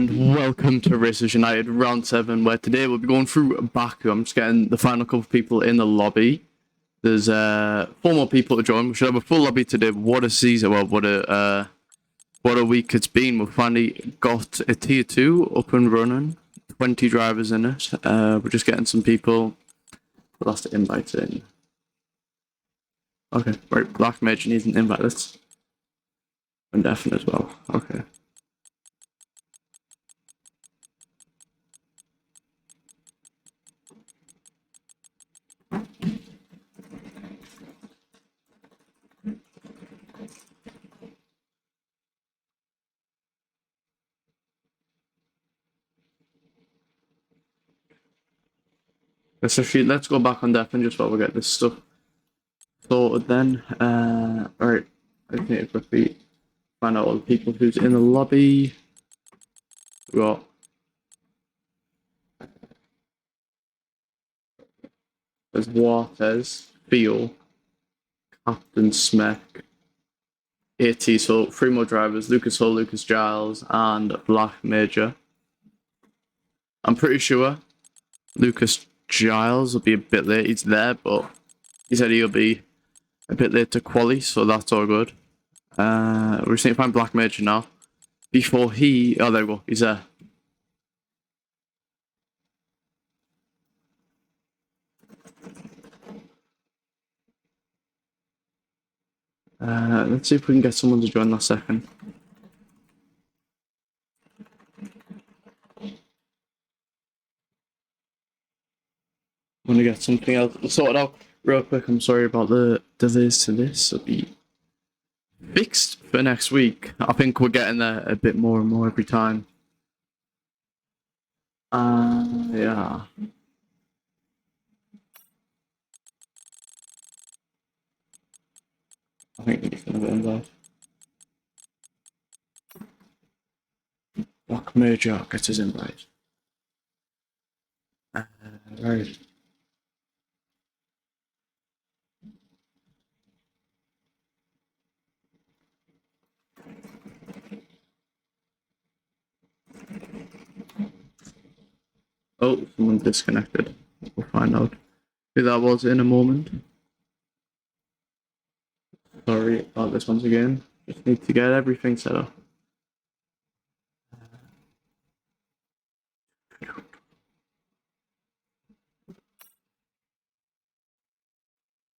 and welcome to Racers United Round 7, where today we'll be going through Baku. I'm just getting the final couple of people in the lobby. There's 4 more people to join. We should have a full lobby today. What a season, well, what a week it's been. We've finally got a tier 2 up and running. 20 drivers in it. We're just getting some people. We'll have to invite in. Okay, right, Black Mage needs an invite. Let's indefinite as well. Okay. Let's go back on death and just while we get this stuff sorted then. Alright, I need to quickly find out all the people who's in the lobby. We got there's Waters, Theo, Captain Smek, AT, so 3 more drivers, Lucas Hull, Lucas Giles, and Black Major. I'm pretty sure Lucas Giles will be a bit late. He's there, but he said he'll be a bit late to quali, so that's all good. We just need to find Black Major now. Before he... Oh, there we go. He's there. Let's see if we can get someone to join that second. I'm going to get something else sorted out real quick. I'm sorry about the delays to this. It'll be fixed for next week. I think we're getting there a bit more and more every time. Yeah. I think he's going to be involved. Black Major gets his invite. Right. Oh, someone disconnected. We'll find out who that was in a moment. Sorry about this once again. Just need to get everything set up.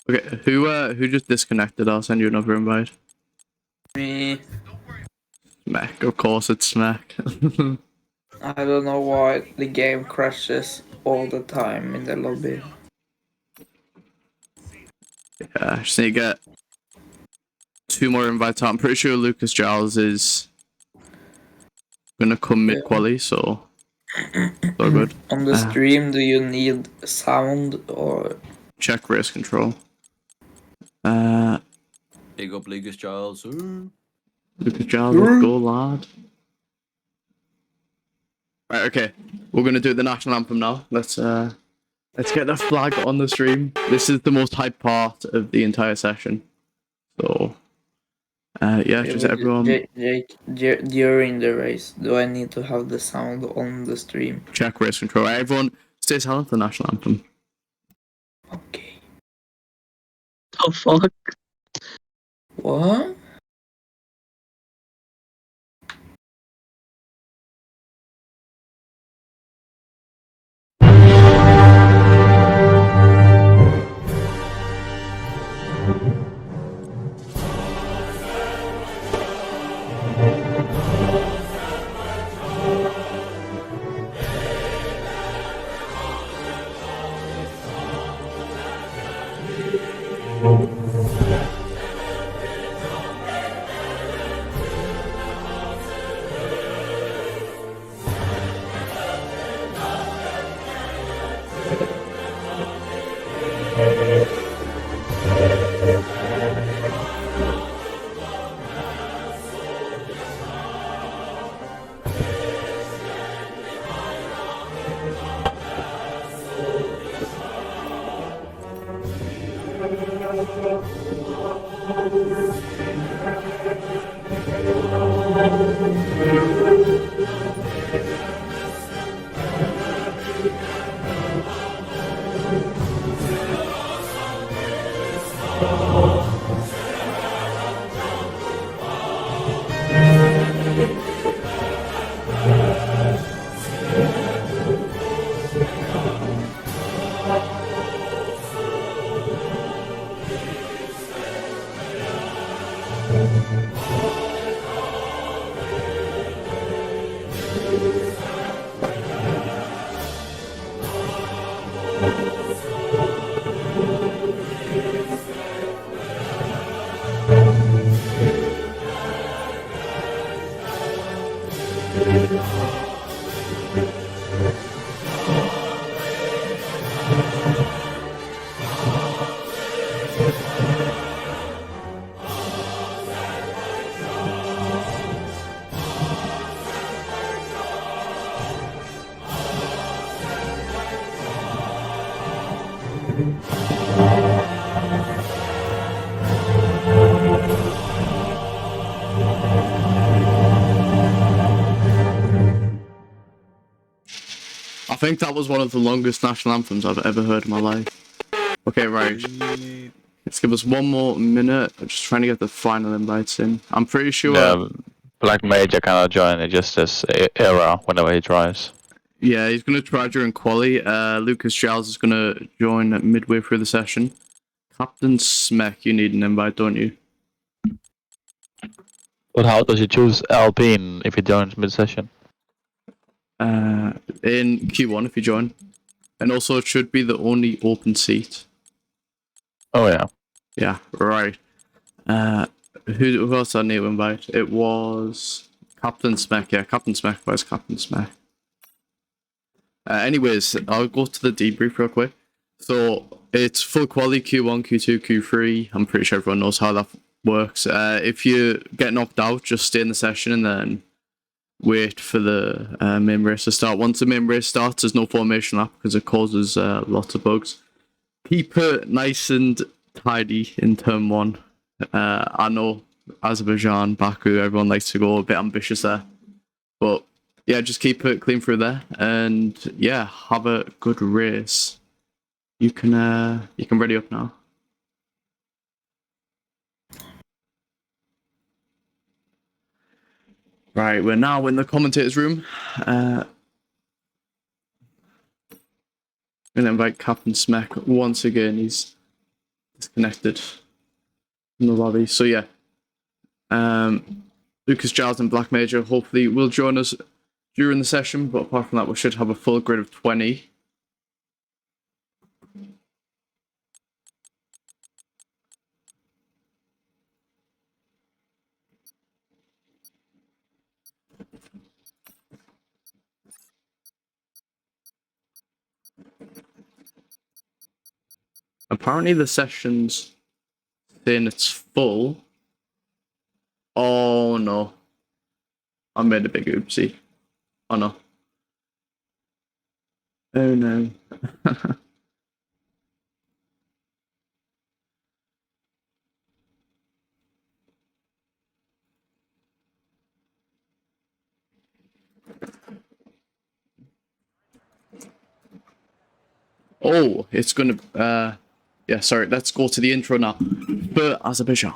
Okay, who just disconnected? I'll send you another invite. Me. Smack, of course it's Smack. I don't know why the game crashes all the time in the lobby. Yeah, I just need to get 2 more invites out. I'm pretty sure Lucas Giles is gonna come mid-quali, so good. On the stream, do you need sound or... Check race control. Big up Lucas Giles. Lucas Giles, let's go, lad. Right, okay. We're gonna do the national anthem now. Let's get the flag on the stream. This is the most hype part of the entire session. So, yeah, just everyone. Jake, during the race, do I need to have the sound on the stream? Check race control. Everyone, stay silent for the national anthem. Okay. Oh fuck. What? I think that was one of the longest national anthems I've ever heard in my life. Okay, right. Let's give us one more minute. I'm just trying to get the final invites in. I'm pretty sure. Yeah, Black Major cannot join. It just says error whenever he tries. Yeah, he's going to try during quali. Lucas Giles is going to join midway through the session. Captain Smek, you need an invite, don't you? But how does he choose Alpine if he joins mid-session? In Q1 if you join. And also it should be the only open seat. Oh yeah. Yeah, right. Who else I need to invite? It was Captain Smek. Yeah, Captain Smek. Where's Captain Smek? Anyways, I'll go to the debrief real quick. So it's full quality Q1, Q2, Q3. I'm pretty sure everyone knows how that works. If you get knocked out, just stay in the session and then wait for the main race to start. Once the main race starts, there's no formation lap because it causes lots of bugs. Keep it nice and tidy in turn 1. I know Azerbaijan, Baku, everyone likes to go a bit ambitious there. But yeah, just keep it clean through there and yeah, have a good race. You can ready up now. Right, we're now in the commentators room. I'm gonna invite Captain Smek once again. He's disconnected from the lobby. So yeah, Lucas Giles and Black Major hopefully will join us during the session. But apart from that, we should have a full grid of 20. Apparently the session's saying it's full. Oh no. I made a big oopsie. Oh no. Oh no. Oh, it's gonna yeah, sorry, let's go to the intro now. For Azerbaijan.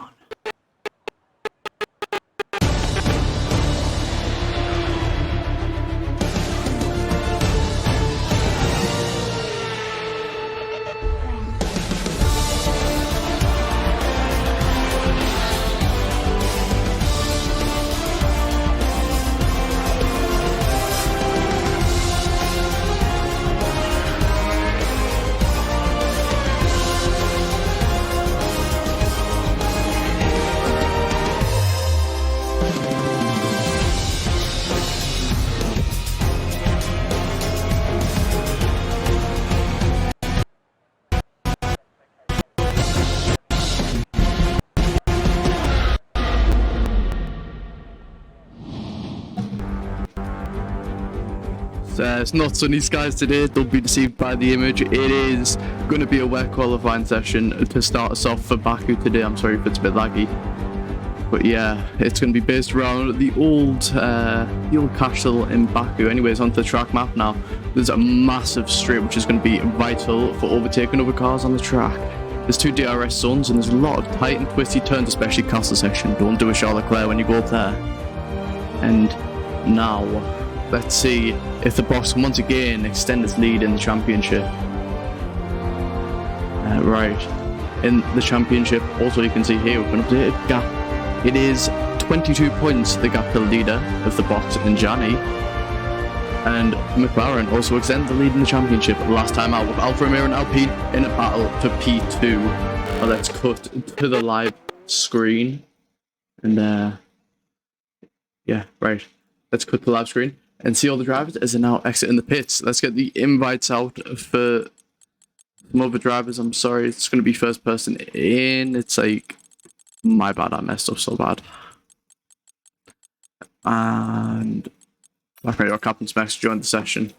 It's not sunny skies today, don't be deceived by the image. It is going to be a wet qualifying session to start us off for Baku today. I'm sorry if it's a bit laggy. But yeah, it's going to be based around the old castle in Baku. Anyways, onto the track map now. There's a massive straight which is going to be vital for overtaking other cars on the track. There's 2 DRS zones and there's a lot of tight and twisty turns, especially castle section. Don't do a Charles Leclerc when you go up there. And now, let's see if the box can once again extend its lead in the championship. Right, in the championship, also you can see here with an updated gap. It is 22 points, the gap to the leader of the box in Gianni. And McLaren also extend the lead in the championship last time out with Alfa Romeo and Alpine in a battle for P2. Now let's cut to the live screen. And yeah, right. Let's cut to the live screen and see all the drivers as they're now exiting the pits. Let's get the invites out for some other drivers. I'm sorry, it's going to be first person in. It's like, my bad, I messed up so bad. And Black Radio Captain Smax joined the session.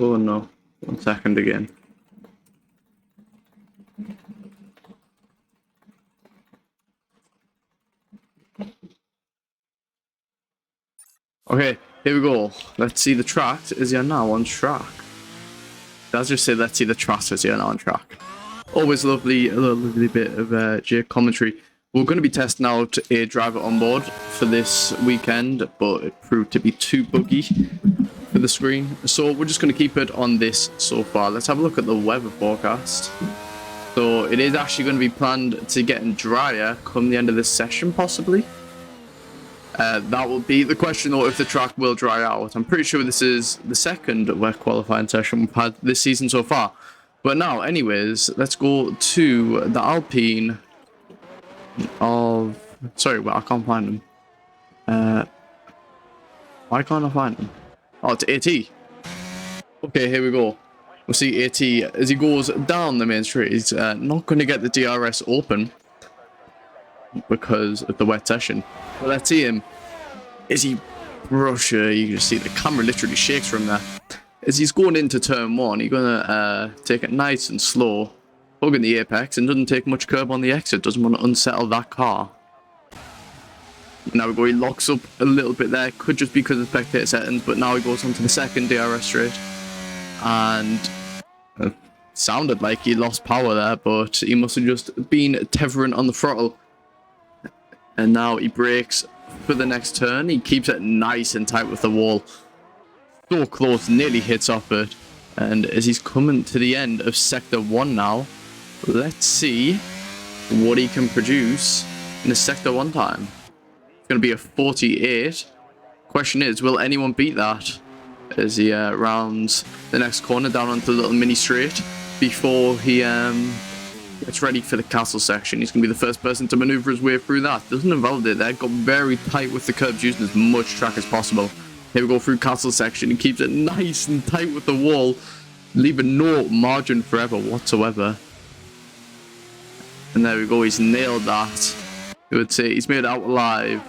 Oh no. 1 second again. Okay, here we go. Let's see the track. Is he now on track? Let's just say let's see the track. Is he now on track? Always lovely, a lovely bit of J commentary. We're going to be testing out a driver on board for this weekend, but it proved to be too buggy for the screen. So we're just going to keep it on this so far. Let's have a look at the weather forecast. So it is actually going to be planned to get drier come the end of this session, possibly. That will be the question, though, if the track will dry out. I'm pretty sure this is the second wet qualifying session we've had this season so far. But now, anyways, let's go to the Alpine of... Sorry, well, I can't find them. Why can't I find them? Oh, it's AT. Okay, here we go. We'll see AT as he goes down the main straight. He's not going to get the DRS open because of the wet session. But let's see him. Is he Russia? You can see the camera literally shakes from there. As he's going into turn 1, he's going to take it nice and slow, hugging the apex, and doesn't take much curb on the exit. Doesn't want to unsettle that car. Now we go, he locks up a little bit there. Could just be because of spectator settings, but now he goes onto the second DRS straight. And sounded like he lost power there, but he must have just been tethering on the throttle. And now he brakes for the next turn. He keeps it nice and tight with the wall. So close, nearly hits off it. And as he's coming to the end of Sector 1 now, let's see what he can produce in the Sector 1 time. It's going to be a 48. Question is, will anyone beat that? As he rounds the next corner down onto the little mini straight before he gets ready for the castle section. He's going to be the first person to maneuver his way through that. Doesn't invalidate that. Got very tight with the curbs, using as much track as possible. Here we go through castle section. He keeps it nice and tight with the wall, leaving no margin for error whatsoever. And there we go. He's nailed that. I would say he's made it out alive.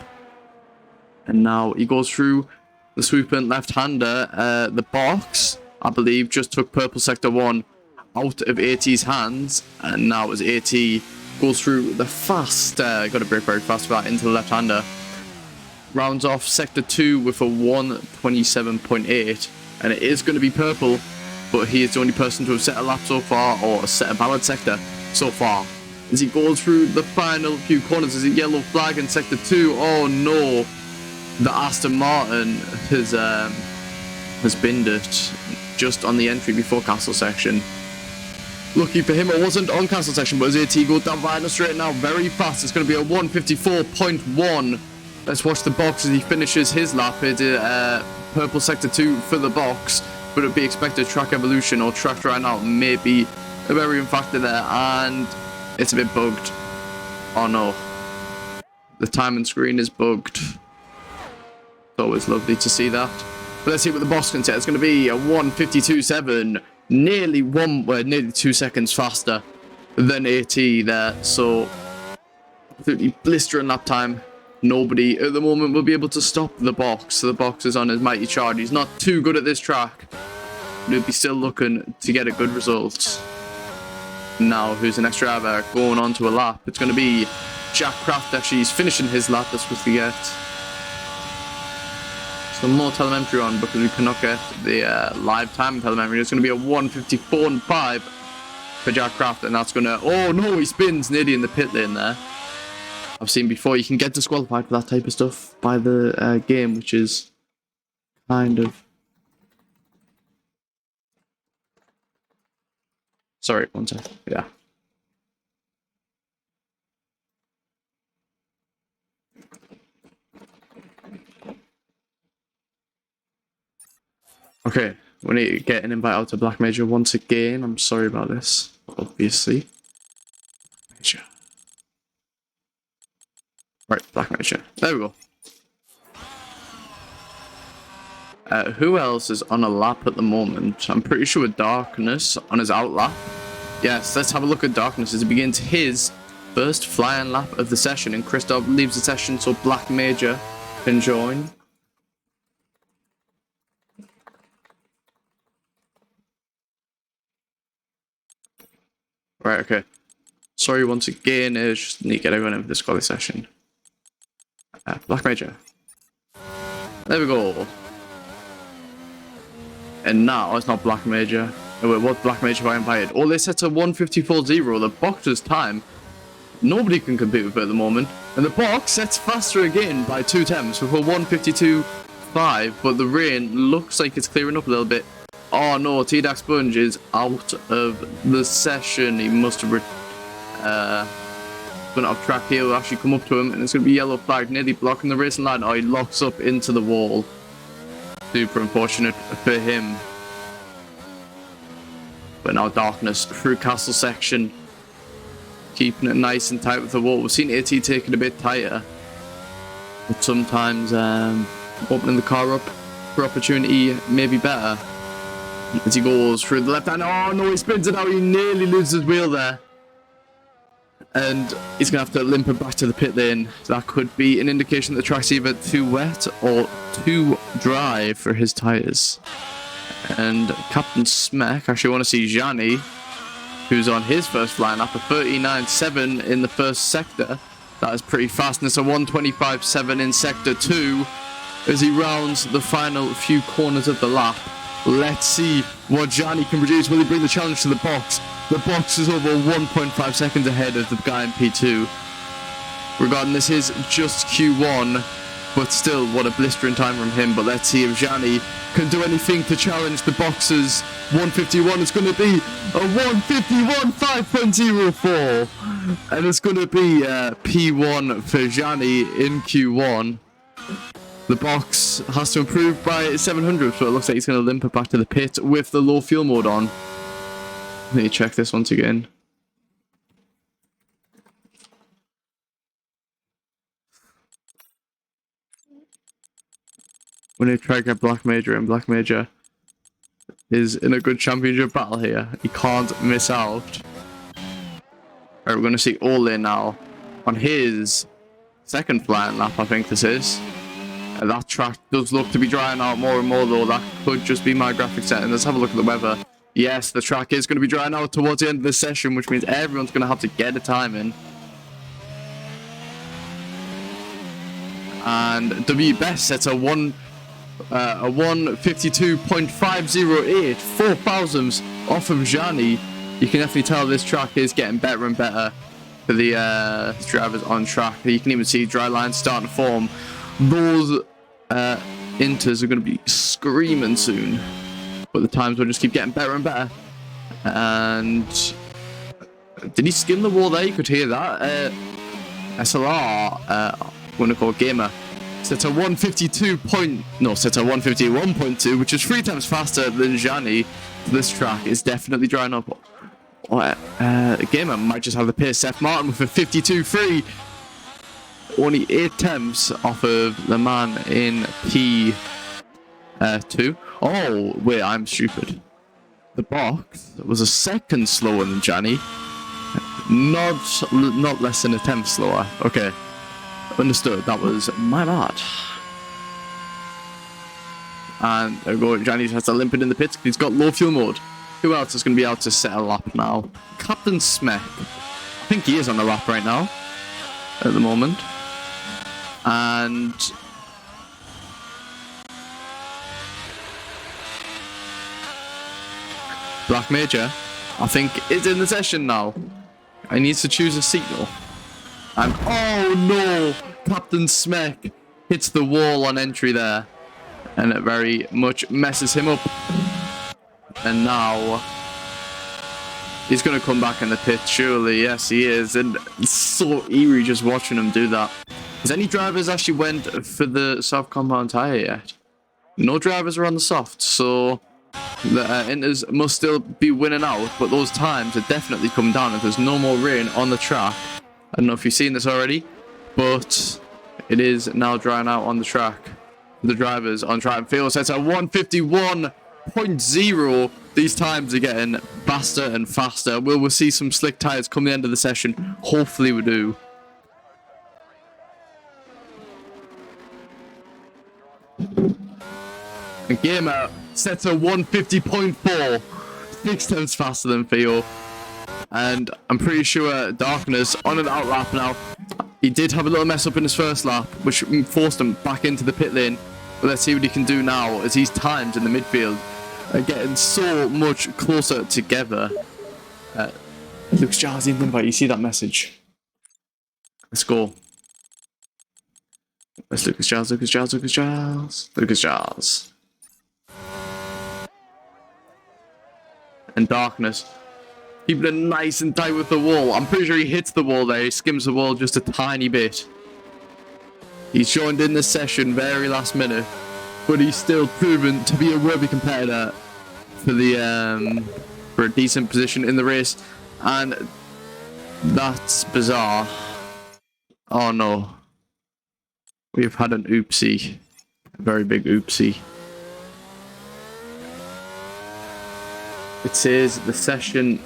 And now he goes through the swooping left-hander. The box, I believe, just took purple sector 1 out of AT's hands. And now as AT goes through the fast, got to brake very fast for that into the left-hander. Rounds off sector 2 with a 1:27.8, and it is going to be purple, but he is the only person to have set a lap so far, or set a valid sector so far. As he goes through the final few corners, there's a yellow flag in sector 2. Oh no, the Aston Martin has binned it just on the entry before castle section. Lucky for him, it wasn't on castle section, but as AT goes down Vinyl straight now very fast, it's going to be a 1:54.1. Let's watch the box as he finishes his lap. It's purple sector 2 for the box, but it'd be expected track evolution or track drying out may be a varying factor there, and it's a bit bugged. Oh no, the timing screen is bugged. It's always lovely to see that. But let's see what the box can say. It's going to be a 1:52.7, nearly 2 seconds faster than AT there. So absolutely blistering lap time. Nobody at the moment will be able to stop the box. So the box is on his mighty charge. He's not too good at this track, but he'll be still looking to get a good result. Now, who's the next driver going on to a lap? It's going to be Jack Kraft. Actually, he's finishing his lap. That's what we get. Some more telemetry on because we cannot get the live time telemetry. It's going to be a 1:54.5 for Jack Kraft, and that's going to... Oh no, he spins nearly in the pit lane there. I've seen before you can get disqualified for that type of stuff by the game, which is kind of... Sorry, one sec. Yeah. Okay, we need to get an invite out to Black Major once again. I'm sorry about this, obviously. Major. Right, Black Major. There we go. Who else is on a lap at the moment? I'm pretty sure Darkness on his out lap. Yes, let's have a look at Darkness as he begins his first flying lap of the session, and Christoph leaves the session so Black Major can join. Right, okay. Sorry once again, just need to get everyone in for this quality session. Black Major. There we go. And now it's not Black Major. Oh, wait, what Black Major have I invited? Oh, they set to 154.0. The boxer's time. Nobody can compete with it at the moment. And the box sets faster again by 2 temps for 152.5. But the rain looks like it's clearing up a little bit. Oh no, T-Dax Sponge is out of the session. He must have gone off track here. Will actually come up to him, and it's going to be yellow flag, nearly blocking the racing line. Oh, he locks up into the wall. Super unfortunate for him. But now darkness through castle section, keeping it nice and tight with the wall. We've seen AT take it a bit tighter, but sometimes opening the car up for opportunity may be better. As he goes through the left hand. Oh no, he spins it out. He nearly loses his wheel there. And he's going to have to limp it back to the pit lane. That could be an indication that the track's either too wet or too dry for his tyres. And Captain Smek, actually want to see Gianni, who's on his first flying lap, a 39.7 in the first sector. That is pretty fast, and it's a 125.7 in sector 2 as he rounds the final few corners of the lap. Let's see what Gianni can produce. Will he bring the challenge to the box? The box is over 1.5 seconds ahead of the guy in P2. Regarding this is just Q1, but still, what a blistering time from him. But let's see if Gianni can do anything to challenge the box's 151. It's going to be a 151 5.04. And it's going to be P1 for Gianni in Q1. The box has to improve by 700, so it looks like he's going to limp it back to the pit with the low fuel mode on. Let me check this once again. When they try to get Black Major, and Black Major is in a good championship battle here. He can't miss out. Alright, we're going to see Ole now on his second flying lap, I think this is. That track does look to be drying out more and more, though. That could just be my graphic setting. Let's have a look at the weather. Yes, the track is going to be drying out towards the end of this session, which means everyone's going to have to get a time in. And W Best sets a 152.508, 4 thousandths off of Gianni. You can definitely tell this track is getting better and better for the drivers on track. You can even see dry lines starting to form. Those inters are going to be screaming soon, but the times will just keep getting better and better. And did he skim the wall there? You could hear that. SLR, I'm going to call Gamer, sets a 151.2, which is 3 times faster than Gianni. This track is definitely drying up. Gamer might just have the pace. Seth Martin with a 52.3. Only 8 temps off of the man in P2. Oh, wait, I'm stupid. The box was a second slower than Gianni. Not less than a tenth slower. Okay. Understood. That was my bad. And there we go. Gianni has to limp it in the pits. He's got low fuel mode. Who else is going to be out to set a lap now? Captain Smek. I think he is on the lap right now. At the moment. And Black Major, I think, is in the session now. I need to choose a signal. And oh no! Captain Smek hits the wall on entry there. And it very much messes him up. And now he's going to come back in the pit, surely. Yes, he is. And it's so eerie just watching him do that. Has any drivers actually went for the soft compound tyre yet? No drivers are on the soft, so the Inters must still be winning out, but those times are definitely coming down if there's no more rain on the track. I don't know if you've seen this already, but it is now drying out on the track. The drivers on track and field sets at 151.0. These times are getting faster and faster. Will we see some slick tyres come the end of the session? Hopefully we do. And Gamer sets a 150.4, 6 times faster than Theo. and I'm pretty sure Darkness on an out lap now. He did have a little mess up in his first lap, which forced him back into the pit lane. But let's see what he can do now as these times in the midfield are getting so much closer together. Lucas Giles in the invite. You see that message? Let's go. Let's Lucas Giles, Lucas Giles, Lucas Giles, Lucas Giles. And Darkness. Keeping it nice and tight with the wall. I'm pretty sure he hits the wall there. He skims the wall just a tiny bit. He's joined in this session very last minute. But he's still proven to be a worthy competitor for the for a decent position in the race. And that's bizarre. Oh no. We've had an oopsie. A very big oopsie. It says the session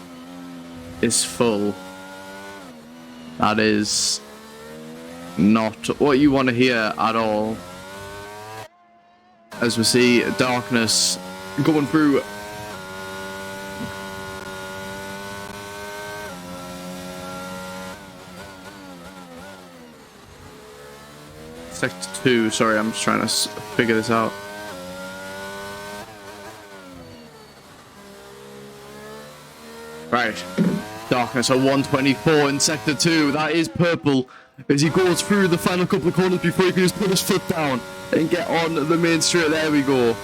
is full. That is not what you want to hear at all. As we see Darkness going through Sector 2, sorry, I'm just trying to figure this out. Right, Darkness at 124 in Sector 2, that is purple. As he goes through the final couple of corners before he can just put his foot down and get on the main straight. There we go.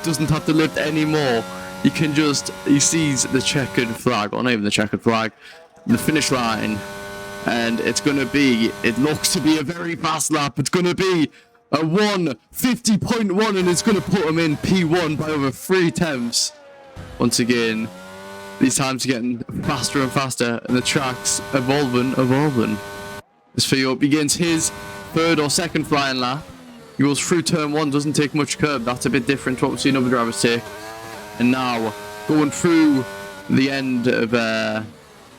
Doesn't have to lift anymore. He can just, he sees the checkered flag, or not even the checkered flag, the finish line. And it's going to be, it looks to be a very fast lap. It's going to be a 1:50.1 and it's going to put him in P1 by over 3 tenths. Once again, these times are getting faster and faster and the track's evolving. As Theo begins his 3rd or 2nd flying lap. He goes through turn 1, doesn't take much curb. That's a bit different to what we've seen other drivers take. And now, going through the end of that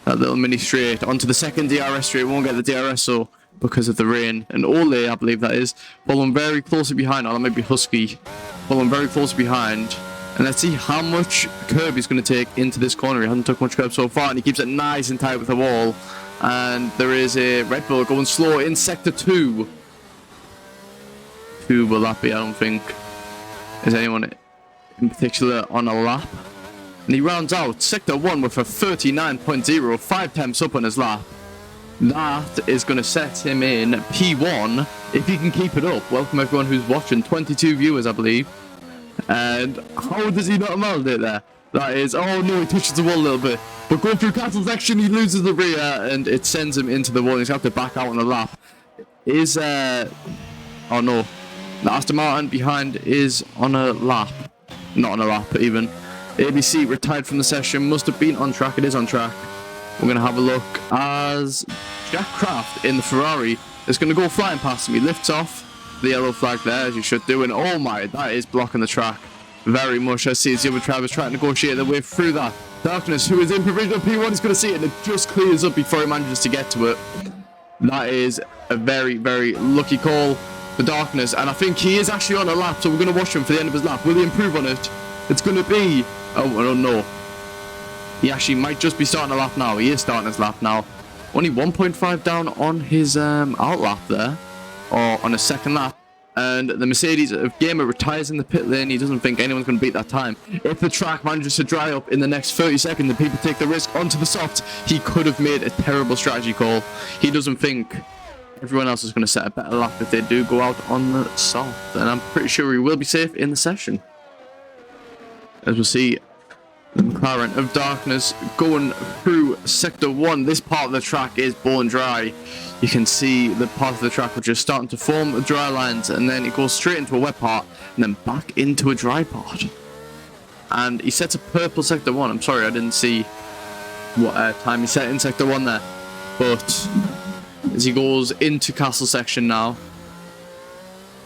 little mini straight onto the 2nd DRS straight. Won't get the DRS so because of the rain. And Ole, I believe that is, following very closely behind. Oh, that might be Husky. Following very close behind. And let's see how much curb he's going to take into this corner. He hasn't took much curb so far, and he keeps it nice and tight with the wall. And there is a Red Bull going slow in Sector 2. 2 will that be? I don't think. Is anyone in particular on a lap? And he rounds out Sector 1 with a 39.0, 5 tenths up on his lap. That is going to set him in P1 if he can keep it up. Welcome everyone who's watching. 22 viewers, I believe. And how does he not validate there? That is, oh no, he touches the wall a little bit. But going through castle section, he loses the rear and it sends him into the wall. He's going to have to back out on the lap. Is, oh no. The Aston Martin behind is on a lap. Not on a lap, even. ABC retired from the session. Must have been on track. It is on track. We're going to have a look as Jack Kraft in the Ferrari is going to go flying past him. He lifts off the yellow flag there, as you should do. And oh my, that is blocking the track very much. I see as the other drivers trying to negotiate their way through that. Darkness, who is in provisional P1, is going to see it, and it just clears up before he manages to get to it. That is a very, very lucky call for Darkness, and I think he is actually on a lap, so we're going to watch him for the end of his lap. Will he improve on it? It's going to be... Oh, I don't know. He actually might just be starting a lap now. He is starting his lap now. Only 1.5 down on his out lap there, or on his 2nd lap. And the Mercedes of Gamer retires in the pit lane. He doesn't think anyone's going to beat that time. If the track manages to dry up in the next 30 seconds and people take the risk onto the soft, he could have made a terrible strategy call. He doesn't think everyone else is going to set a better lap if they do go out on the soft. And I'm pretty sure he will be safe in the session. As we'll see, the McLaren of Darkness going through Sector 1. This part of the track is bone dry. You can see the part of the track which is starting to form dry lines, and then it goes straight into a wet part and then back into a dry part. And he sets a purple Sector 1. I'm sorry, I didn't see what time he set in Sector 1 there. But as he goes into castle section now,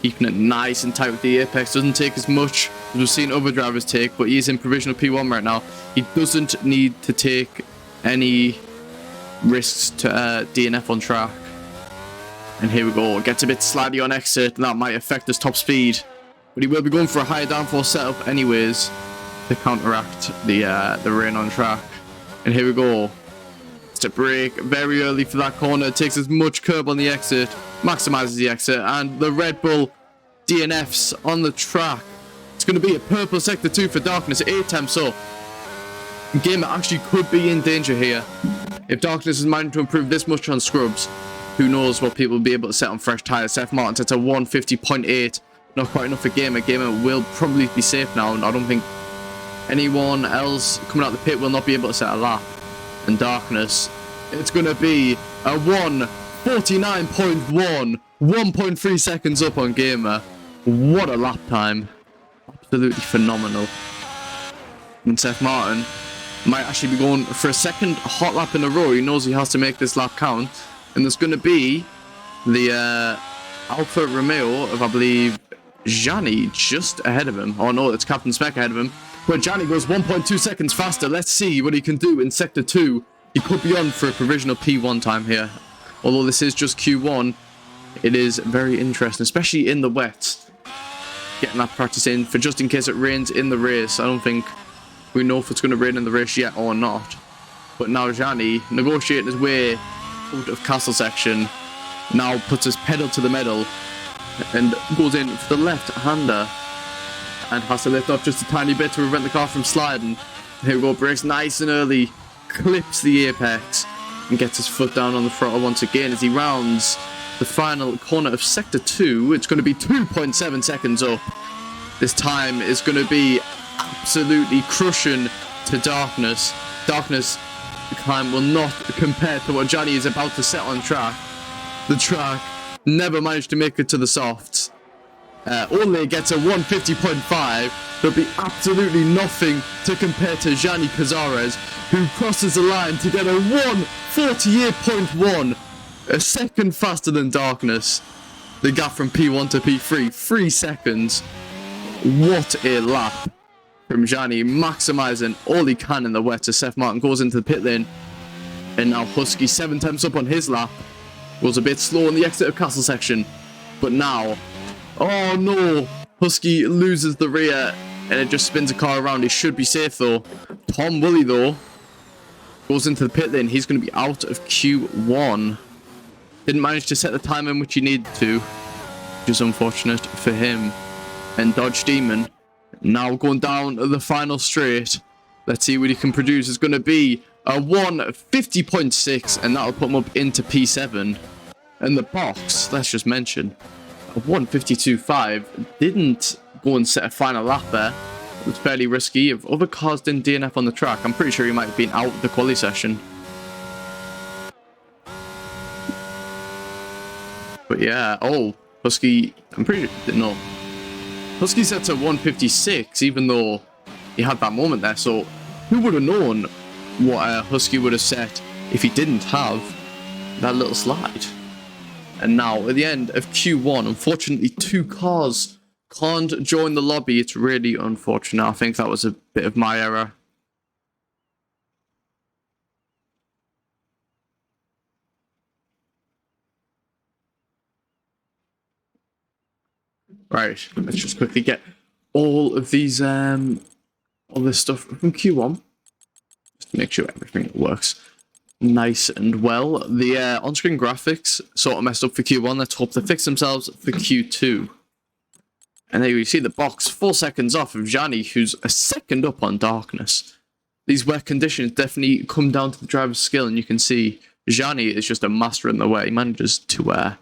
keeping it nice and tight with the apex, doesn't take as much as we've seen other drivers take, but he's in provisional P1 right now. He doesn't need to take any risks to DNF on track. And here we go, gets a bit slidey on exit, and that might affect his top speed, but he will be going for a higher downforce setup anyways to counteract the rain on track. And here we go, to brake very early for that corner, takes as much curb on the exit, maximizes the exit, and the Red Bull DNFs on the track. It's going to be a purple sector 2 for Darkness, 8 temps up. Gamer actually could be in danger here. If Darkness is managing to improve this much on scrubs, who knows what people will be able to set on fresh tyres. Seth Martin sets a 150.8, not quite enough for Gamer. Gamer will probably be safe now, and I don't think anyone else coming out the pit will not be able to set a lap. And Darkness, it's going to be a 1:49.1, 1.3 seconds up on Gamer. What a lap time. Absolutely phenomenal. And Seth Martin might actually be going for a second hot lap in a row. He knows he has to make this lap count. And there's going to be the Alfa Romeo of, I believe, Gianni just ahead of him. Oh no, it's Captain Smek ahead of him. But Gianni goes 1.2 seconds faster. Let's see what he can do in Sector 2. He could be on for a provisional P1 time here. Although this is just Q1, it is very interesting, especially in the wet. Getting that practice in for just in case it rains in the race. I don't think we know if it's going to rain in the race yet or not. But now Gianni, negotiating his way out of castle section, now puts his pedal to the metal and goes in for the left-hander and has to lift up just a tiny bit to prevent the car from sliding. Here we go, brakes nice and early, clips the apex and gets his foot down on the throttle once again as he rounds the final corner of Sector 2. It's going to be 2.7 seconds up. This time is going to be absolutely crushing to Darkness. Darkness time will not compare to what Gianni is about to set on track. The track never managed to make it to the softs. Only gets a 150.5. There'll be absolutely nothing to compare to Gianni Cazares, who crosses the line to get a 148.1, a second faster than Darkness. The gap from P1 to P3, 3 seconds. What a lap from Gianni, maximising all he can in the wet as Seth Martin goes into the pit lane. And now Husky 7 temps up on his lap. Goes a bit slow on the exit of castle section. But now, oh no, Husky loses the rear and it just spins a car around. He should be safe though. Tom Woolley though goes into the pit lane. He's going to be out of Q1. Didn't manage to set the time in which he needed to, which is unfortunate for him. And Dodge Demon now going down the final straight. Let's see what he can produce. It's going to be a 150.6, and that'll put him up into P7. And the box, let's just mention, a 152.5 didn't go and set a final lap there. It was fairly risky. If other cars didn't DNF on the track, I'm pretty sure he might have been out of the quali session. But yeah, oh, Husky, I'm pretty sure, no. Husky sets a 156, even though he had that moment there, so who would have known what Husky would have set if he didn't have that little slide? And now, at the end of Q1, unfortunately, 2 cars can't join the lobby. It's really unfortunate. I think that was a bit of my error. Right, let's just quickly get all of these, all this stuff from Q1. Just to make sure everything works nice and well. The on-screen graphics sort of messed up for Q1. Let's hope they fix themselves for Q2. And there you see the box 4 seconds off of Gianni, who's a second up on Darkness. These wet conditions definitely come down to the driver's skill, and you can see Gianni is just a master in the way. He manages to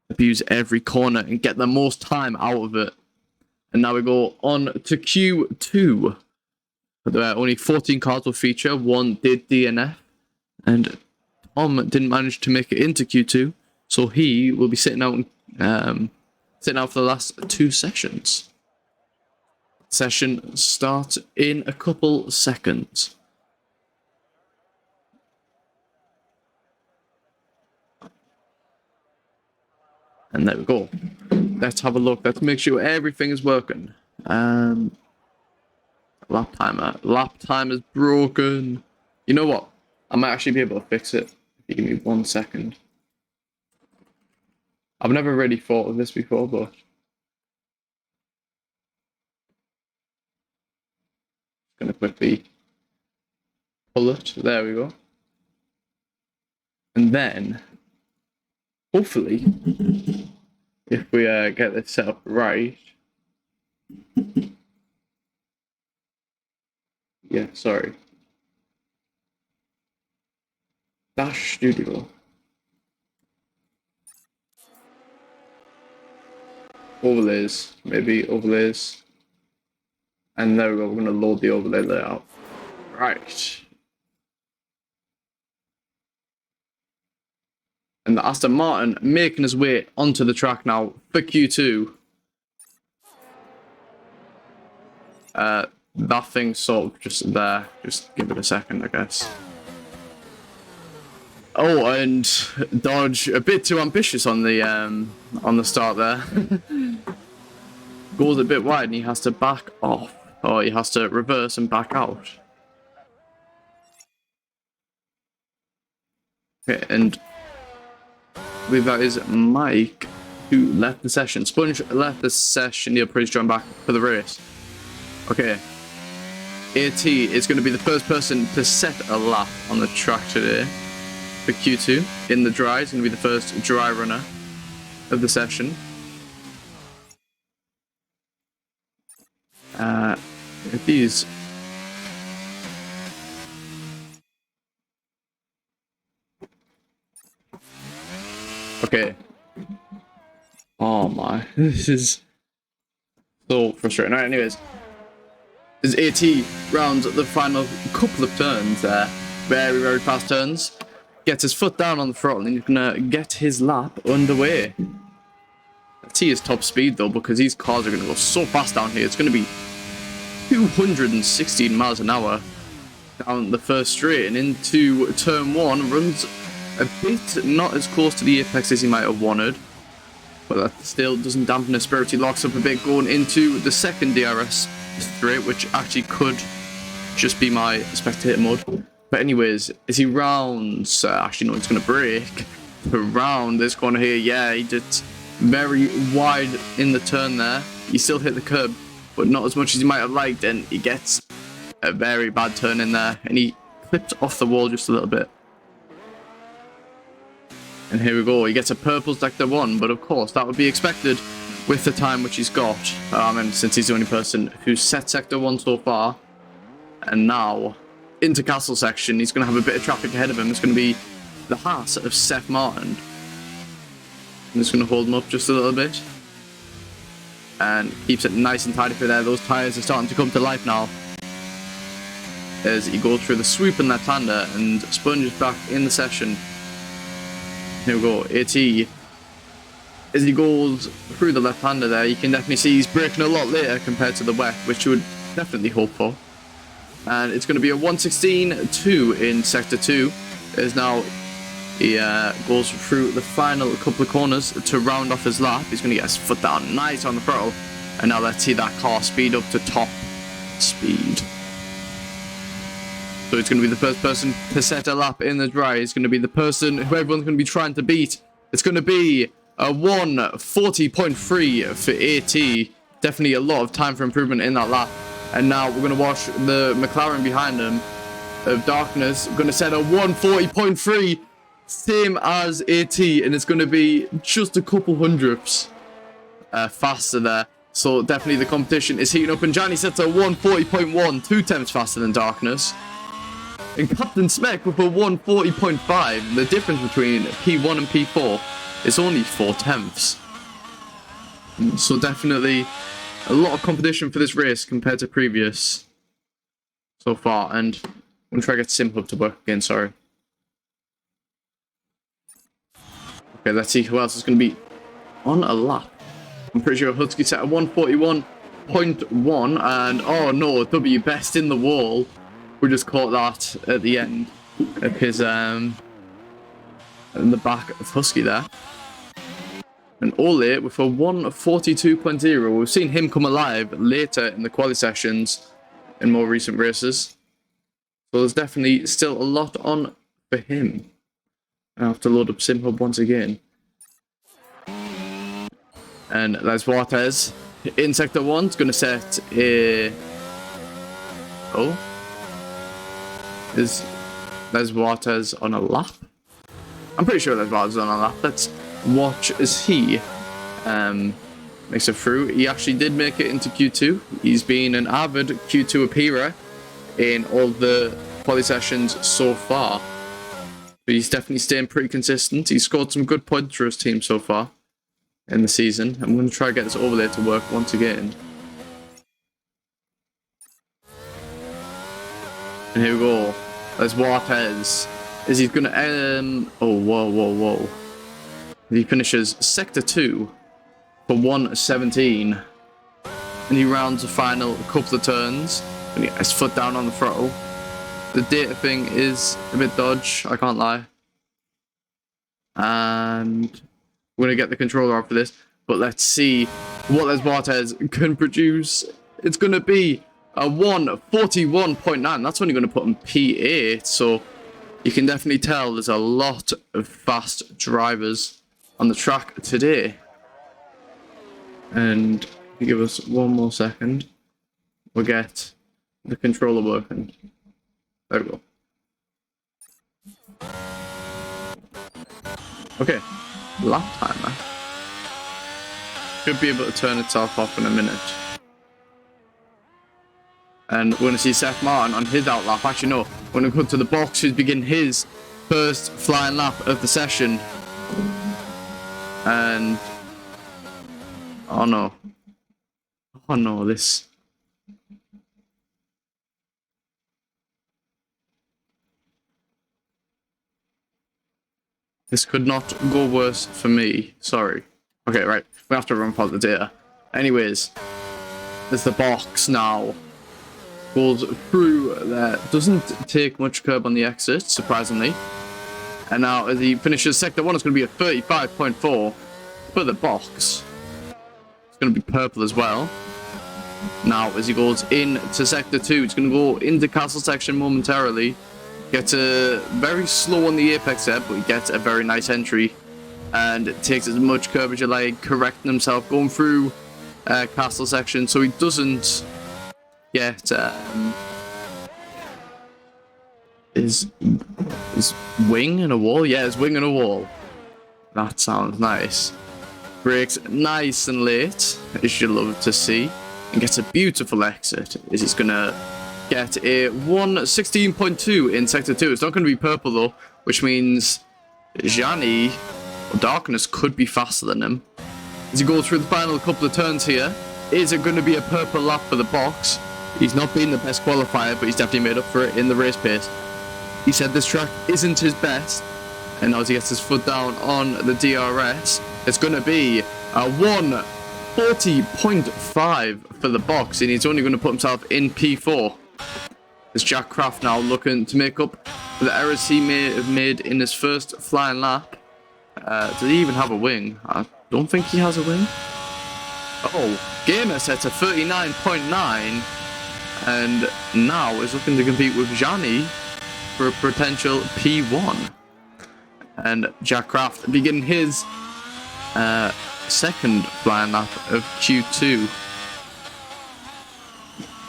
abuse every corner and get the most time out of it. And now we go on to Q2. Only 14 cars will feature. 1 did DNF. And Tom didn't manage to make it into Q2. So he will be sitting out for the last 2 sessions. Session starts in a couple seconds. And there we go. Let's have a look. Let's make sure everything is working. Lap timer. Lap time is broken. You know what? I might actually be able to fix it. If you give me 1 second. I've never really thought of this before, but gonna quickly pull it. There we go. And then, hopefully, if we get this set up right. Yeah, sorry. Dash Studio. Overlays, maybe overlays. And there we go, we're going to load the overlay layout. Right. And the Aston Martin making his way onto the track now for Q2. That thing's sort of just there. Just give it a second, I guess. Oh, and Dodge a bit too ambitious on the start there. Goes a bit wide and he has to back off. Or he has to reverse and back out. Okay, and I believe that is Mike who left the session. Sponge left the session. Neil Prince joined back for the race. Okay. AT is going to be the first person to set a lap on the track today for Q2 in the dry. He's going to be the first dry runner of the session. If these okay. Oh my, this is so frustrating. Alright, anyways. As AT rounds the final couple of turns there. Very, very fast turns. Gets his foot down on the throttle and he's gonna get his lap underway. AT is top speed though, because these cars are gonna go so fast down here. It's gonna be 216 miles an hour down the first straight and into turn one. Runs a bit not as close to the apex as he might have wanted. But that still doesn't dampen his spirit. He locks up a bit going into the second DRS straight, which actually could just be my spectator mode. But anyways, as he rounds, actually no, it's going to brake around this corner here. Yeah, he did very wide in the turn there. He still hit the curb, but not as much as he might have liked, and he gets a very bad turn in there, and he clipped off the wall just a little bit. And here we go, he gets a purple sector 1, but of course that would be expected with the time which he's got. And since he's the only person who's set sector 1 so far. And now, into castle section, he's going to have a bit of traffic ahead of him. It's going to be the Haas of Seth Martin. I'm just going to hold him up just a little bit. And keeps it nice and tidy for there. Those tyres are starting to come to life now. As he goes through the swoop and left-hander and sponges back in the session. Here we go, AT. As he goes through the left-hander there, you can definitely see he's braking a lot later compared to the wet, which you would definitely hope for. And it's going to be a 1:16.2 in Sector 2. As now he goes through the final couple of corners to round off his lap. He's going to get his foot down nice on the throttle. And now let's see that car speed up to top speed. So it's going to be the first person to set a lap in the dry. It's going to be the person who everyone's going to be trying to beat. It's going to be a 1:40.3 for AT. Definitely a lot of time for improvement in that lap. And now we're going to watch the McLaren behind him of Darkness. Going to set a 1:40.3, same as AT. And it's going to be just a couple hundredths faster there. So definitely the competition is heating up. And Johnny sets a 1:40.1, 2/10 faster than Darkness. And Captain Smek with a 1:40.5. The difference between P1 and P4 is only 4/10. So definitely a lot of competition for this race compared to previous so far. And I'm going to try to get SimHub to work again, sorry. Okay, let's see who else is going to be on a lap. I'm pretty sure Husky set a 1:41.1. And oh no, W best in the wall. We just caught that at the end of his, in the back of Husky there. And Ole with a 1:42.0. We've seen him come alive later in the quali sessions in more recent races. So there's definitely still a lot on for him. I have to load up SimHub once again. And there's Waters in Sector 1. It's going to set a... Oh. There's Waters on a lap. I'm pretty sure there's bars on that. Let's watch as he makes it through. He actually did make it into Q2. He's been an avid Q2 appearer in all the quali sessions so far. But he's definitely staying pretty consistent. He's scored some good points for his team so far in the season. I'm going to try to get this overlay to work once again. And here we go. There's Waters. Is he going to... oh, whoa. He finishes Sector 2 for 117. And he rounds the final couple of turns. And he has his foot down on the throttle. The data thing is a bit dodge, I can't lie. And we're going to get the controller off for this. But let's see what Les Barthez can produce. It's going to be a 141.9. That's only going to put him P8. So you can definitely tell there's a lot of fast drivers on the track today. And if you give us one more second, we'll get the controller working. There we go. Okay, lap timer. Should be able to turn itself off in a minute. And we're going to see Seth Martin on his outlap. Actually, no, we're going to go to the box who's begin his first flying lap of the session. And... oh no. Oh no, this... this could not go worse for me. Sorry. Okay, right. We have to run for the data. Anyways, there's the box now. Goes through there. Doesn't take much curb on the exit, surprisingly. And now as he finishes Sector 1, it's going to be a 35.4 for the box. It's going to be purple as well. Now, as he goes into Sector 2, it's going to go into Castle Section momentarily. Gets a very slow on the apex there, but he gets a very nice entry. And it takes as much curb as you like, correcting himself, going through Castle Section, so he doesn't get his wing in a wall. Yeah, his wing in a wall. That sounds nice. Brakes nice and late, as you love to see. And gets a beautiful exit. Is he's gonna get a 116.2 in Sector 2. It's not going to be purple though, which means Gianni or Darkness could be faster than him. As he goes through the final couple of turns here, is it going to be a purple lap for the box? He's not been the best qualifier, but he's definitely made up for it in the race pace. He said this track isn't his best, and now as he gets his foot down on the DRS, it's going to be a 140.5 for the box, and he's only going to put himself in P4. It's Jack Kraft now looking to make up for the errors he may have made in his first flying lap. Does he even have a wing? I don't think he has a wing. Oh, Gamer sets a 39.9 and now is looking to compete with Gianni for a potential P1. And Jack Kraft beginning his second flying lap of Q2.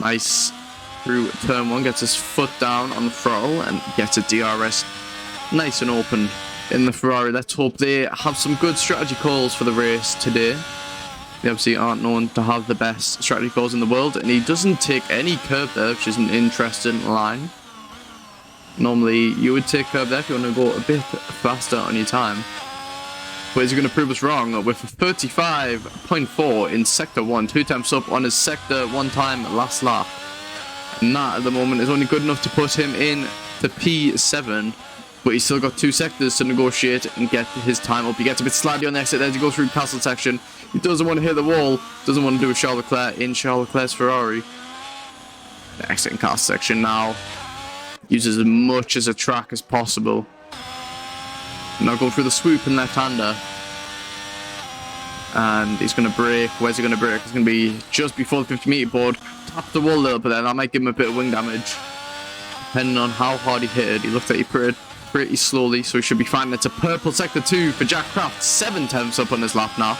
Nice. Through turn 1, gets his foot down on the throttle and gets a DRS nice and open in the Ferrari. Let's hope they have some good strategy calls for the race today. They obviously aren't known to have the best strategy calls in the world, and he doesn't take any curb there, which is an interesting line. Normally you would take curb there if you want to go a bit faster on your time. But is he going to prove us wrong with a 35.4 in Sector 1, 2 times up on his Sector 1 time last lap. And that at the moment is only good enough to put him in to P7, but he's still got 2 sectors to negotiate and get his time up. He gets a bit slidey on the exit as he goes through Castle Section. He doesn't want to hit the wall, doesn't want to do a Charles Leclerc in Charles Leclerc's Ferrari. The exit in Castle Section now uses as much as a track as possible. Now go through the swoop and left-hander. And he's going to brake. Where's he going to brake? It's going to be just before the 50-meter board. Tap the wall a little bit there. That might give him a bit of wing damage. Depending on how hard he hit it. He looked like he pretty slowly, so he should be fine. It's a purple Sector 2 for Jack Kraft. 7 tenths up on his lap now.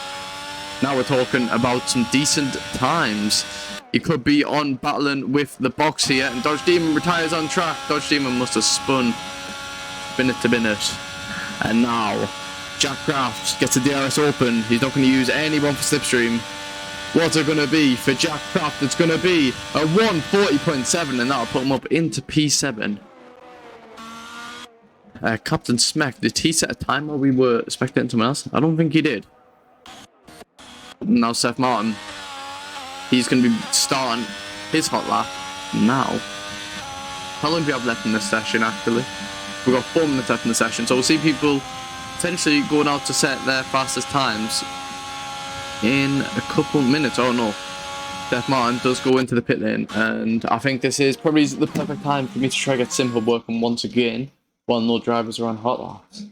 Now we're talking about some decent times. He could be on battling with the box here. And Dodge Demon retires on track. Dodge Demon must have spun. Bin it to bin it. And now, Jack Kraft gets the DRS open. He's not going to use anyone for slipstream. What's it going to be for Jack Kraft? It's going to be a 140.7, and that'll put him up into P7. Captain Smack, did he set a time while we were spectating someone else? I don't think he did. Now Seth Martin, he's going to be starting his hot lap now. How long do we have left in this session, actually? We've got 4 minutes left in the session, so we'll see people potentially going out to set their fastest times in a couple minutes. Oh no, Seth Martin does go into the pit lane, and I think this is probably the perfect time for me to try to get simple working once again while no drivers are on hot laps.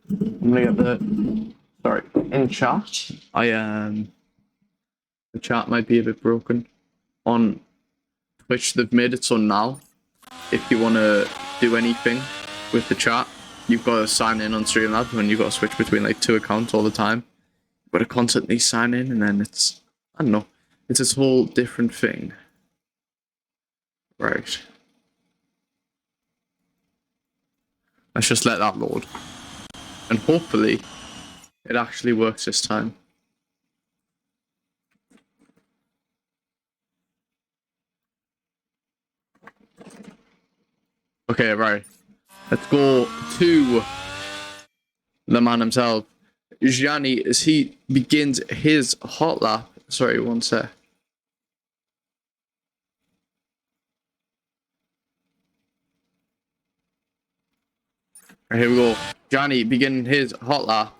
I'm gonna get in chat. The chat might be a bit broken on Twitch. They've made it so now if you want to do anything with the chat, you've got to sign in on Streamlabs, and you've got to switch between like 2 accounts all the time. You've got to constantly sign in, and then it's, I don't know, it's this whole different thing. Right. Let's just let that load. And hopefully it actually works this time. Okay, right. Let's go to the man himself, Gianni, as he begins his hot lap. Sorry, one sec. Right, here we go. Gianni beginning his hot lap.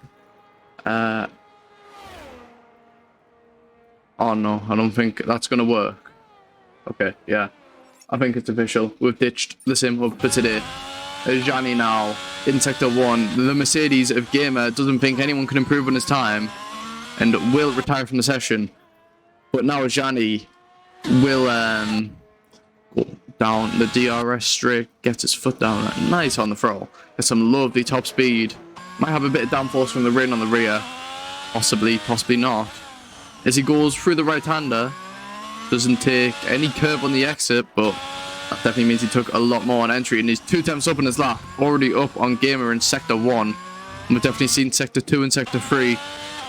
Oh no, I don't think that's gonna work. Okay, yeah. I think it's official. We've ditched the sim hub for today. Gianni now in Sector 1. The Mercedes of Gamer doesn't think anyone can improve on his time and will retire from the session. But now Gianni will go down the DRS straight, gets his foot down, nice on the throttle. Gets some lovely top speed. Might have a bit of downforce from the rain on the rear. Possibly not. As he goes through the right-hander, doesn't take any curve on the exit, but that definitely means he took a lot more on entry, and he's 2 times up in his lap, already up on Gamer in Sector 1. And we've definitely seen Sector 2 and Sector 3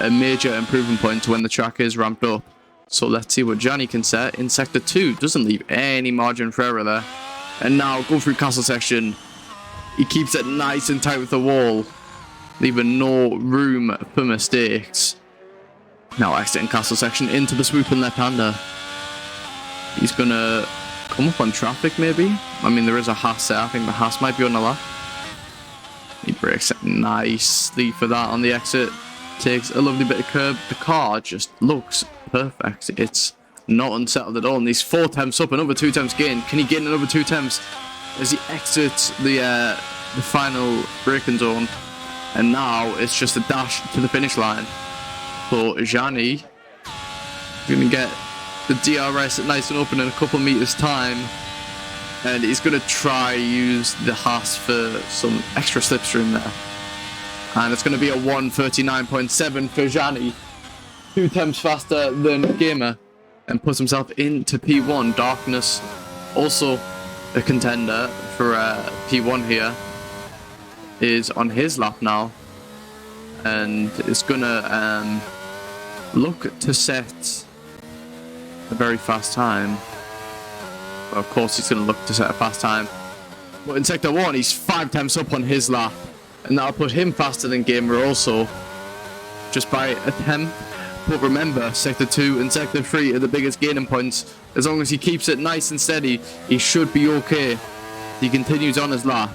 a major improvement point to when the track is ramped up. So let's see what Gianni can set in Sector 2. Doesn't leave any margin for error there. And now go through castle section. He keeps it nice and tight with the wall, leaving no room for mistakes. Now exiting castle section into the swooping left-hander. He's gonna come up on traffic, maybe? I mean, there is a Haas there. I think the Haas might be on the lap. He brakes it nicely for that on the exit. Takes a lovely bit of curb. The car just looks perfect. It's not unsettled at all. And he's 4 temps up, another 2 temps gain. Can he gain another 2 temps as he exits the final braking zone? And now it's just a dash to the finish line. So Gianni gonna get the DRS nice and open in a couple meters time, and he's gonna try use the Haas for some extra slipstream there, and it's gonna be a 139.7 for Gianni, 2 temps faster than Gamer, and puts himself into P1. Darkness also a contender for P1 here, is on his lap now, and is gonna look to set a very fast time. Well, of course he's going to look to set a fast time. But in Sector 1, he's 5 temps up on his lap. And that'll put him faster than Gamer also, just by a temp. But remember, Sector 2 and Sector 3 are the biggest gaining points. As long as he keeps it nice and steady, he should be okay. He continues on his lap.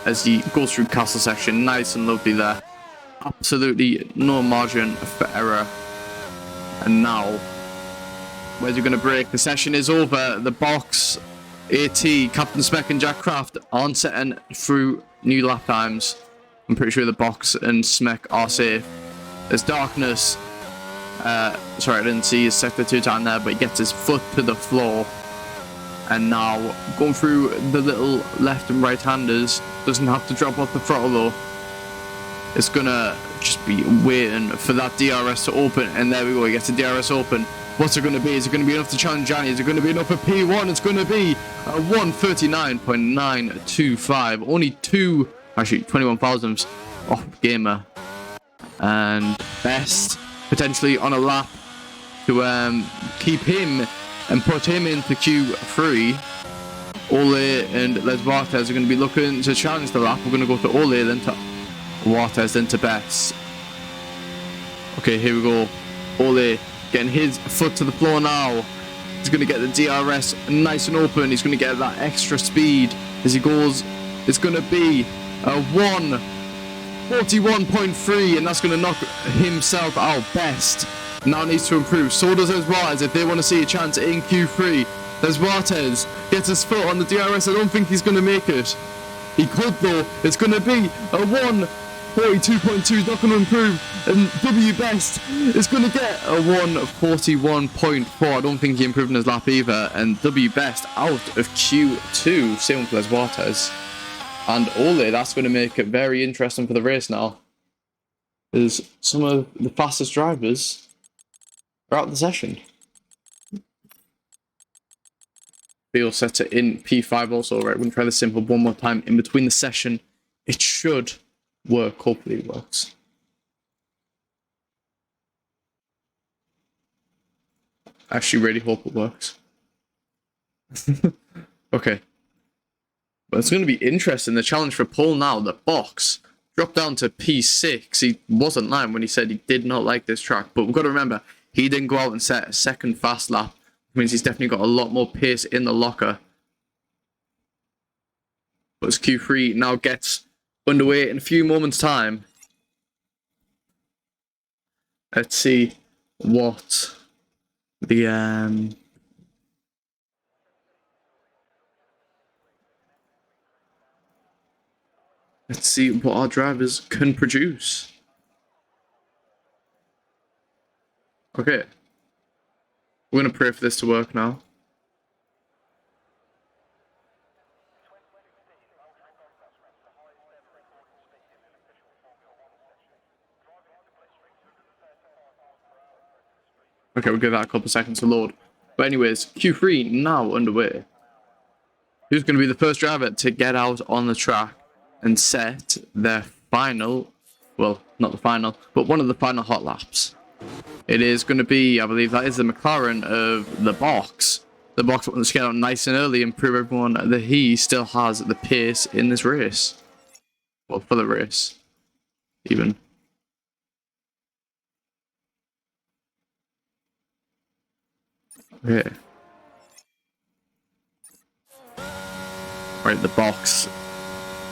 As he goes through castle section, nice and lovely there. Absolutely no margin for error. And now, where's he going to break? The session is over. The box, AT, Captain Speck and Jack Kraft aren't setting through new lap times. I'm pretty sure the box and Smeck are safe. There's Darkness. Sorry, I didn't see his Sector 2 time there, but he gets his foot to the floor. And now, going through the little left and right handers, doesn't have to drop off the throttle though. It's gonna just be waiting for that DRS to open, and there we go, he gets the DRS open. What's it going to be? Is it going to be enough to challenge Johnny? Is it going to be enough for P1? It's going to be a 139.925. Only 21 thousandths off Gamer. And Best potentially on a lap to keep him and put him into Q3. Ole and Les Barthez are going to be looking to challenge the lap. We're going to go to Ole, then to Barthez, then to Best. Okay, here we go. Ole getting his foot to the floor now. He's going to get the DRS nice and open. He's going to get that extra speed as he goes. It's going to be a 1:41.3, and that's going to knock himself out. Best now needs to improve. So does Esbartez if they want to see a chance in Q3. Esbartez gets his foot on the DRS. I don't think he's going to make it. He could though. It's going to be a 1:42.2. He's not going to improve. And W Best is going to get a 1:41.4. I don't think he improved in his lap either. And W Best out of Q2. Same with Les Barthez. And Ole, that's going to make it very interesting for the race now. As some of the fastest drivers are out of the session. Beal sets it in P5 also. Right, we're going to try this simple one more time in between the session. It should work. Hopefully it works. I actually really hope it works. Okay. But it's going to be interesting. The challenge for Paul now, the box, dropped down to P6. He wasn't lying when he said he did not like this track. But we've got to remember, he didn't go out and set a second fast lap. Which means he's definitely got a lot more pace in the locker. But as Q3 now gets underway in a few moments' time. Let's see what the let's see what our drivers can produce. Okay. We're going to pray for this to work now. Okay, we'll give that a couple seconds to load. But anyways, Q3 now underway. Who's going to be the first driver to get out on the track and set their final, well, not the final, but one of the final hot laps? It is going to be, I believe that is the McLaren of the box. The box wants to get out nice and early and prove everyone that he still has the pace in this race. Well, for the race, even. Okay. Right, the box.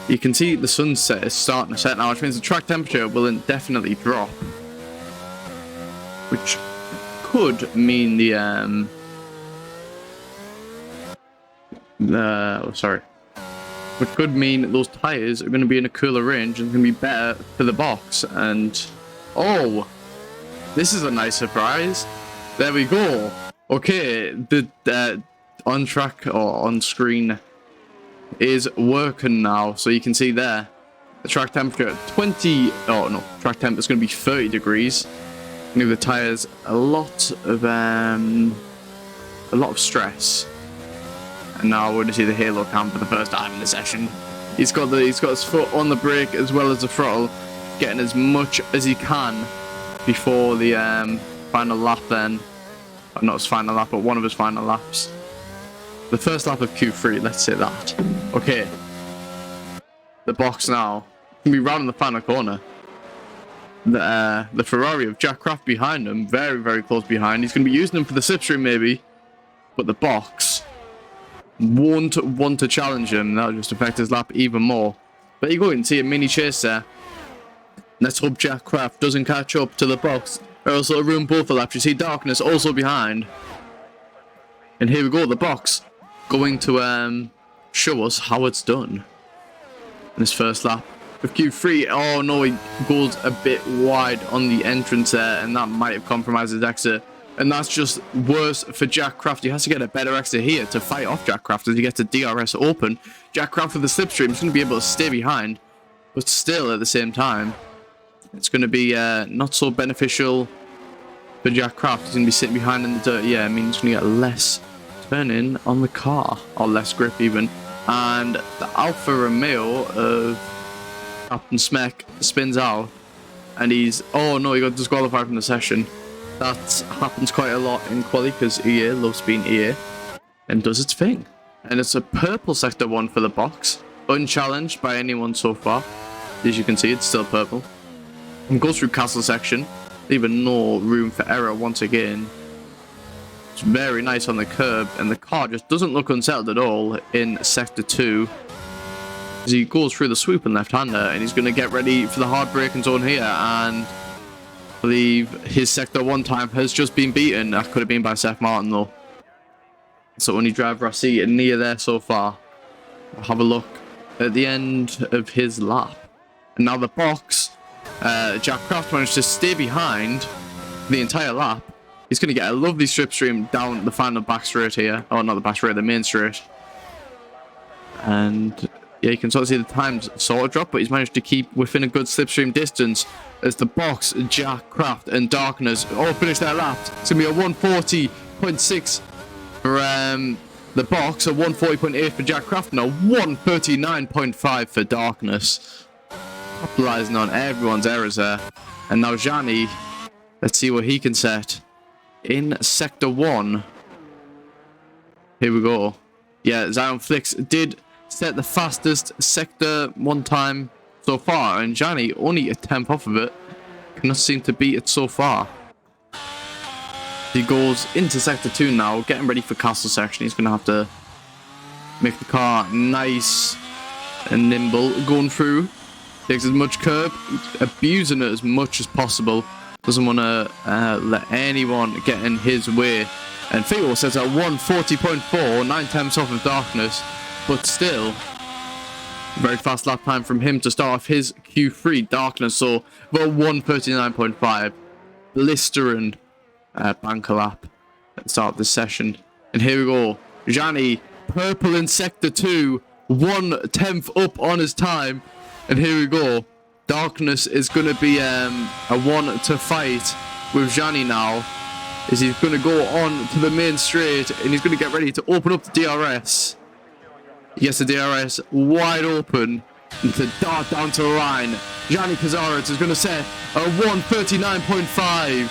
You can see the sunset is starting to set now, which means the track temperature will indefinitely drop. Which could mean which could mean those tires are going to be in a cooler range and going to be better for the box. And oh, this is a nice surprise. There we go. Okay, the on track or on screen is working now, so you can see there the track temperature 20. Oh no, track temp is going to be 30 degrees. Give the tires a lot of stress. And now we're going to see the halo cam for the first time in the session. He's got his foot on the brake as well as the throttle, getting as much as he can before the final lap. Then, not his final lap, but one of his final laps. The first lap of Q3. Let's say that. Okay. The box now can be round in the final corner. The Ferrari of Jack Kraft behind him, very, very close behind. He's going to be using them for the slipstream maybe, but the box won't want to challenge him. That'll just affect his lap even more. But you go and see a mini chase there. Let's hope Jack Kraft doesn't catch up to the box, or else it'll ruin both the laps. You see Darkness also behind. And here we go, the box going to show us how it's done in this first lap. With Q3, oh no, he goes a bit wide on the entrance there, and that might have compromised his exit. And that's just worse for Jack Kraft. He has to get a better exit here to fight off Jack Kraft as he gets a DRS open. Jack Kraft with the slipstream is going to be able to stay behind, but still at the same time, it's going to be not so beneficial for Jack Kraft. He's going to be sitting behind in the dirt. Yeah, I mean, he's going to get less turning on the car, or less grip even. And the Alfa Romeo of Captain Smek spins out, and he's, oh no, he got disqualified from the session. That happens quite a lot in quali because EA loves being EA and does its thing. And it's a purple sector 1 for the box, unchallenged by anyone so far. As you can see, it's still purple. And goes through castle section, leaving no room for error once again. It's very nice on the curb, and the car just doesn't look unsettled at all in sector 2. As he goes through the swooping left-hander, and he's going to get ready for the hard braking zone here, and I believe his sector 1 time has just been beaten. That could have been by Seth Martin though. It's the only driver I see near there so far. I'll have a look at the end of his lap. And now the box, Jack Kraft managed to stay behind the entire lap. He's going to get a lovely slipstream down the final back straight here. Oh, not the back straight, the main straight. And yeah, you can sort of see the times sort of drop, but he's managed to keep within a good slipstream distance as the box, Jack Kraft and Darkness all finish their laps. It's going to be a 140.6 for the box, a 140.8 for Jack Kraft, and a 139.5 for Darkness. Capitalizing on everyone's errors there. And now Gianni, let's see what he can set in sector 1. Here we go. Yeah, Zion Flicks did set the fastest sector 1 time so far, and Gianni only a 10th off of it. Cannot seem to beat it so far. He goes into sector 2 now, getting ready for castle section. He's going to have to make the car nice and nimble going through. Takes as much curb, abusing it as much as possible. Doesn't want to let anyone get in his way. And Theo says at 140.4, 9 tenths off of Darkness, but still very fast lap time from him to start off his Q3. Darkness, so about 139.5, blistering banker lap at the start of this session. And here we go, Gianni, purple in sector 2, 1/10 up on his time. And here we go, Darkness is going to be a one to fight with Gianni now, as he's going to go on to the main straight, and he's going to get ready to open up the DRS. Yes, the DRS wide open and to dart down to the line. Gianni Kazaritz is going to set a 139.5,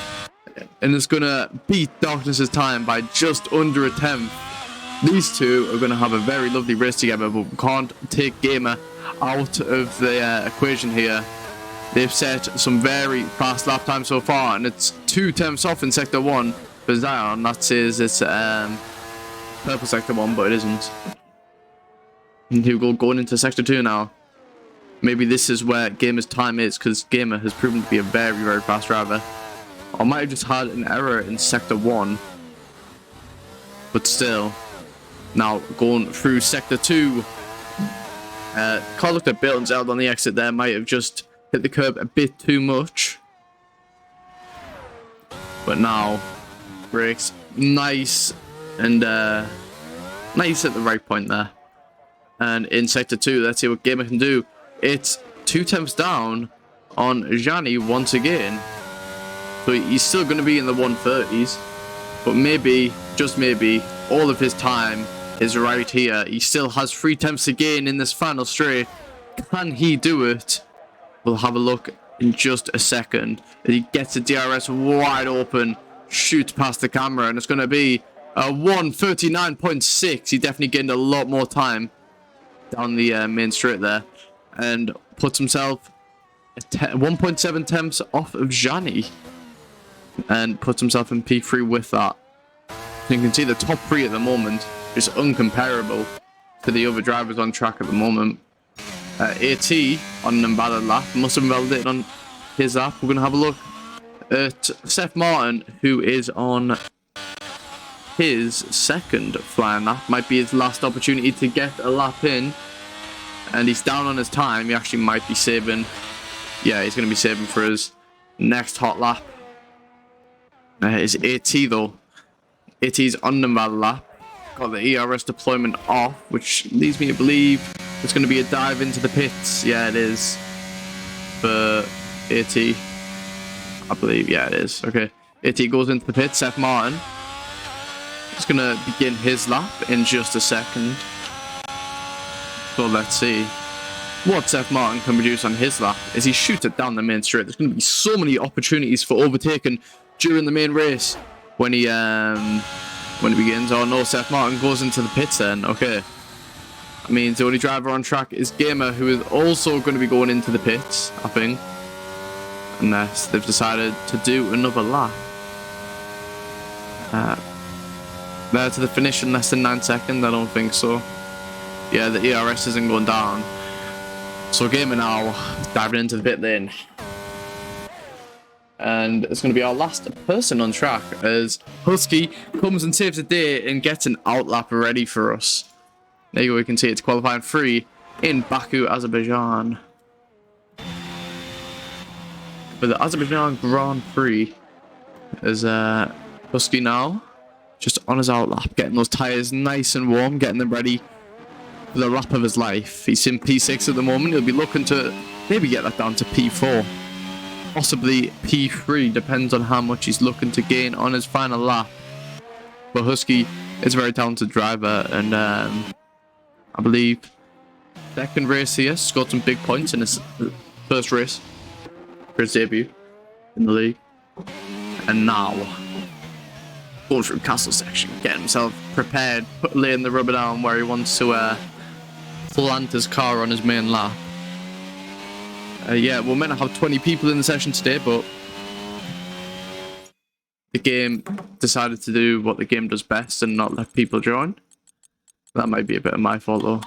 and it's going to beat Darkness's time by just under a 10th. These two are going to have a very lovely race together, but we can't take Gamer out of the equation here. They've set some very fast lap times so far, and it's 2 tenths off in sector 1 for Zion. That says it's purple sector 1, but it isn't. And here we go, going into sector 2 now. Maybe this is where Gamer's time is, because Gamer has proven to be a very, very fast driver. I might have just had an error in sector 1, but still. Now going through sector 2. Car looked a bit unsettled on the exit there. Might have just hit the curb a bit too much. But now brakes nice and nice at the right point there. And in sector 2, let's see what Gamer can do. It's 2 tenths down on Gianni once again. So he's still going to be in the 130s. But maybe, just maybe, all of his time is right here. He still has 3 tenths to gain in this final straight. Can he do it? We'll have a look in just a second. He gets the DRS wide open, shoots past the camera, and it's going to be a 139.6. He definitely gained a lot more time down the main straight there, and puts himself 1.7 tenths off of Gianni, and puts himself in P3 with that. You can see the top 3 at the moment is uncomparable to the other drivers on track at the moment. AT on an invalid lap, must have invalidated on his lap. We're going to have a look at Seth Martin, who is on his second flying lap. Might be his last opportunity to get a lap in, and he's down on his time. He actually might be saving, yeah, he's going to be saving for his next hot lap. Is AT though. AT's on the invalid lap. Got the ERS deployment off, which leads me to believe it's going to be a dive into the pits. Yeah, it is. For AT. I believe, yeah, it is. Okay. AT goes into the pit. Seth Martin is going to begin his lap in just a second. So let's see what Seth Martin can produce on his lap as he shoots it down the main straight. There's going to be so many opportunities for overtaking during the main race when he begins. Oh no, Seth Martin goes into the pits then. Okay. That means the only driver on track is Gamer, who is also going to be going into the pits, I think. Unless they've decided to do another lap. There to the finish in less than 9 seconds? I don't think so. Yeah, the ERS isn't going down. So Gamer now diving into the pit lane. And it's going to be our last person on track as Husky comes and saves the day and gets an outlap ready for us. There you go, we can see it's qualifying 3 in Baku, Azerbaijan. For the Azerbaijan Grand Prix is Husky now just on his outlap, getting those tyres nice and warm, getting them ready for the lap of his life. He's in P6 at the moment. He'll be looking to maybe get that down to P4, possibly P3, depends on how much he's looking to gain on his final lap. But Husky is a very talented driver, and I believe second race here, scored some big points in his first race for his debut in the league. And now going through castle section, getting himself prepared, laying the rubber down where he wants to plant his car on his main lap. Yeah, we're meant to have 20 people in the session today, but the game decided to do what the game does best and not let people join. That might be a bit of my fault though.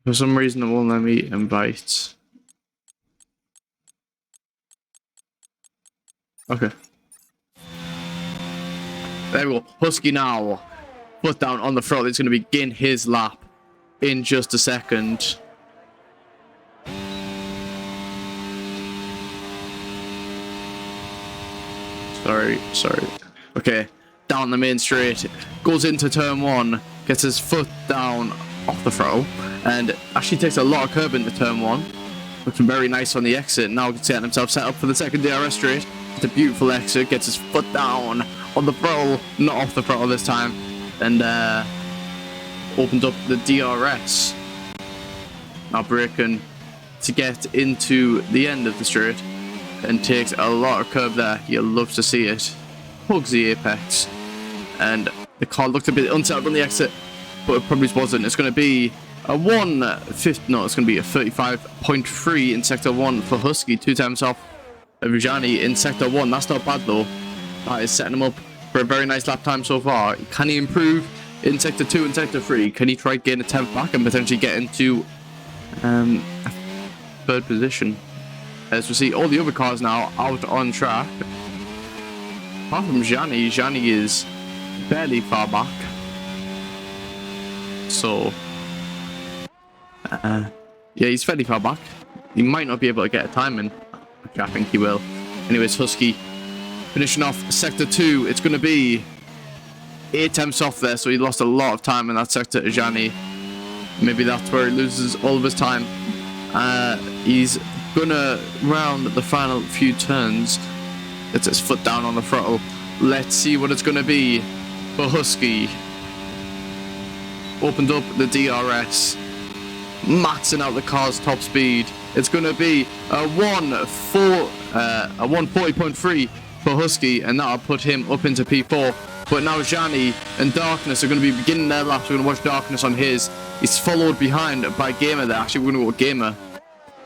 For some reason it won't let me invite. Okay. There we go. Husky now. Foot down on the front. He's going to begin his lap in just a second. Sorry. Okay. Down the main straight. Goes into turn 1. Gets his foot down off the throttle. And actually takes a lot of curb into turn 1. Looking very nice on the exit. Now getting himself set up for the second DRS straight. It's a beautiful exit. Gets his foot down on the throttle. Not off the throttle this time. And opens up the DRS. Now braking to get into the end of the straight. And takes a lot of curb there. You'll love to see it. Hugs the apex. And the car looked a bit unsettled on the exit. But it probably wasn't. It's going to be a 150. No, it's going to be a 35.3 in sector 1 for Husky. 2 times off of Vijani in sector 1. That's not bad though. That is setting him up for a very nice lap time so far. Can he improve in sector 2 and sector 3? Can he try getting a 10th back and potentially get into a 3rd position? As we see all the other cars now out on track. Apart from Jani, Jani is fairly far back. So, yeah, he's fairly far back. He might not be able to get a time in. Actually, I think he will. Anyways, Husky finishing off sector 2. It's going to be 8 times off there, so he lost a lot of time in that sector to Jani. Maybe that's where he loses all of his time. He's gonna round the final few turns. Gets his foot down on the throttle. Let's see what it's gonna be for Husky. Opened up the DRS, maxing out the car's top speed. It's gonna be a 140.3 for Husky, and that'll put him up into P4. But now Jani and Darkness are going to be beginning their laps. We're going to watch Darkness on his. He's followed behind by Gamer there. Actually, we're going to go with Gamer,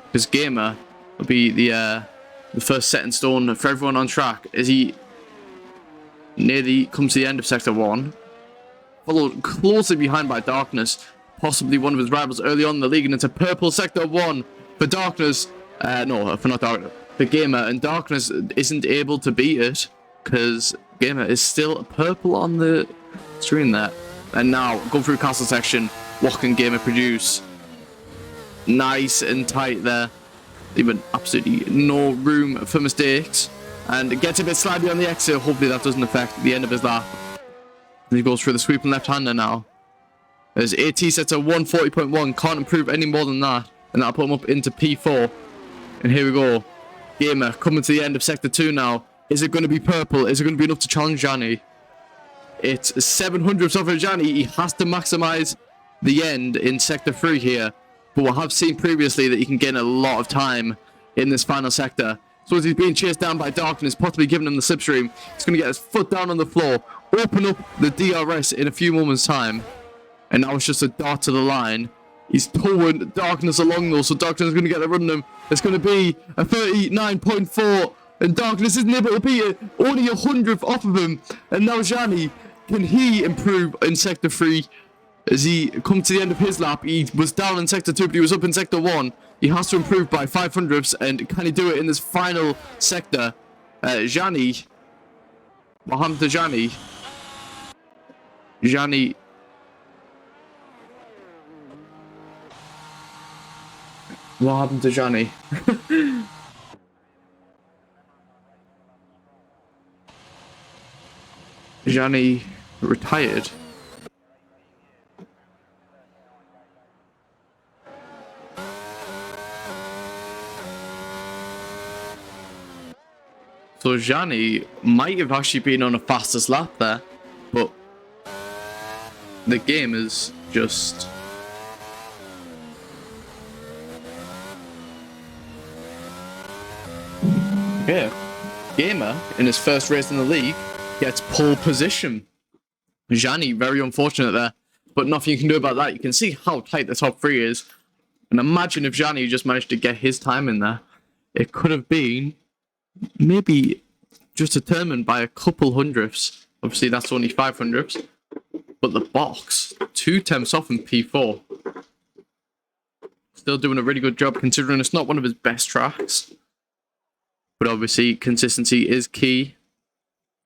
because Gamer will be the first set in stone for everyone on track as he nearly comes to the end of sector 1. Followed closely behind by Darkness, possibly one of his rivals early on in the league, and it's a purple sector 1 for Darkness. No, for not Darkness, for Gamer, and Darkness isn't able to beat it because Gamer is still purple on the screen there. And now, go through castle section. What can Gamer produce? Nice and tight there. Even absolutely no room for mistakes. And gets a bit slidey on the exit. Hopefully that doesn't affect the end of his lap. And he goes through the sweeping left-hander now. As AT sets a 140.1, can't improve any more than that. And that'll put him up into P4. And here we go. Gamer coming to the end of Sector 2 now. Is it going to be purple? Is it going to be enough to challenge Johnny? It's 700 off of Johnny. He has to maximize the end in Sector 3 here. But we have seen previously that he can gain a lot of time in this final sector. So as he's being chased down by Darkness, possibly giving him the slipstream, he's going to get his foot down on the floor, open up the DRS in a few moments' time. And now it's just a dart to the line. He's towing Darkness along though, so Darkness is going to get the run on him. It's going to be a 39.4, and Darkness isn't able to beat it. Only 100th off of him. And now Johnny, can he improve in Sector 3? As he comes to the end of his lap, he was down in Sector 2, but he was up in Sector 1. He has to improve by 500ths, and can he do it in this final sector? Johnny. What happened to Johnny? Johnny. What happened to Johnny? Johnny retired. So Johnny might have actually been on a fastest lap there, but the game is just... Yeah. Gamer, in his first race in the league, gets pole position. Johnny, very unfortunate there, but nothing you can do about that. You can see how tight the top three is, and imagine if Johnny just managed to get his time in there. It could have been maybe just determined by a couple hundredths. Obviously, that's only 500ths. But the box, 2 tenths off in P4. Still doing a really good job considering it's not one of his best tracks. But obviously, consistency is key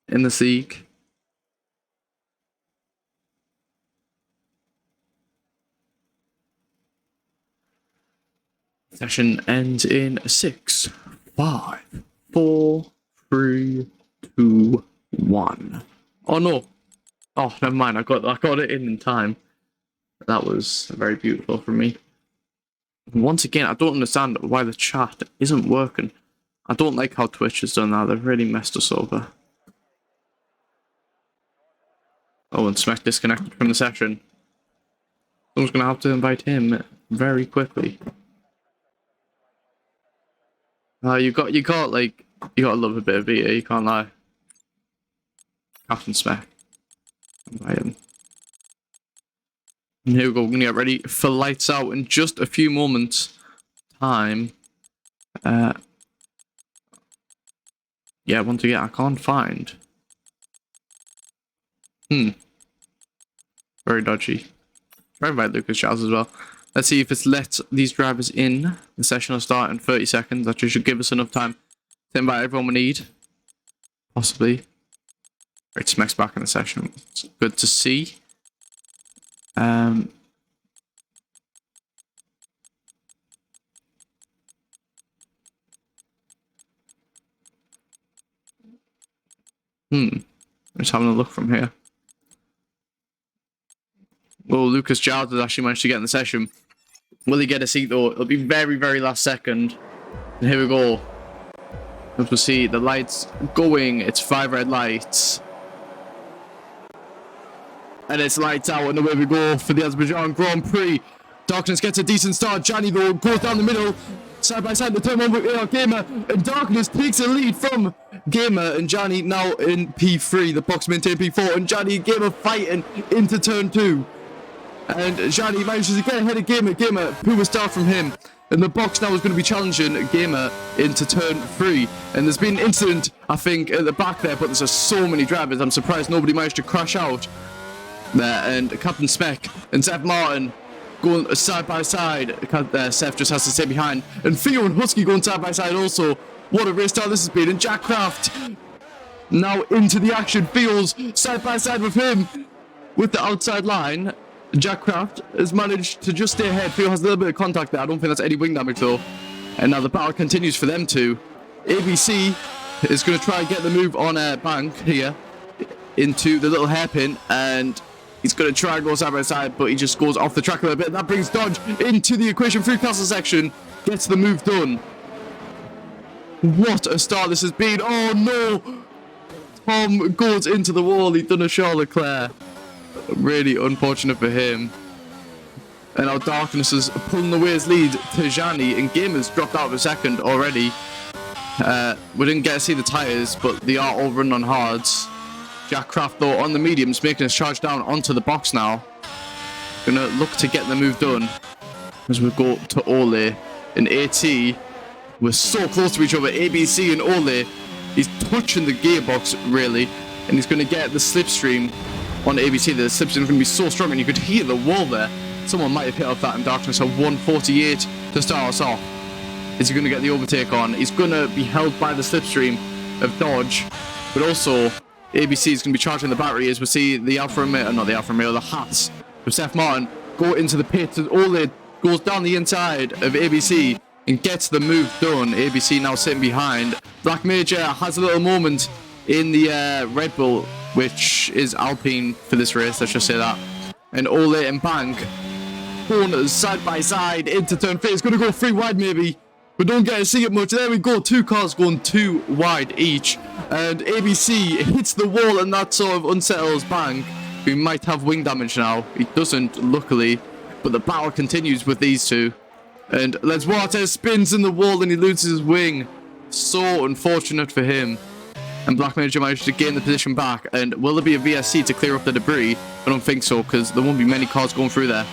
in this league. Session ends in 6, 5, 4, 3, 2, 1. Oh no! Oh, never mind. I got it in time. That was very beautiful for me. Once again, I don't understand why the chat isn't working. I don't like how Twitch has done that. They've really messed us over. Oh, and Smack disconnected from the session. Someone's gonna have to invite him very quickly. You gotta love a bit of VA, you can't lie. Captain Smack. Invite him. And here we go, we're gonna get ready for lights out in just a few moments' time. Yeah, once again, I can't find. Very dodgy. Try to invite Lucas Charles as well. Let's see if it's let these drivers in. The session will start in 30 seconds. That should give us enough time to invite everyone we need. Possibly. Right, Smack's back in the session. It's good to see. Just having a look from here. Well, Lucas Giles has actually managed to get in the session. Will he get a seat though? It'll be very, very last second. And here we go. As we see the lights going, it's 5 red lights. And it's lights out, and away we go for the Azerbaijan Grand Prix. Darkness gets a decent start. Johnny though goes down the middle. Side by side, the turn one with AR Gamer, and Darkness takes a lead from Gamer, and Johnny now in P3. The box maintain P4, and Johnny and Gamer fighting into turn 2. And Johnny manages to get ahead of Gamer. Gamer, who was start from him. And the box now is going to be challenging Gamer into turn 3. And there's been an incident, I think, at the back there, but there's just so many drivers. I'm surprised nobody managed to crash out there. And Captain Speck and Seth Martin going side by side. Seth just has to stay behind. And Theo and Husky going side by side also. What a race start this has been. And Jack Craft now into the action. Theo's side by side with him with the outside line. Jack Craft has managed to just stay ahead. Theo has a little bit of contact there. I don't think that's any wing damage though. And now the battle continues for them two. ABC is going to try and get the move on Bank here. into the little hairpin, and he's going to try and go side by side, but he just goes off the track a little bit. That brings Dodge into the equation through castle section, gets the move done. What a start this has been. Oh no! Tom goes into the wall. He's done a Charles Leclerc. Really unfortunate for him. And now Darkness is pulling away his lead to Jani, and Gamers dropped out of a second already. We didn't get to see the tyres, but they are all running on hards. Jack Craft, though, on the mediums, making his charge down onto the box now. Gonna look to get the move done as we go to Ole. And AT, we're so close to each other. ABC and Ole, he's touching the gearbox, really. And he's gonna get the slipstream on ABC. The slipstream's gonna be so strong, and you could hear the wall there. Someone might have hit off that, in Darkness at 148 to start us off. Is he going to get the overtake on? He's going to be held by the slipstream of Dodge, but also ABC is going to be charging the battery as we see the Alfa Romeo, not the Alfa Romeo, the Haas of Seth Martin go into the pit. Ole goes down the inside of ABC and gets the move done. ABC now sitting behind. Black Major has a little moment in the Red Bull, which is Alpine for this race, let's just say that. And Ole and Bank going side by side into turn 3. It's going to go 3 wide maybe, but don't get to see it much. There we go, 2 cars going 2 wide each, and ABC hits the wall, and that sort of unsettles Bank, who might have wing damage now. He doesn't, luckily, but the battle continues with these two. And Leswarte spins in the wall and he loses his wing. So unfortunate for him. And Black Major managed to gain the position back. And will there be a VSC to clear up the debris? I don't think so, because there won't be many cars going through there.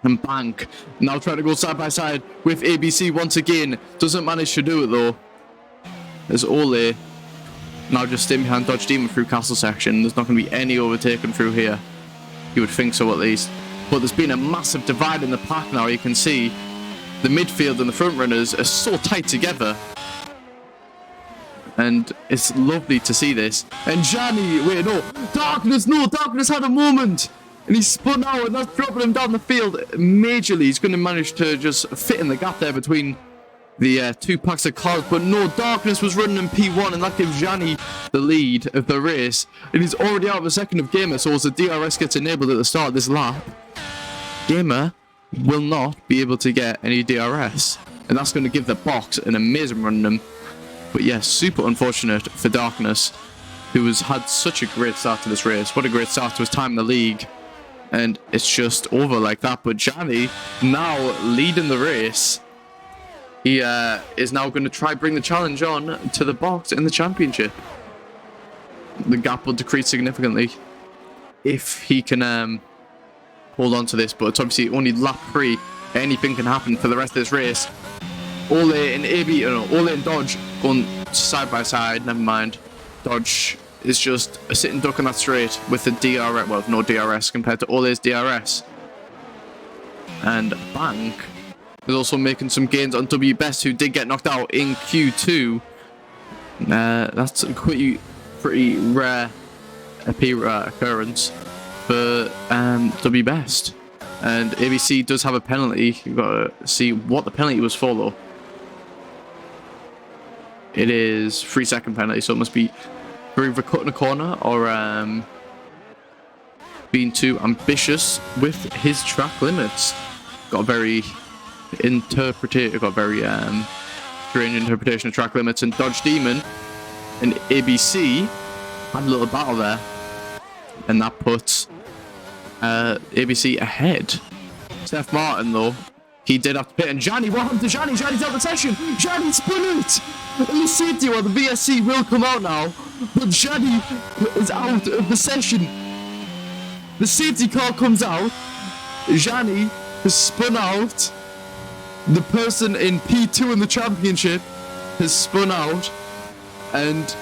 And Bank now trying to go side by side with ABC once again. Doesn't manage to do it though. There's Ole now just staying behind Dodge Demon through castle section. There's not going to be any overtaking through here. You would think so at least. But there's been a massive divide in the pack now. You can see the midfield and the front runners are so tight together. And it's lovely to see this. And Jani, wait, no, Darkness had a moment. And he spun out, and that's dropping him down the field majorly. He's going to manage to just fit in the gap there between the 2 packs of cars. But no, Darkness was running in P1, and that gives Jani the lead of the race. And he's already out of a second of Gamer, so as the DRS gets enabled at the start of this lap, Gamer will not be able to get any DRS. And that's going to give the box an amazing run in him. But yes, super unfortunate for Darkness, who has had such a great start to this race. What a great start to his time in the league. And it's just over like that. But Jani now leading the race. He is now going to try bring the challenge on to the box in the championship. The gap will decrease significantly if he can hold on to this. But it's obviously only lap 3. Anything can happen for the rest of this race. Ole and Ole and Dodge going side by side. Never mind. Dodge is just a sitting duck on that straight with the DRS. Well, no DRS compared to Ole's DRS. And Bank is also making some gains on W Best, who did get knocked out in Q2. That's a pretty rare occurrence for W Best. And ABC does have a penalty. You've got to see what the penalty was for, though. It is 3-second penalty, so it must be for either cutting a corner or being too ambitious with his track limits. Got a very strange interpretation of track limits. And Dodge Demon and ABC had a little battle there, and that puts ABC ahead. Seth Martin, though, he did have to pit. And Jani, what happened to Jani? Jani's out of the session. Jani spun it. And the safety, or the VSC will come out now. But Jani is out of the session. The safety car comes out. Jani has spun out. The person in P2 in the championship has spun out. And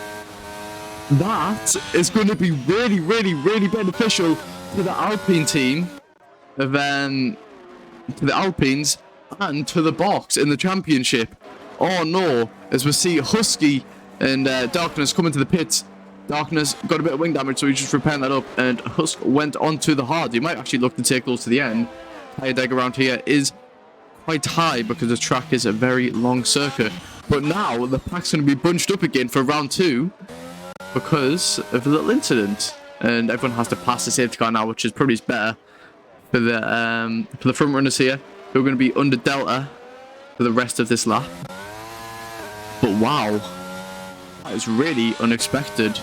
that is going to be really, really, really beneficial to the Alpine team, to the Alpines, and to the box in the championship. Oh no, as we see Husky and Darkness come into the pits. Darkness got a bit of wing damage, so he's just repairing that up, and Husk went onto the hard. You might actually look to take those to the end. Tire deg around here is quite high because the track is a very long circuit. But now the pack's going to be bunched up again for round 2. because of a little incident, and everyone has to pass the safety car now, which is probably better for the front runners here, who are going to be under Delta for the rest of this lap. But wow, that is really unexpected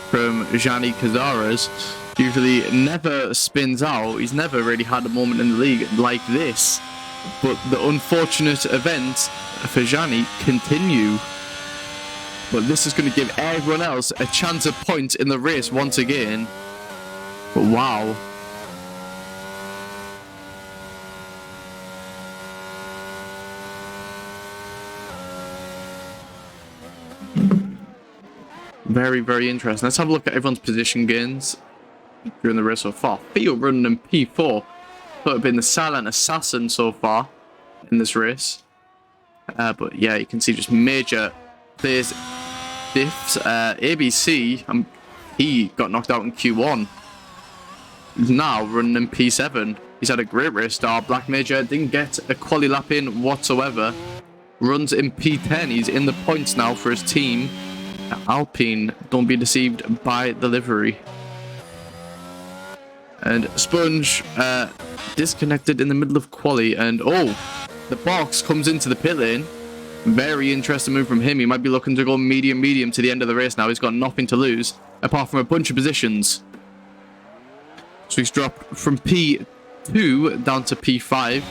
from Gianni Cazares. Usually never spins out. He's never really had a moment in the league like this. But the unfortunate events for Gianni continue. But this is going to give everyone else a chance of points in the race once again. But wow. Very, very interesting. Let's have a look at everyone's position gains during the race so far. Theo running in P4. Thought it'd been the silent assassin so far in this race. But yeah, you can see just major players diffs. ABC, he got knocked out in Q1. He's now running in P7. He's had a great race start. Black Major didn't get a quali lap in whatsoever. Runs in P10. He's in the points now for his team. Alpine, don't be deceived by the livery. And Sponge disconnected in the middle of quali, and oh, the box comes into the pit lane. Very interesting move from him. He might be looking to go medium to the end of the race now. He's got nothing to lose apart from a bunch of positions. So he's dropped from P2 down to P5,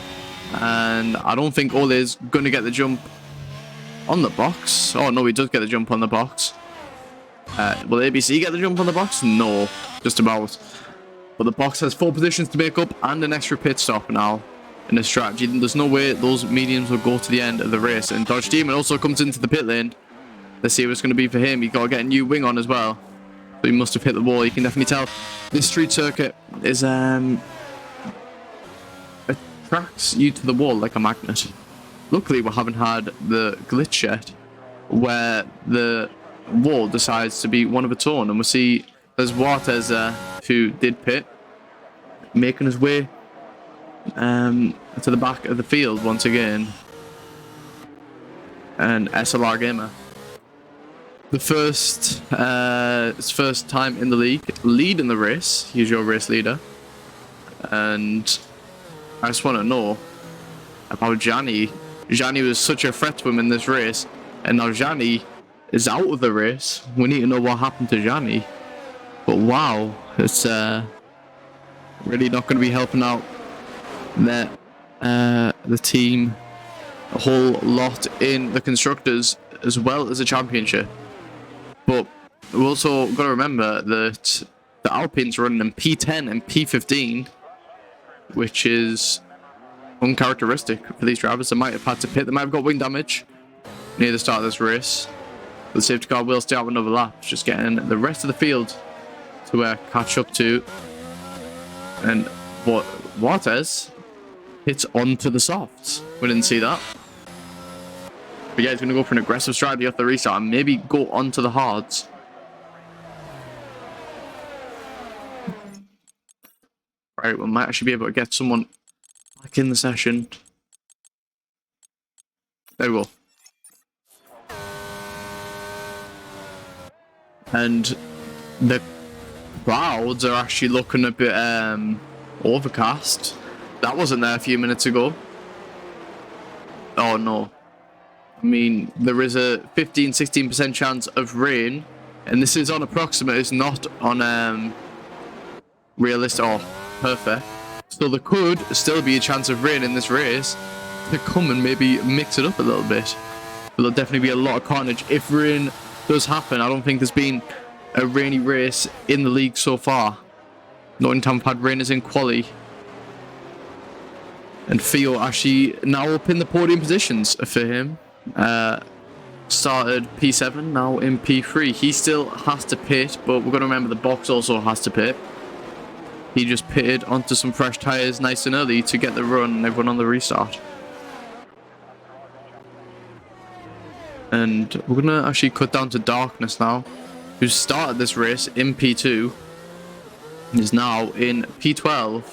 and I don't think Ole is going to get the jump on the box. Oh no, he does get the jump on the box. Will ABC get the jump on the box? No, just about. But the box has 4 positions to make up and an extra pit stop now in the strategy. There's no way those mediums will go to the end of the race. And Dodge Demon also comes into the pit lane. Let's see what it's going to be for him. He got to get a new wing on as well. So he must have hit the wall. You can definitely tell this street circuit is attracts you to the wall like a magnet. Luckily, we haven't had the glitch yet where the wall decides to be one of its own. And we'll see there's Waters who did pit, making his way to the back of the field once again. And SLR Gamer. The his first time in the league, leading the race. He's your race leader. And I just want to know about Gianni. Gianni was such a threat to him in this race, and now Gianni is out of the race. We need to know what happened to Gianni. But wow, it's really not going to be helping out the team a whole lot in the constructors as well as the championship. But we also got to remember that the Alpines are running in P10 and P15, which is uncharacteristic for these drivers. They might have had to pit. They might have got wing damage near the start of this race. The safety car will stay out another lap. Just getting the rest of the field to catch up to. And what Waters hits onto the softs. We didn't see that. But yeah, he's going to go for an aggressive strategy off the restart and maybe go onto the hards. Right, we might actually be able to get someone back in the session. There we go. And the clouds are actually looking a bit overcast. That wasn't there a few minutes ago. Oh no. I mean, there is a 15-16% chance of rain, and this is on approximate, it's not on realistic or perfect. So there could still be a chance of rain in this race to come and maybe mix it up a little bit. But there'll definitely be a lot of carnage if rain does happen. I don't think there's been a rainy race in the league so far. Nottingham have had rainers in quali. And Theo actually now up in the podium positions for him. Started P7, now in P3. He still has to pit, but we're going to remember the box also has to pit. He just pitted onto some fresh tyres nice and early to get the run and everyone on the restart. And we're going to actually cut down to Darkness now, who started this race in P2 and is now in P12.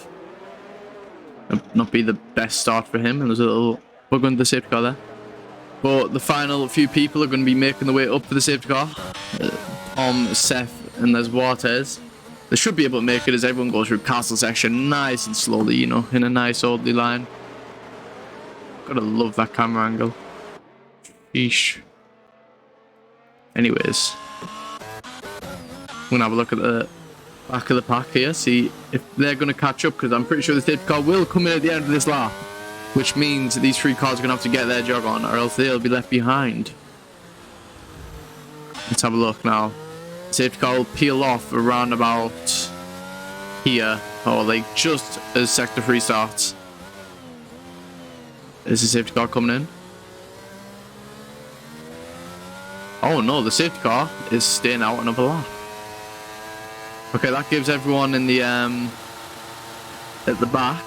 Not be the best start for him, and there's a little bug under the safety car there. But the final few people are going to be making their way up to the safety car. Seth, and there's Waters. They should be able to make it as everyone goes through castle section nice and slowly, you know, in a nice orderly line. Gotta love that camera angle. Sheesh. Anyways, we're gonna have a look at the back of the pack here, see if they're gonna catch up, because I'm pretty sure the safety car will come in at the end of this lap, which means these 3 cars are gonna have to get their jog on, or else they'll be left behind. Let's have a look now. Safety car will peel off around about here, or like just as sector 3 starts. Is the safety car coming in? Oh no, the safety car is staying out another lap. Okay, that gives everyone in the at the back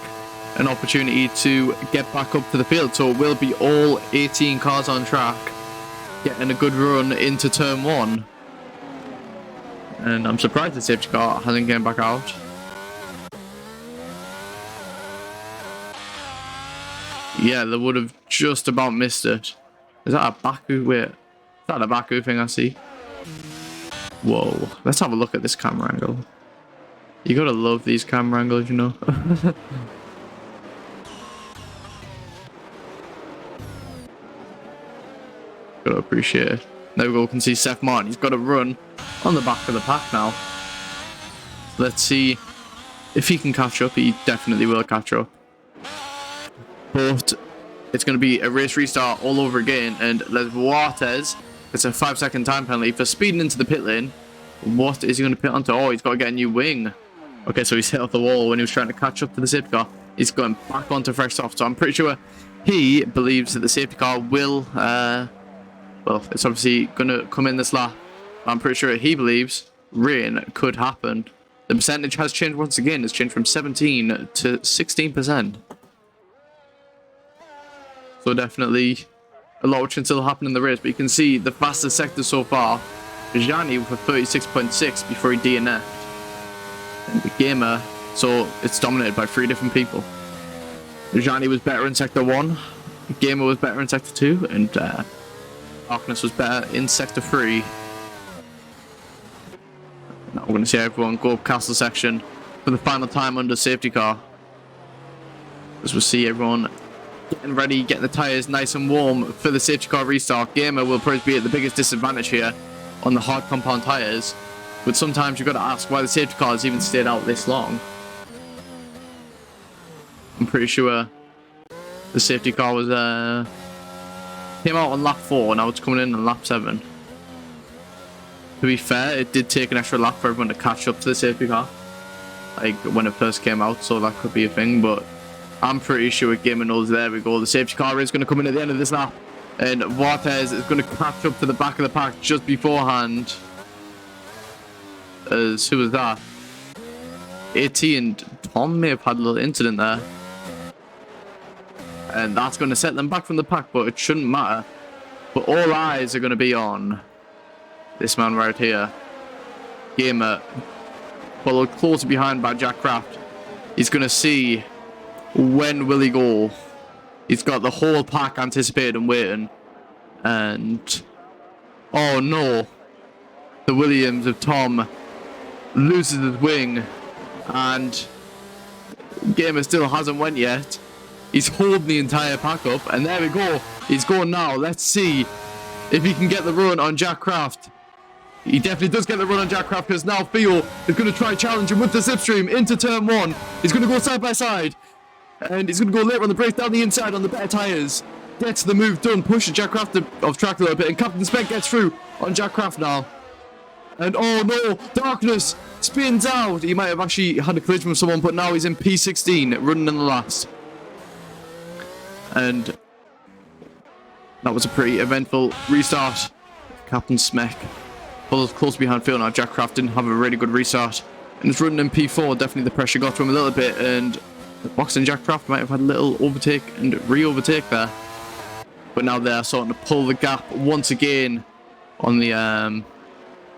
an opportunity to get back up to the field. So it will be all 18 cars on track getting a good run into turn 1. And I'm surprised the safety car hasn't gotten back out. Yeah, they would have just about missed it. Is that a Baku? Wait, is that a Baku thing I see? Whoa, let's have a look at this camera angle. You gotta love these camera angles, you know. Gotta appreciate it. There we go, we can see Seth Martin. He's got to run on the back of the pack now. Let's see if he can catch up. He definitely will catch up. But it's going to be a race restart all over again. And Les Waters, it's a 5-second time penalty for speeding into the pit lane. What is he going to pit onto? Oh, he's got to get a new wing. Okay, so he's hit off the wall when he was trying to catch up to the safety car. He's going back onto fresh soft. So I'm pretty sure he believes that the safety car will... well, it's obviously going to come in this lap. I'm pretty sure he believes rain could happen. The percentage has changed once again. It's changed from 17 to 16%. So definitely a lot can still happen in the race. But you can see the fastest sector so far. Jani with 36.6 before he DNF'd. And the Gamer, so it's dominated by 3 different people. Jani was better in sector 1. Gamer was better in sector 2. And Darkness was better in sector 3. Now we're going to see everyone go up castle section for the final time under safety car. As we'll see everyone getting ready, getting the tyres nice and warm for the safety car restart. Gamer will probably be at the biggest disadvantage here on the hard compound tyres. But sometimes you've got to ask why the safety car has even stayed out this long. I'm pretty sure the safety car was came out on lap 4, now it's coming in on lap 7. To be fair, it did take an extra lap for everyone to catch up to the safety car, like when it first came out, so that could be a thing, but I'm pretty sure Gamer knows. There we go, the safety car is going to come in at the end of this lap, and Waters is going to catch up to the back of the pack just beforehand. As who was that? AT and Tom may have had a little incident there. And that's going to set them back from the pack, but it shouldn't matter. But all eyes are going to be on this man right here. Gamer, followed closer behind by Jack Kraft. He's going to see when will he go. He's got the whole pack anticipated and waiting. And, oh no. The Williams of Tom loses his wing. And Gamer still hasn't went yet. He's holding the entire pack up, and there we go. He's going now. Let's see if he can get the run on Jack Kraft. He definitely does get the run on Jack Kraft, because now Theo is going to try and challenge him with the slipstream into turn 1. He's going to go side by side, and he's going to go later on the brakes down the inside on the better tyres. Gets the move done, pushes Jack Kraft off track a little bit, and Captain Spec gets through on Jack Kraft now. And oh no, Darkness spins out. He might have actually had a collision with someone, but now he's in P16, running in the last. And that was a pretty eventful restart. Captain Smek follows close behind Phil now. Jack Kraft didn't have a really good restart, and it's running in P4. Definitely the pressure got to him a little bit, and Box and Jack Kraft might have had a little overtake and re-overtake there. But now they're starting to pull the gap once again on the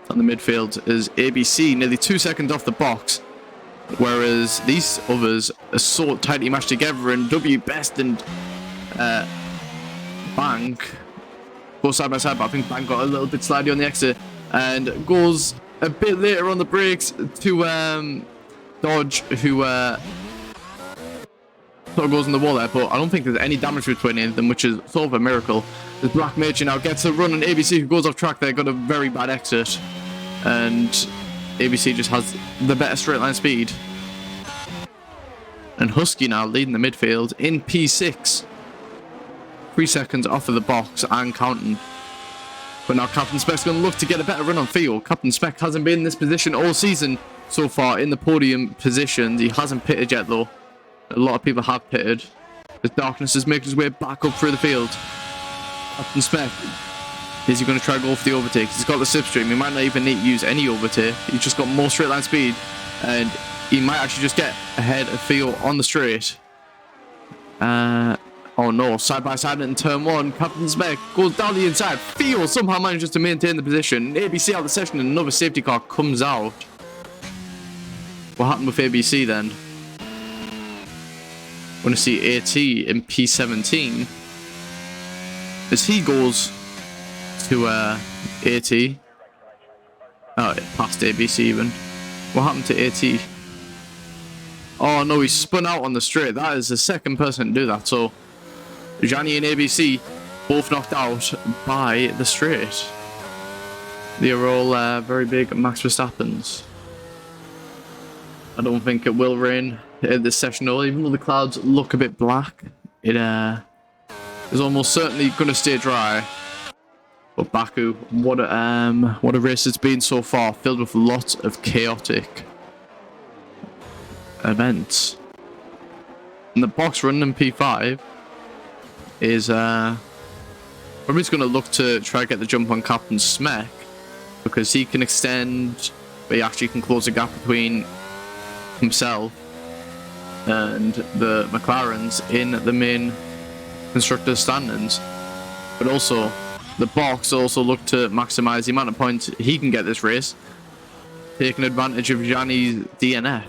midfield, as ABC nearly 2 seconds off the box, whereas these others are so tightly matched together, and W Best and Bank go side by side, but I think Bank got a little bit slidey on the exit. and goes a bit later on the brakes to Dodge, who sort of goes in the wall there, but I don't think there's any damage between any of them, which is sort of a miracle. The Black Major now gets a run on ABC, who goes off track there, got a very bad exit, and ABC just has the better straight line speed. And Husky now leading the midfield in P6. 3 seconds off of the box and counting. But now Captain Speck's going to look to get a better run on field. Captain Speck hasn't been in this position all season so far in the podium positions. He hasn't pitted yet though. A lot of people have pitted. The darkness is making his way back up through the field. Captain Speck, is he going to try to go for the overtake? He's got the slipstream. He might not even need to use any overtake. He's just got more straight line speed. And he might actually just get ahead of Theo on the straight. Oh no, side by side in turn 1. Captain Speck goes down the inside. Theo somehow manages to maintain the position. ABC out of the session and another safety car comes out. What happened with ABC then? Want to see AT in P17 as he goes to AT. Oh, past ABC even. What happened to AT? Oh no, he spun out on the straight. That is the second person to do that. So Gianni and ABC both knocked out by the straight. They are all very big Max Verstappens. I don't think it will rain in this session at all, even though the clouds look a bit black. It is almost certainly going to stay dry. But Baku, what a race it's been so far, filled with lots of chaotic events. And the box run in P5 is probably going to look to try to get the jump on Captain Smeck, because he can extend, but he actually can close the gap between himself and the McLarens in the main constructors standings. But also the box also look to maximize the amount of points he can get this race, taking advantage of Gianni's DNF.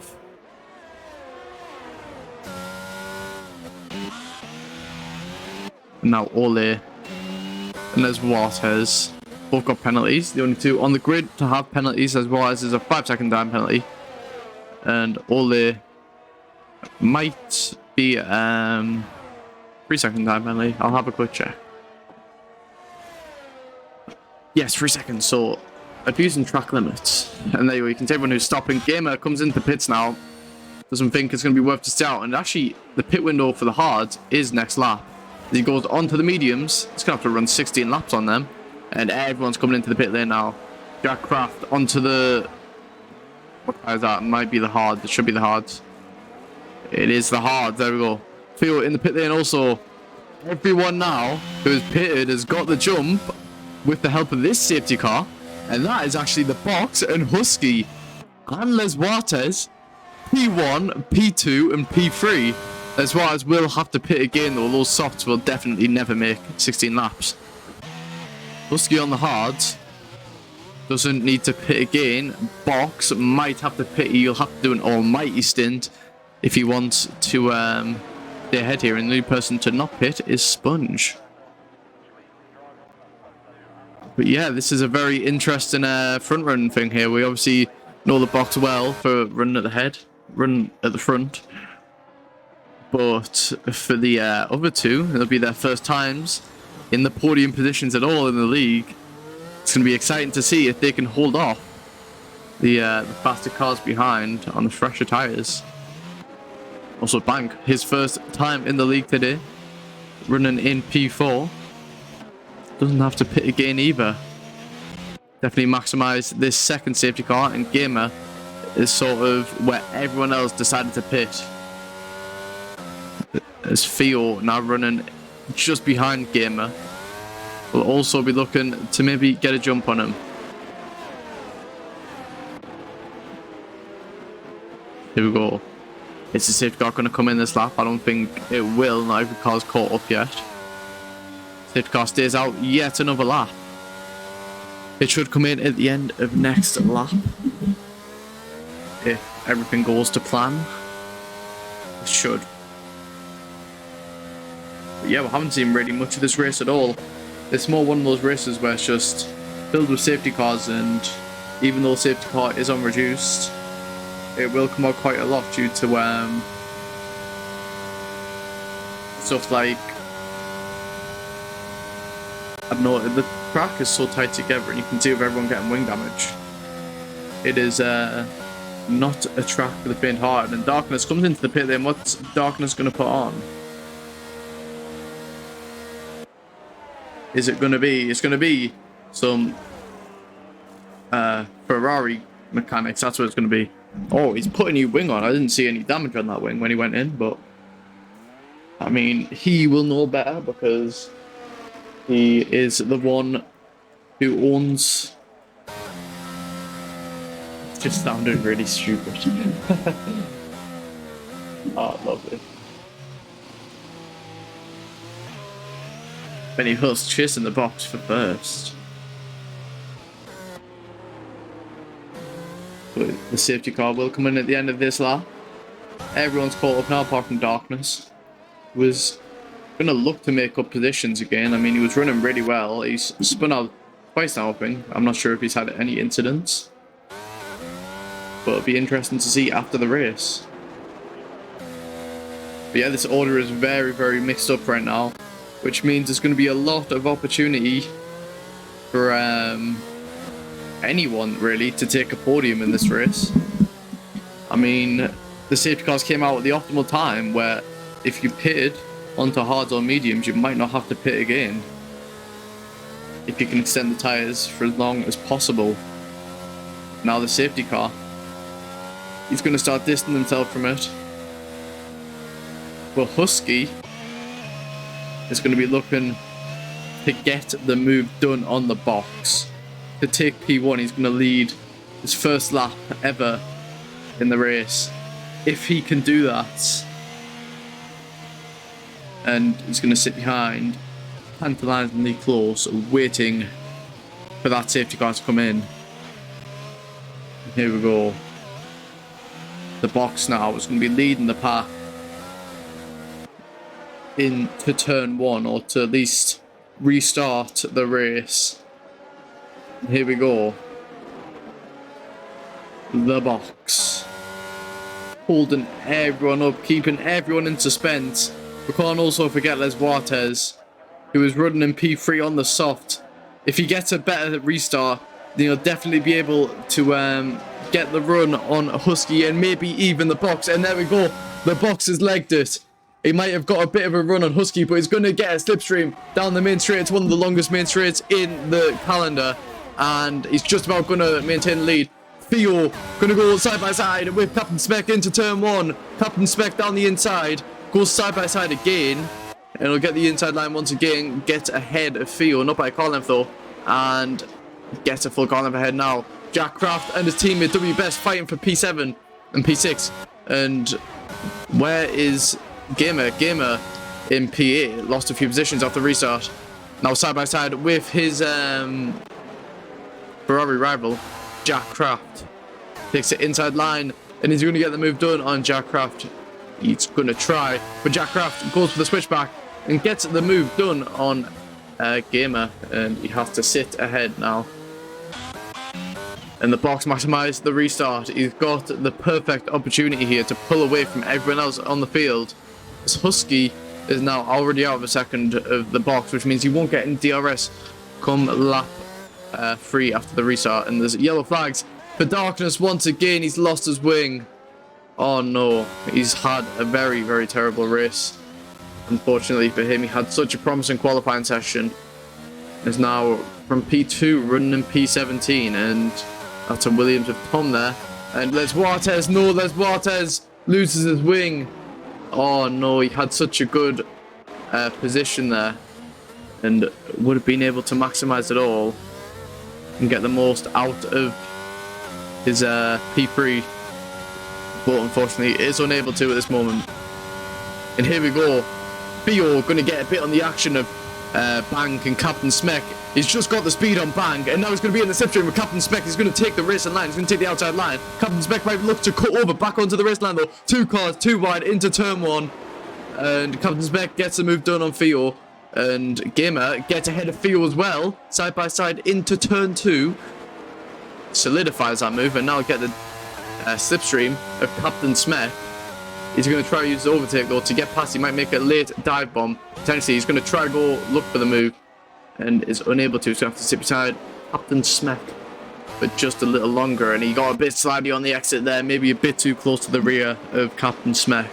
And now Ole and there's Waters both got penalties. The only two on the grid to have penalties, as well as is a 5-second time penalty. And Ole might be 3-second time penalty. I'll have a quick check. Yes, 3 seconds. So abusing track limits. And there you can see everyone who's stopping. Gamer comes into pits now. Doesn't think it's going to be worth to stay out. And actually, the pit window for the hards is next lap. As he goes on to the mediums, he's going to have to run 16 laps on them. And everyone's coming into the pit lane now. Jack Craft onto the... What car is that? It might be the hard. It should be the hards. It is the hard. There we go. Theo in the pit lane also. Everyone now who is pitted has got the jump with the help of this safety car. And that is actually the box and Husky and Les Waters. P1, P2 and P3. Les Waters will have to pit again though. Those softs will definitely never make 16 laps. Husky on the hards. Doesn't need to pit again. Box might have to pit. You'll have to do an almighty stint if he wants to stay ahead here. And the only person to not pit is Sponge. But yeah, this is a very interesting front run thing here. We obviously know the box well for running at the head, run at the front. But for the other two, it'll be their first times in the podium positions at all in the league. It's going to be exciting to see if they can hold off the faster cars behind on the fresher tyres. Also Bank, his first time in the league today, running in P4. Doesn't have to pit again either. Definitely maximise this second safety car, and Gamer is sort of where everyone else decided to pit. As Theo now running just behind Gamer. Will also be looking to maybe get a jump on him. Here we go. Is the safety car going to come in this lap? I don't think it will, not if the car's caught up yet. Safety car stays out yet another lap. It should come in at the end of next lap. If everything goes to plan. It should. But yeah, we haven't seen really much of this race at all. It's more one of those races where it's just filled with safety cars, and even though safety car is unreduced, it will come out quite a lot due to stuff like, I don't know, the track is so tight together and you can see with everyone getting wing damage. It is not a track for the faint-hearted, and Darkness comes into the pit. Then what's Darkness going to put on? Is it going to be? It's going to be some Ferrari mechanics. That's what it's going to be. Oh, he's put a new wing on. I didn't see any damage on that wing when he went in, but I mean, he will know better because he is the one who owns. It just sounded really stupid. Oh, lovely. Benny Huss chasing the box for first. But the safety car will come in at the end of this lap. Everyone's caught up now apart from Darkness. Was going to look to make up positions again. I mean, he was running really well. He's spun out twice now, I think. I'm not sure if he's had any incidents. But it'll be interesting to see after the race. But yeah, this order is very, very mixed up right now, which means there's going to be a lot of opportunity for anyone really to take a podium in this race. I mean, the safety cars came out at the optimal time where if you pitted onto hards or mediums, you might not have to pit again if you can extend the tyres for as long as possible. Now the safety car, he's going to start distancing himself from it. Well, Husky is going to be looking to get the move done on the box. To take P1, he's going to lead his first lap ever in the race. If he can do that, and he's going to sit behind, tantalisingly close, waiting for that safety car to come in. Here we go. The box now is going to be leading the pack into turn 1, or to at least restart the race. Here we go. The box. Holding everyone up, keeping everyone in suspense. We can't also forget Les Vuartes, who is running in P3 on the soft. If he gets a better restart, then he'll definitely be able to get the run on Husky and maybe even the box. And there we go. The box has legged it. He might have got a bit of a run on Husky, but he's going to get a slipstream down the main straight. It's one of the longest main straights in the calendar. And he's just about going to maintain the lead. Theo going to go side by side with Captain Speck into turn 1. Captain Speck down the inside. Goes side by side again. And he'll get the inside line once again. Get ahead of Theo. Not by a car length though. And gets a full car length ahead now. Jack Kraft and his teammate W Best fighting for P7 and P6. And where is Gamer? Gamer in P8. Lost a few positions after restart. Now side by side with his Ferrari rival, Jack Kraft. Takes the inside line and he's going to get the move done on Jack Kraft. He's going to try, but Jack Kraft goes for the switchback and gets the move done on Gamer, and he has to sit ahead now. And the box maximised the restart. He's got the perfect opportunity here to pull away from everyone else on the field. This Husky is now already out of a second of the box, which means he won't get in DRS come lap 3 after the restart. And there's yellow flags for Darkness once again. He's lost his wing. Oh no, he's had a very, very terrible race. Unfortunately for him, he had such a promising qualifying session. Is now from P2 running in P17, and that's a Williams with Tom there. And Les Vuartes, no, Les Vuartes loses his wing. Oh no, he had such a good position there and would have been able to maximize it all and get the most out of his P3, but unfortunately is unable to at this moment. And here we go. Theo going to get a bit on the action of Bang and Captain Smek. He's just got the speed on Bang, and now he's going to be in the slipstream with Captain Smek. He's going to take the racing line. He's going to take the outside line. Captain Smek might look to cut over back onto the race line though. 2 cars, 2 wide into turn 1, and Captain Smek gets the move done on Theo. And Gamer gets ahead of Theo as well, side by side into turn 2. Solidifies that move, and now get the slipstream of Captain Smith. He's going to try to use the overtake though to get past. He might make a late dive bomb. Potentially, he's going to try to go look for the move and is unable to, so have to sit beside Captain Smith. But just a little longer, and he got a bit slidey on the exit there, maybe a bit too close to the rear of Captain Smith.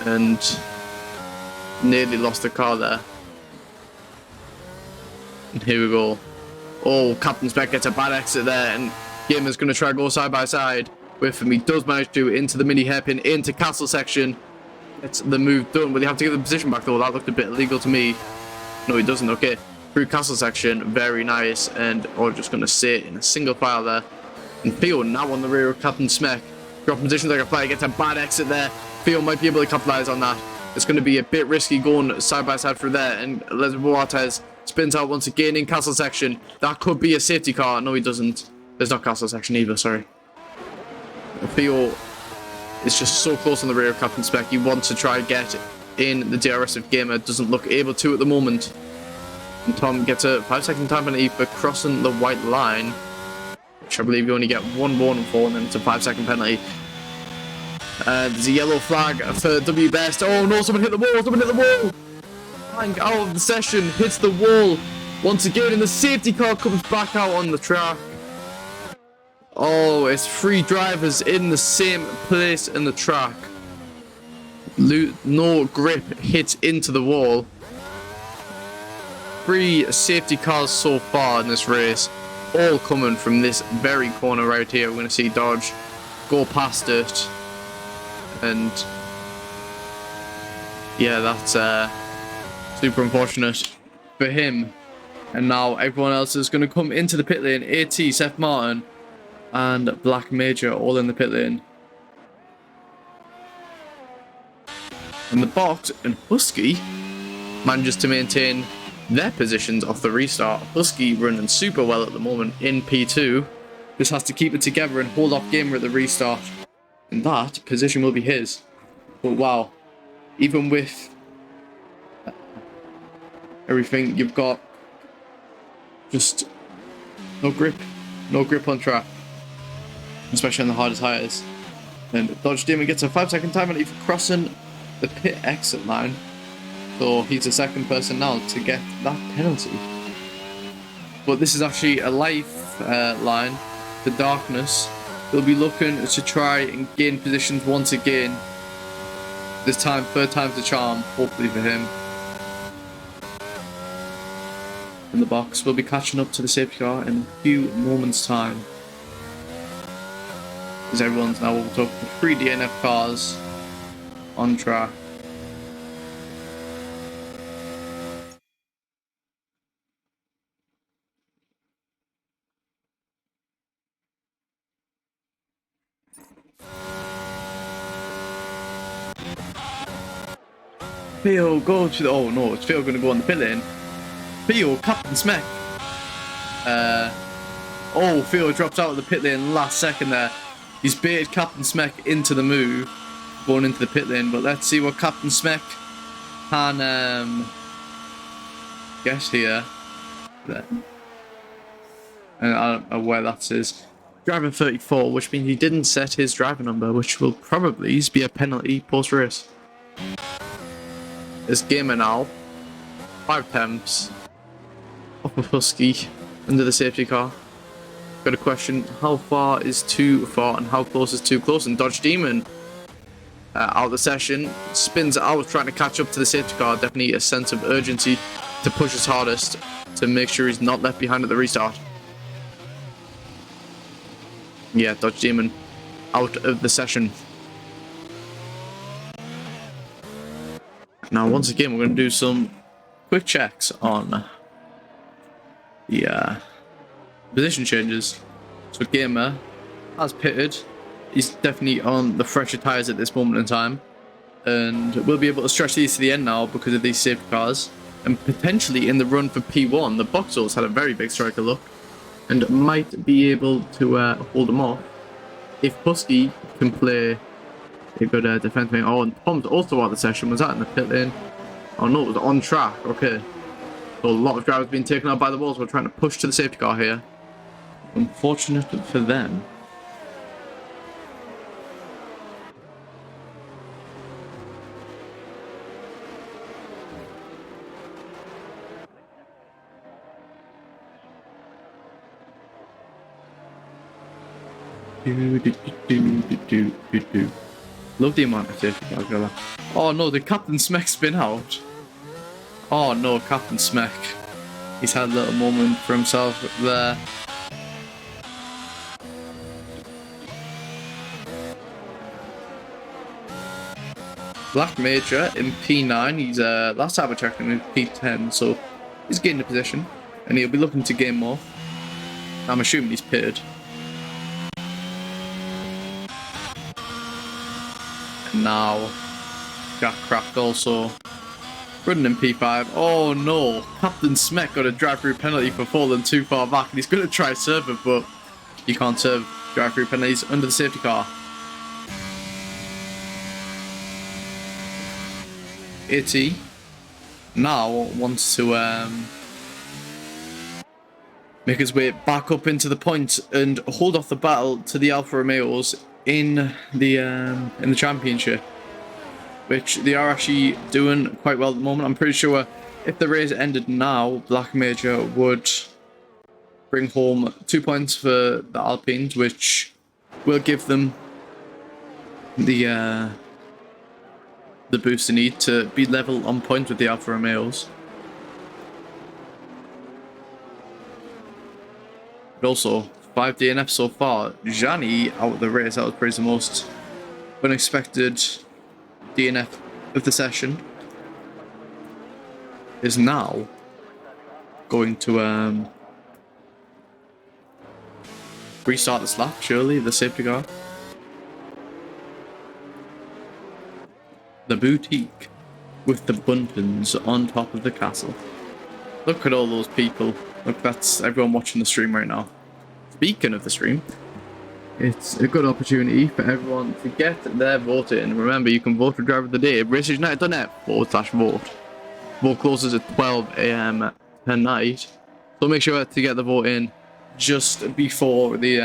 And nearly lost the car there. And here we go. Oh, Captain Smith gets a bad exit there, and Gamer's going to try to go side by side with him. He does manage to into the mini hairpin, into castle section. Gets the move done, but they have to give the position back though. That looked a bit illegal to me. No, he doesn't. Okay. Through castle section, very nice, and just going to sit in a single file there. And Theo now on the rear of Captain Smith. Dropping positions like a fly, gets a bad exit there. Theo might be able to capitalize on that. It's going to be a bit risky going side by side through there, and Les Boatez spins out once again in castle section. That could be a safety car. No, he doesn't. There's not castle section either, sorry. Theo is just so close on the rear of Captain Smith. He wants to try and get in the DRS of Gamer. Doesn't look able to at the moment. And Tom gets a 5-second time penalty for crossing the white line, which I believe you only get one warning for, and then it's a 5-second penalty. There's a yellow flag for W Best. Oh no, someone hit the wall, someone hit the wall! Flying out of the session, hits the wall once again, and the safety car comes back out on the track. Oh, it's 3 drivers in the same place in the track. No grip hits into the wall. 3 safety cars so far in this race, all coming from this very corner right here. We're going to see Dodge go past it, and yeah, that's super unfortunate for him. And now everyone else is going to come into the pit lane. AT, Seth Martin, and Black Major all in the pit lane. In the box, and Husky manages to maintain their positions off the restart. Husky running super well at the moment in P2. Just has to keep it together and hold off Gamer at the restart, and that position will be his. But wow, even with everything, you've got just no grip on track, especially on the hardest tires. And Dodge Demon gets a 5-second time penalty for crossing the pit exit line. So he's the second person now to get that penalty. But this is actually a life line. The Darkness will be looking to try and gain positions once again. This time, 3rd time's the charm, hopefully for him. In the box, we'll be catching up to the safety car in a few moments' time. As everyone's now walked up with 3 DNF cars on track. Theo, go to the... Oh no, it's Theo going to go on the pit lane. Theo, Captain Smith. Oh, Theo drops out of the pit lane last second there. He's baited Captain Smith into the move, going into the pit lane. But let's see what Captain Smith can guess here. There. And I don't know where that is. Driver 34, which means he didn't set his driver number, which will probably be a penalty post-race. This Gamer now, 5 temps, off of Husky, under the safety car. Got a question, how far is too far and how close is too close? And Dodge Demon, out of the session, spins out trying to catch up to the safety car. Definitely a sense of urgency to push his hardest to make sure he's not left behind at the restart. Yeah, Dodge Demon out of the session. Now, once again, we're going to do some quick checks on the position changes. So Gamer has pitted. He's definitely on the fresher tyres at this moment in time. And we'll be able to stretch these to the end now because of these safety cars. And potentially in the run for P1, the Boxels had a very big striker look. And might be able to hold them off if Husky can play a good defense. Oh, and Tom's also out of the session. Was that in the pit lane? Oh no, it was on track. Okay. So a lot of drivers being taken out by the walls. We're trying to push to the safety car here. Unfortunate for them. Love the amount of safety cars, brother. Oh no, the Captain Smeck's been out. Oh no, Captain Smeck. He's had a little moment for himself there. Black Major in P9. He's last time I checked him in P10, so he's getting the position, and he'll be looking to gain more. I'm assuming he's paid. And now Jack Craft also running in P5. Oh no, Captain Smeck got a drive-through penalty for falling too far back, and he's going to try serve it, but he can't serve drive-through penalties under the safety car. AT now wants to make his way back up into the point and hold off the battle to the Alfa Romeos in the championship, which they are actually doing quite well at the moment. I'm pretty sure if the race ended now, Black Major would bring home 2 points for the Alpines, which will give them the boost they need to be level on point with the Alfa Romeos. But also, 5 DNFs so far. Gianni out of the race. That was probably the most unexpected DNF of the session. Is now going to restart this lap, surely, the safety car. The boutique with the buntons on top of the castle. Look at all those people. Look, that's everyone watching the stream right now. Speaking of the stream, it's a good opportunity for everyone to get their vote in. Remember, you can vote for Driver of the Day. RaceUnited.net/vote. Vote closes at 12 AM tonight. So make sure to get the vote in just before the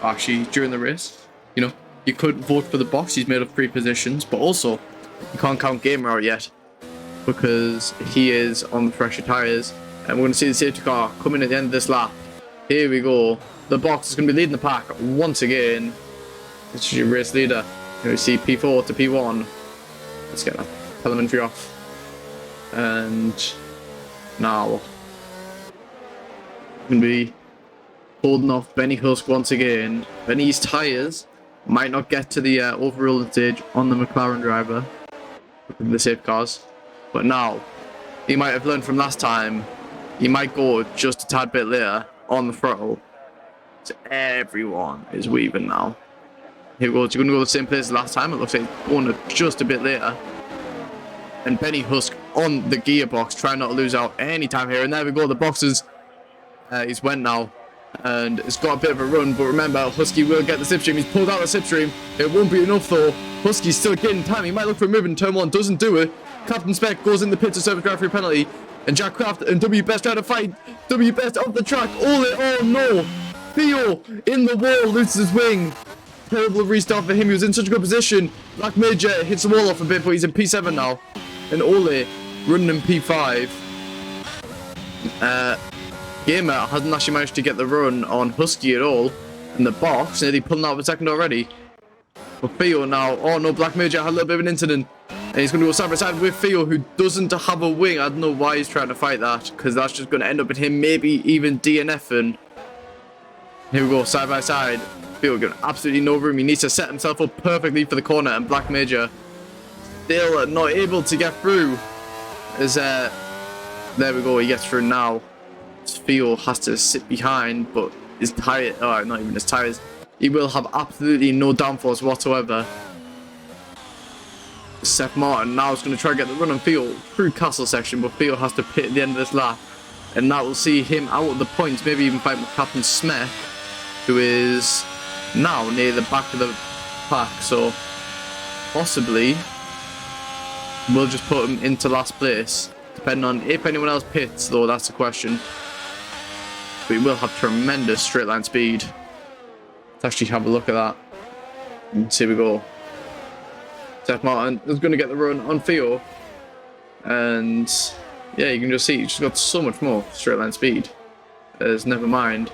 actually during the race. You know, you could vote for the box. He's made up 3 positions, but also you can't count Gamer out yet because he is on the fresher tires, and we're going to see the safety car coming at the end of this lap. Here we go. The box is going to be leading the pack once again. This is your race leader. Here we see P4 to P1. Let's get that telemetry off. And now going to be holding off Benny Husk once again. Benny's tires might not get to the overall stage on the McLaren driver, the safe cars, but now he might have learned from last time. He might go just a tad bit later on the throttle. So everyone is weaving now. Here we go. You're going to go the same place as last time. It looks like it's going just a bit later. And Benny Husk on the gearbox, trying not to lose out any time here. And there we go. The boxes. He's went now. And it's got a bit of a run, but remember, Husky will get the slipstream. He's pulled out the slipstream. It won't be enough though. Husky's still getting time. He might look for a move in turn 1, doesn't do it. Captain Speck goes in the pit to serve a drive-through penalty. And Jack Craft and W Best try to fight. W Best off the track. Oh no! Theo in the wall, loses his wing. Terrible restart for him. He was in such a good position. Black Major hits the wall off a bit, but he's in P7 now. And Ole running in P5. Gamer hasn't actually managed to get the run on Husky at all in the box, nearly pulling out of a second already. But Theo now, oh no, Black Major had a little bit of an incident, and he's going to go side by side with Theo, who doesn't have a wing. I don't know why he's trying to fight that, because that's just going to end up in him maybe even DNFing. Here we go, side by side. Theo got absolutely no room. He needs to set himself up perfectly for the corner, and Black Major still not able to get through. As there we go, he gets through now. Theo has to sit behind, but his tire, not even his tires, he will have absolutely no downforce whatsoever. Seth Martin now is going to try to get the run on Theo through Castle section, but Theo has to pit at the end of this lap, and that will see him out of the points, maybe even fight with Captain Smith, who is now near the back of the pack, so possibly will just put him into last place. Depending on if anyone else pits, though, that's the question. But he will have tremendous straight line speed. Let's actually have a look at that. And here we go. Seth Martin is going to get the run on Theo. And yeah, you can just see he's just got so much more straight line speed. As never mind.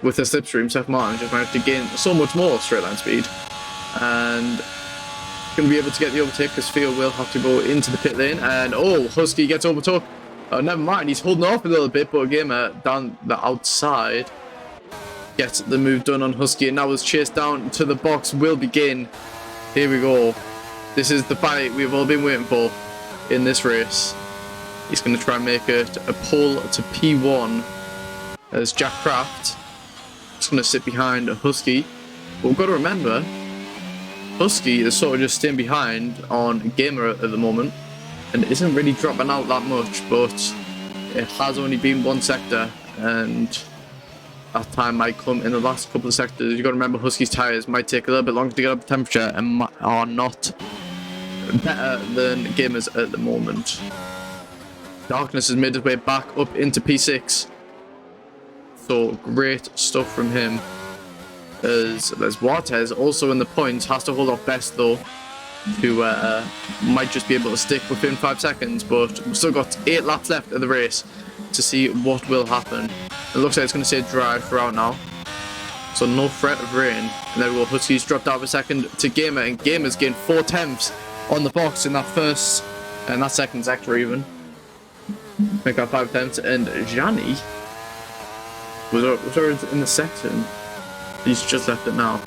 With the slipstream, Seth Martin just managed to gain so much more straight line speed. And going to be able to get the overtake because Theo will have to go into the pit lane. And oh, Husky gets overtook. Never mind, he's holding off a little bit, but Gamer down the outside gets the move done on Husky. And now his chase down to the box will begin. Here we go. This is the fight we've all been waiting for in this race. He's going to try and make it a pull to P1 as Jack Kraft is going to sit behind Husky. But we've got to remember, Husky is sort of just staying behind on Gamer at the moment and isn't really dropping out that much, but it has only been one sector and that time might come in the last couple of sectors. You've got to remember Husky's tyres might take a little bit longer to get up to temperature and are not better than Gamer's at the moment. Darkness has made his way back up into P6. So great stuff from him. As there's Waters also in the points, has to hold off Best though, who might just be able to stick within 5 seconds, but we've still got 8 laps left of the race to see what will happen. It looks like it's going to say dry throughout now, so no threat of rain. And there we go, Husky's dropped out of a second to Gamer, and Gamer's gained 4/10 on the box in that first and that second sector even. Make that 5/10, and Gianni was in the second. He's just left it now.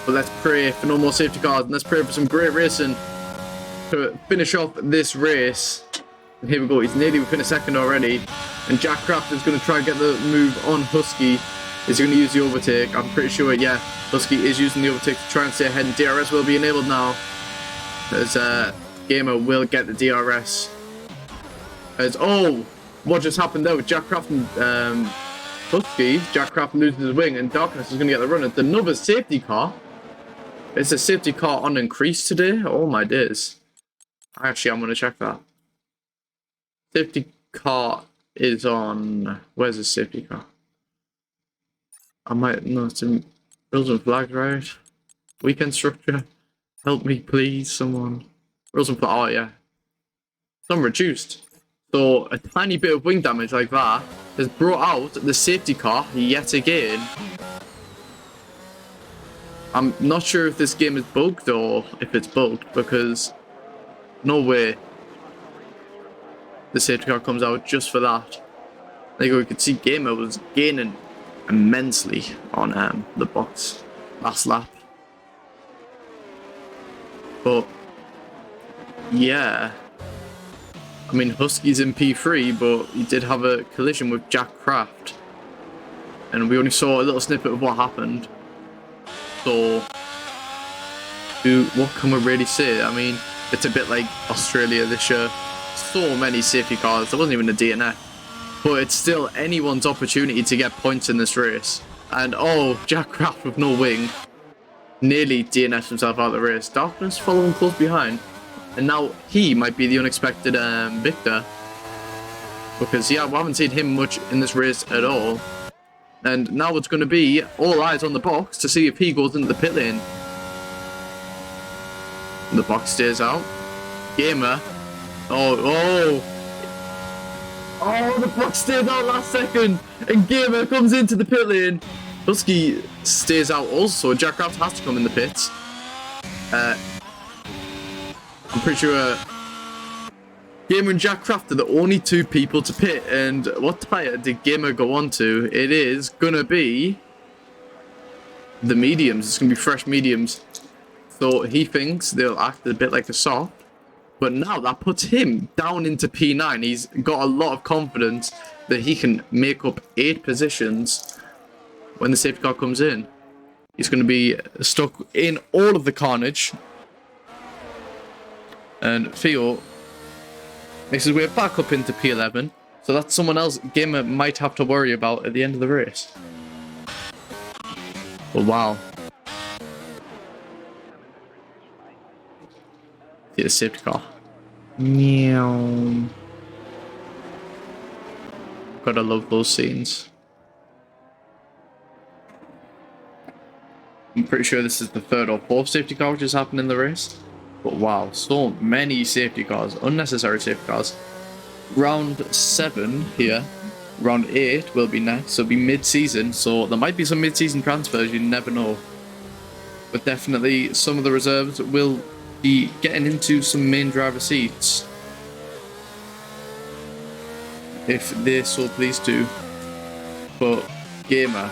But let's pray for no more safety cars, and let's pray for some great racing to finish off this race. And here we go, he's nearly within a second already. And Jack Kraft is going to try and get the move on Husky. Is he going to use the overtake? I'm pretty sure, yeah. Husky is using the overtake to try and stay ahead, and DRS will be enabled now. As Gamer will get the DRS. As, oh, what just happened there with Jack Kraft and Husky? Jack Kraft loses his wing, and Darkness is going to get the run. It's another safety car. It's a safety car on increase today. Oh my days. Actually, I'm going to check that. Safety car is on... Where's the safety car? I might... No, it's in rules and flags, right? Weekend structure. Help me, please, someone. Rules and flags. Oh, yeah. Some reduced. So, a tiny bit of wing damage like that has brought out the safety car yet again. I'm not sure if this game is bugged or if it's bugged, because no way the safety car comes out just for that. Like we could see Gamer was gaining immensely on the box last lap. But yeah, I mean Husky's in P3, but he did have a collision with Jack Kraft, and we only saw a little snippet of what happened. So what can we really say? I mean, it's a bit like Australia this year. So many safety cars. There wasn't even a DNF. But it's still anyone's opportunity to get points in this race. And oh, Jack Kraft with no wing nearly DNF'd himself out of the race. Darkness following close behind. And now he might be the unexpected victor. Because yeah, we haven't seen him much in this race at all. And now it's going to be all eyes on the box to see if he goes into the pit lane. The box stays out. Gamer. Oh, the box stays out last second. And Gamer comes into the pit lane. Husky stays out also. Jack Kraft has to come in the pits. I'm pretty sure Gamer and Jack Kraft are the only two people to pit. And what tyre did Gamer go on to? It is going to be the mediums. It's going to be fresh mediums. So he thinks they'll act a bit like the soft. But now that puts him down into P9. He's got a lot of confidence that he can make up 8 positions when the safety car comes in. He's going to be stuck in all of the carnage. And Theo makes his way back up into P11. So that's someone else Gamer might have to worry about at the end of the race. But wow. See the safety car. Meow. Gotta love those scenes. I'm pretty sure this is the third or fourth safety car which has happened in the race. But wow, so many safety cars, unnecessary safety cars. Round 7 here. Round 8 will be next, so it'll be mid-season. So there might be some mid-season transfers, you never know. But definitely some of the reserves will be getting into some main driver seats. If they're so pleased to. But Gamer,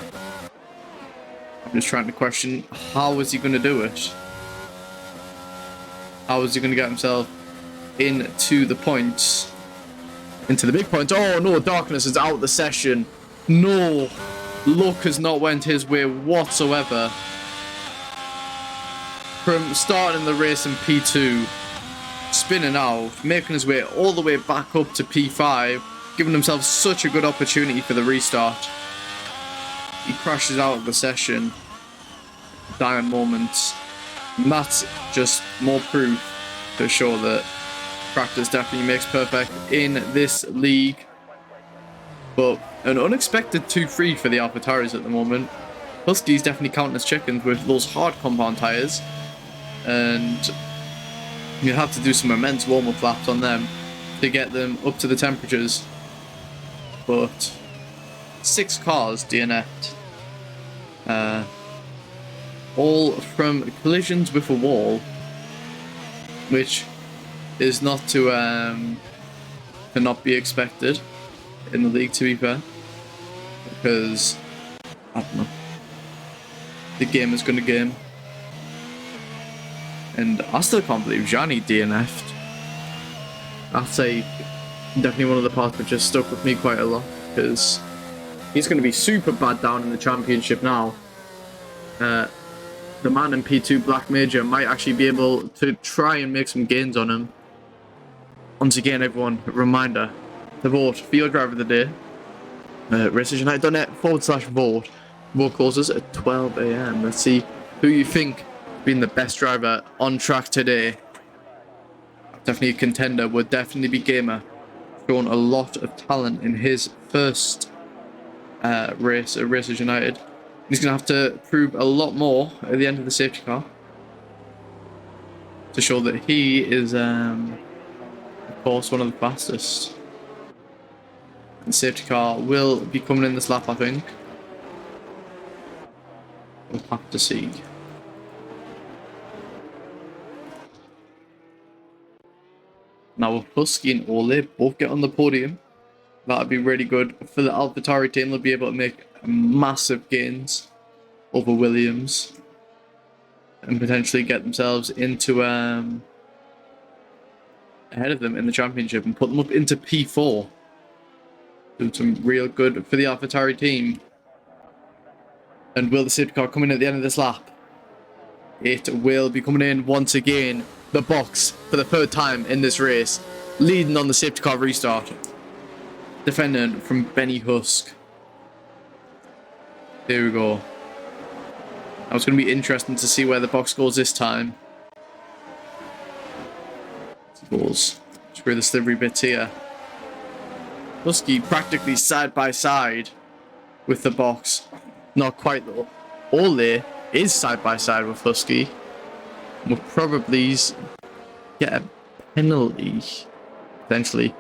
I'm just trying to question, how is he going to do it? How is he going to get himself into the points? Into the big points. Oh no, Darkness is out of the session. No, luck has not went his way whatsoever. From starting the race in P2, spinning out, making his way all the way back up to P5, giving himself such a good opportunity for the restart. He crashes out of the session. Dire moments. And that's just more proof to show that practice definitely makes perfect in this league. But an unexpected 2-3 for the AlphaTauris at the moment. Husky's definitely counting as chickens with those hard compound tyres. And you have to do some immense warm-up laps on them to get them up to the temperatures. But 6 cars DNF'd. All from collisions with a wall, which is not to not be expected in the league, to be fair, because I don't know, the game is going to game, and I still can't believe Gianni DNF'd. I'd say definitely one of the parts which has stuck with me quite a lot, because he's going to be super bad down in the championship now. The man in P2, Black Major, might actually be able to try and make some gains on him. Once again, everyone, reminder to vote for your driver of the day. RaceUnite.net/vote. Vote closes at 12 AM. Let's see who you think being the best driver on track today. Definitely a contender, would definitely be Gamer. Shown a lot of talent in his first race at Racers United. He's going to have to prove a lot more at the end of the safety car to show that he is, of course, one of the fastest. The safety car will be coming in this lap, I think. We'll have to see. Now, if Husky and Ole both get on the podium, that'd be really good for the AlphaTauri team. They'll be able to make massive gains over Williams and potentially get themselves into ahead of them in the championship and put them up into P4. Doing some real good for the AlphaTauri team. And will the safety car come in at the end of this lap? It will be coming in once again. The box for the third time in this race, leading on the safety car restart. Defendant from Benny Husk. There we go. Now it's going to be interesting to see where the box goes this time. Goes through the slivery bits here. Husky practically side by side with the box. Not quite though. Ole is side by side with Husky. Will probably get a penalty potentially,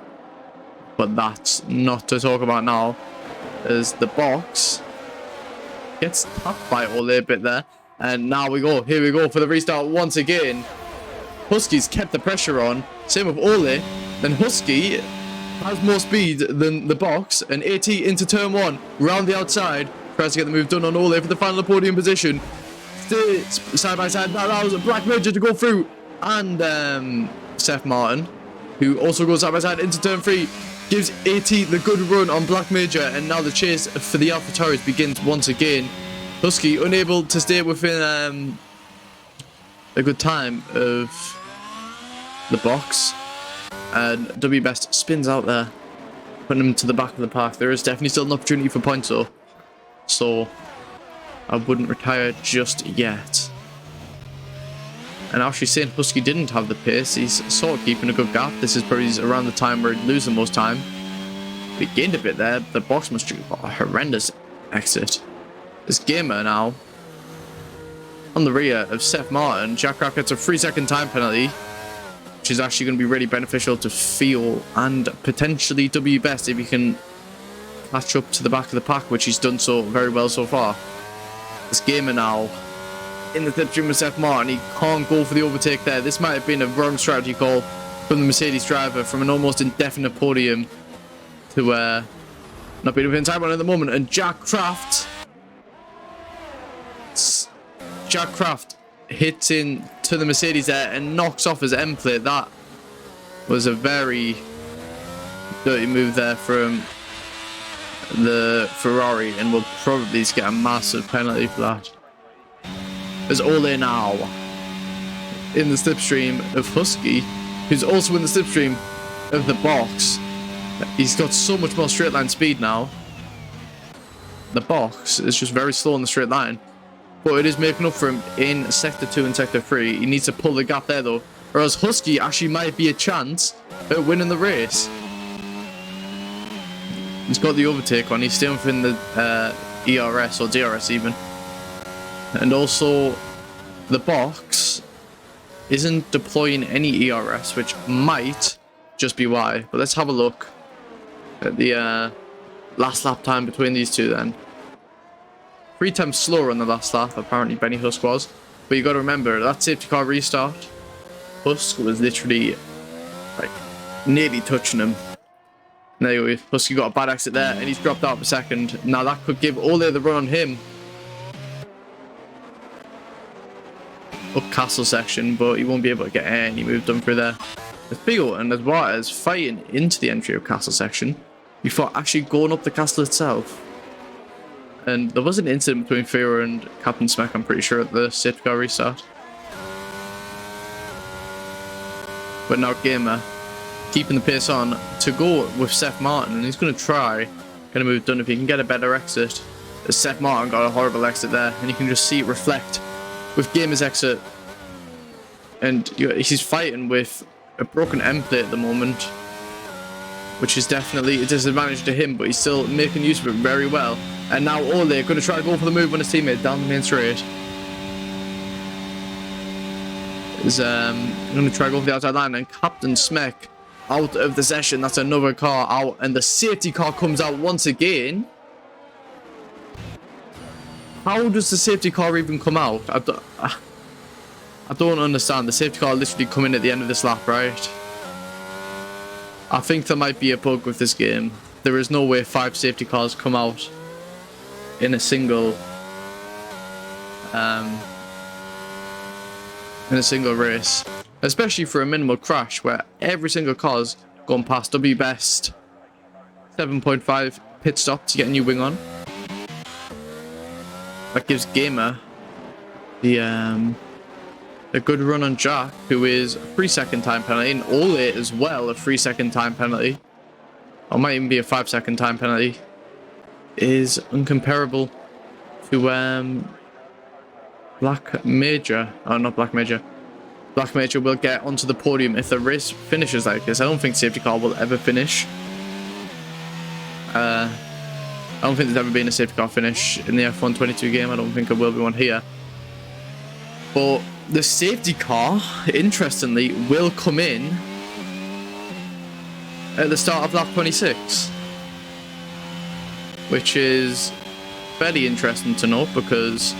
but that's not to talk about now, as the box gets tapped by Ole a bit there. And now we go. Here we go for the restart once again. Husky's kept the pressure on. Same with Ole. Then Husky has more speed than the box. And AT into turn 1. Round the outside. Tries to get the move done on Ole for the final podium position. Still side by side. That allows Black Major to go through. And Seth Martin, who also goes side by side into turn 3. Gives AT the good run on Black Major, and now the chase for the AlphaTauris begins once again. Husky unable to stay within a good time of the box, and W Best spins out there, putting him to the back of the park. There is definitely still an opportunity for points though, so I wouldn't retire just yet. And actually saying Husky didn't have the pace, he's sort of keeping a good gap. This is probably around the time where he'd lose the most time. He gained a bit there. The box must have got a horrendous exit. This Gamer now on the rear of Seth Martin. Jack Kraft gets a 3-second time penalty, which is actually going to be really beneficial to Feel and potentially W Best if he can catch up to the back of the pack, which he's done so very well so far. This Gamer now in the slipstream with Seth Martin. He can't go for the overtake there. This might have been a wrong strategy call from the Mercedes driver, from an almost indefinite podium to not being within time at the moment. And Jack Kraft hits in to the Mercedes there and knocks off his end plate. That was a very dirty move there from the Ferrari, and will probably get a massive penalty for that. As Ole now in the slipstream of Husky, who's also in the slipstream of the box. He's got so much more straight line speed now. The box is just very slow in the straight line, but it is making up for him in sector 2 and sector 3. He needs to pull the gap there though, or else Husky actually might be a chance at winning the race. He's got the overtake on. He's still within the ERS or DRS even. And also, the box isn't deploying any ERS, which might just be why. But let's have a look at the last lap time between these two then. 3 times slower on the last lap, apparently Benny Husk was. But you got to remember, that safety car restart, Husk was literally like nearly touching him. And there you go, Husky got a bad exit there, and he's dropped out for second. Now that could give Ole the run on him up Castle section, but he won't be able to get any move done through there. There's Theo and there's Waters fighting into the entry of Castle section before actually going up the castle itself. And there was an incident between Theo and Captain Smack, I'm pretty sure, at the safety car restart. But now Gamer keeping the pace on to go with Seth Martin, and he's going to try get a move done if he can get a better exit. As Seth Martin got a horrible exit there, and you can just see it reflect with Gamer's exit. And he's fighting with a broken end plate at the moment, which is definitely a disadvantage to him, but he's still making use of it very well. And now Ole going to try to go for the move on his teammate down the main straight. Is going to try to go for the outside line, and Captain Smek out of the session. That's another car out, and the safety car comes out once again. How does the safety car even come out? I don't understand. The safety car literally come in at the end of this lap, right? I think there might be a bug with this game. There is no way 5 safety cars come out in a single race, especially for a minimal crash where every single car's gone past W Best 7.5 pit stop to get a new wing on. That gives Gamer the a good run on Jack, who is a 3-second time penalty, and Ole as well a 3-second time penalty, or might even be a 5-second time penalty, is uncomparable to Black Major. Oh, not Black Major. Black Major will get onto the podium if the race finishes like this. I don't think safety car will ever finish. I don't think there's ever been a safety car finish in the F1 22 game. I don't think there will be one here. But the safety car, interestingly, will come in at the start of lap 26. Which is fairly interesting to note, because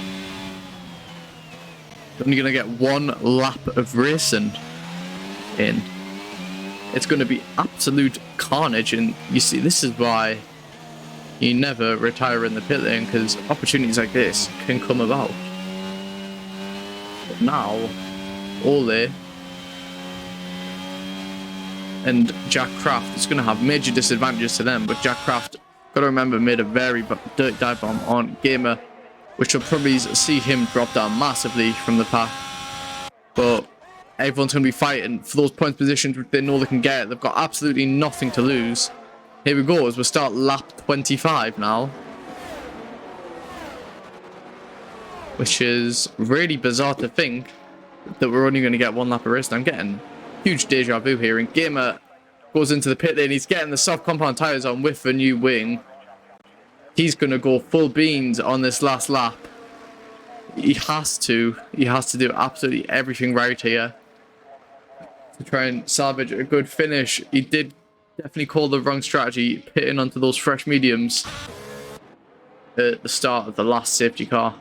you're only going to get 1 lap of racing in. It's going to be absolute carnage, and you see, this is why you never retire in the pit lane, because opportunities like this can come about. But now, Ole and Jack Kraft is going to have major disadvantages to them, but Jack Kraft, got to remember, made a very dirty dive bomb on Gamer, which will probably see him drop down massively from the pack. But everyone's going to be fighting for those points positions which they know they can get. They've got absolutely nothing to lose. Here we go, as we'll start lap 25 now, which is really bizarre to think that we're only going to get one lap of race. And I'm getting huge deja vu here. And Gamer goes into the pit lane. He's getting the soft compound tyres on with the new wing. He's going to go full beans on this last lap. He has to do absolutely everything right here to try and salvage a good finish. He did definitely call the wrong strategy, pitting onto those fresh mediums at the start of the last safety car.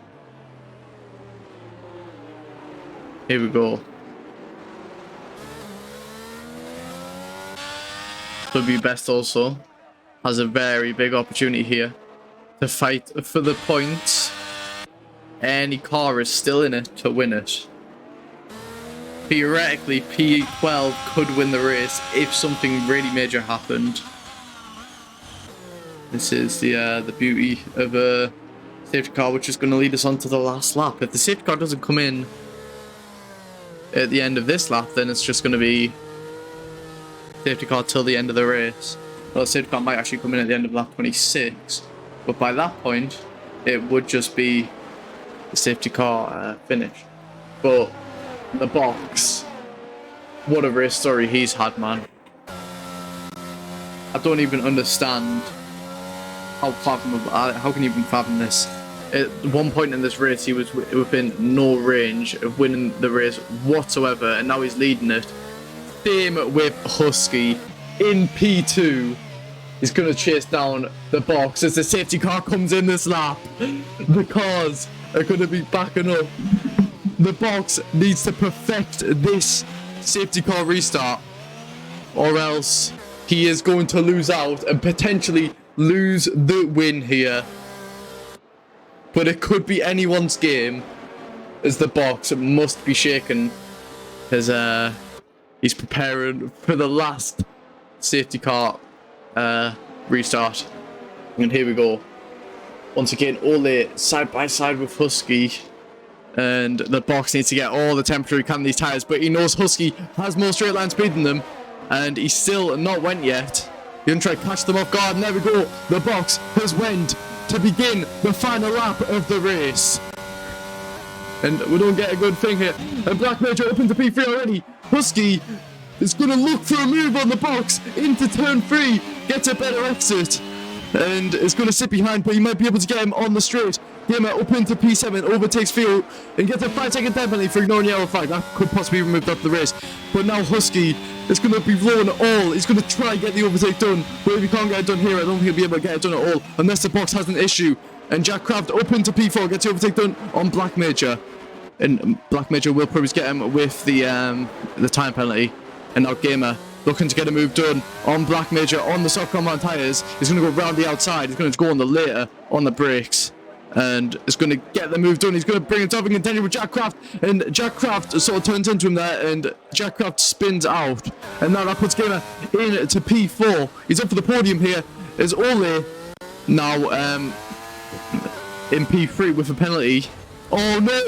Here we go. W Best also has a very big opportunity here to fight for the points. Any car is still in it to win it. Theoretically, P12 could win the race if something really major happened. This is the beauty of a safety car, which is going to lead us on to the last lap. If the safety car doesn't come in at the end of this lap, then it's just going to be safety car till the end of the race. Well, the safety car might actually come in at the end of lap 26, but by that point, it would just be the safety car finish. But the box, what a race story he's had, man. I don't even understand how can you even fathom this? At one point in this race, he was within no range of winning the race whatsoever, and now he's leading it. Same with Husky in P2. He's going to chase down the box as the safety car comes in this lap. The cars are going to be backing up. The box needs to perfect this safety car restart, or else he is going to lose out and potentially lose the win here. But it could be anyone's game, as the box must be shaken, as he's preparing for the last safety car restart. And here we go. Once again, Ole side by side with Husky. And the box needs to get all the temperature he can in these tyres, but he knows Husky has more straight line speed than them, and he's still not went yet. He's going to try to catch them off guard, and there we go. The box has went to begin the final lap of the race. And we don't get a good thing here. And Black Major up into P3 already. Husky is going to look for a move on the box into turn 3, gets a better exit, and is going to sit behind, but he might be able to get him on the straight. Gamer up into P7, overtakes Theo, and gets a 5-second time penalty for ignoring yellow flag. That could possibly be removed after the race. But now Husky is going to be blowing it all. He's going to try and get the overtake done. But if he can't get it done here, I don't think he'll be able to get it done at all, unless the box has an issue. And Jack Craft up into P4, gets the overtake done on Black Major. And Black Major will probably get him with the time penalty. And now Gamer looking to get a move done on Black Major on the soft compound tyres. He's going to go round the outside. He's going to go on the later on the brakes. And is going to get the move done. He's going to bring it up in contention with Jack Craft. And Jack Craft sort of turns into him there. And Jack Craft spins out. And now that puts Gamer into P4. He's up for the podium here. Is Ole now in P3 with a penalty. Oh no!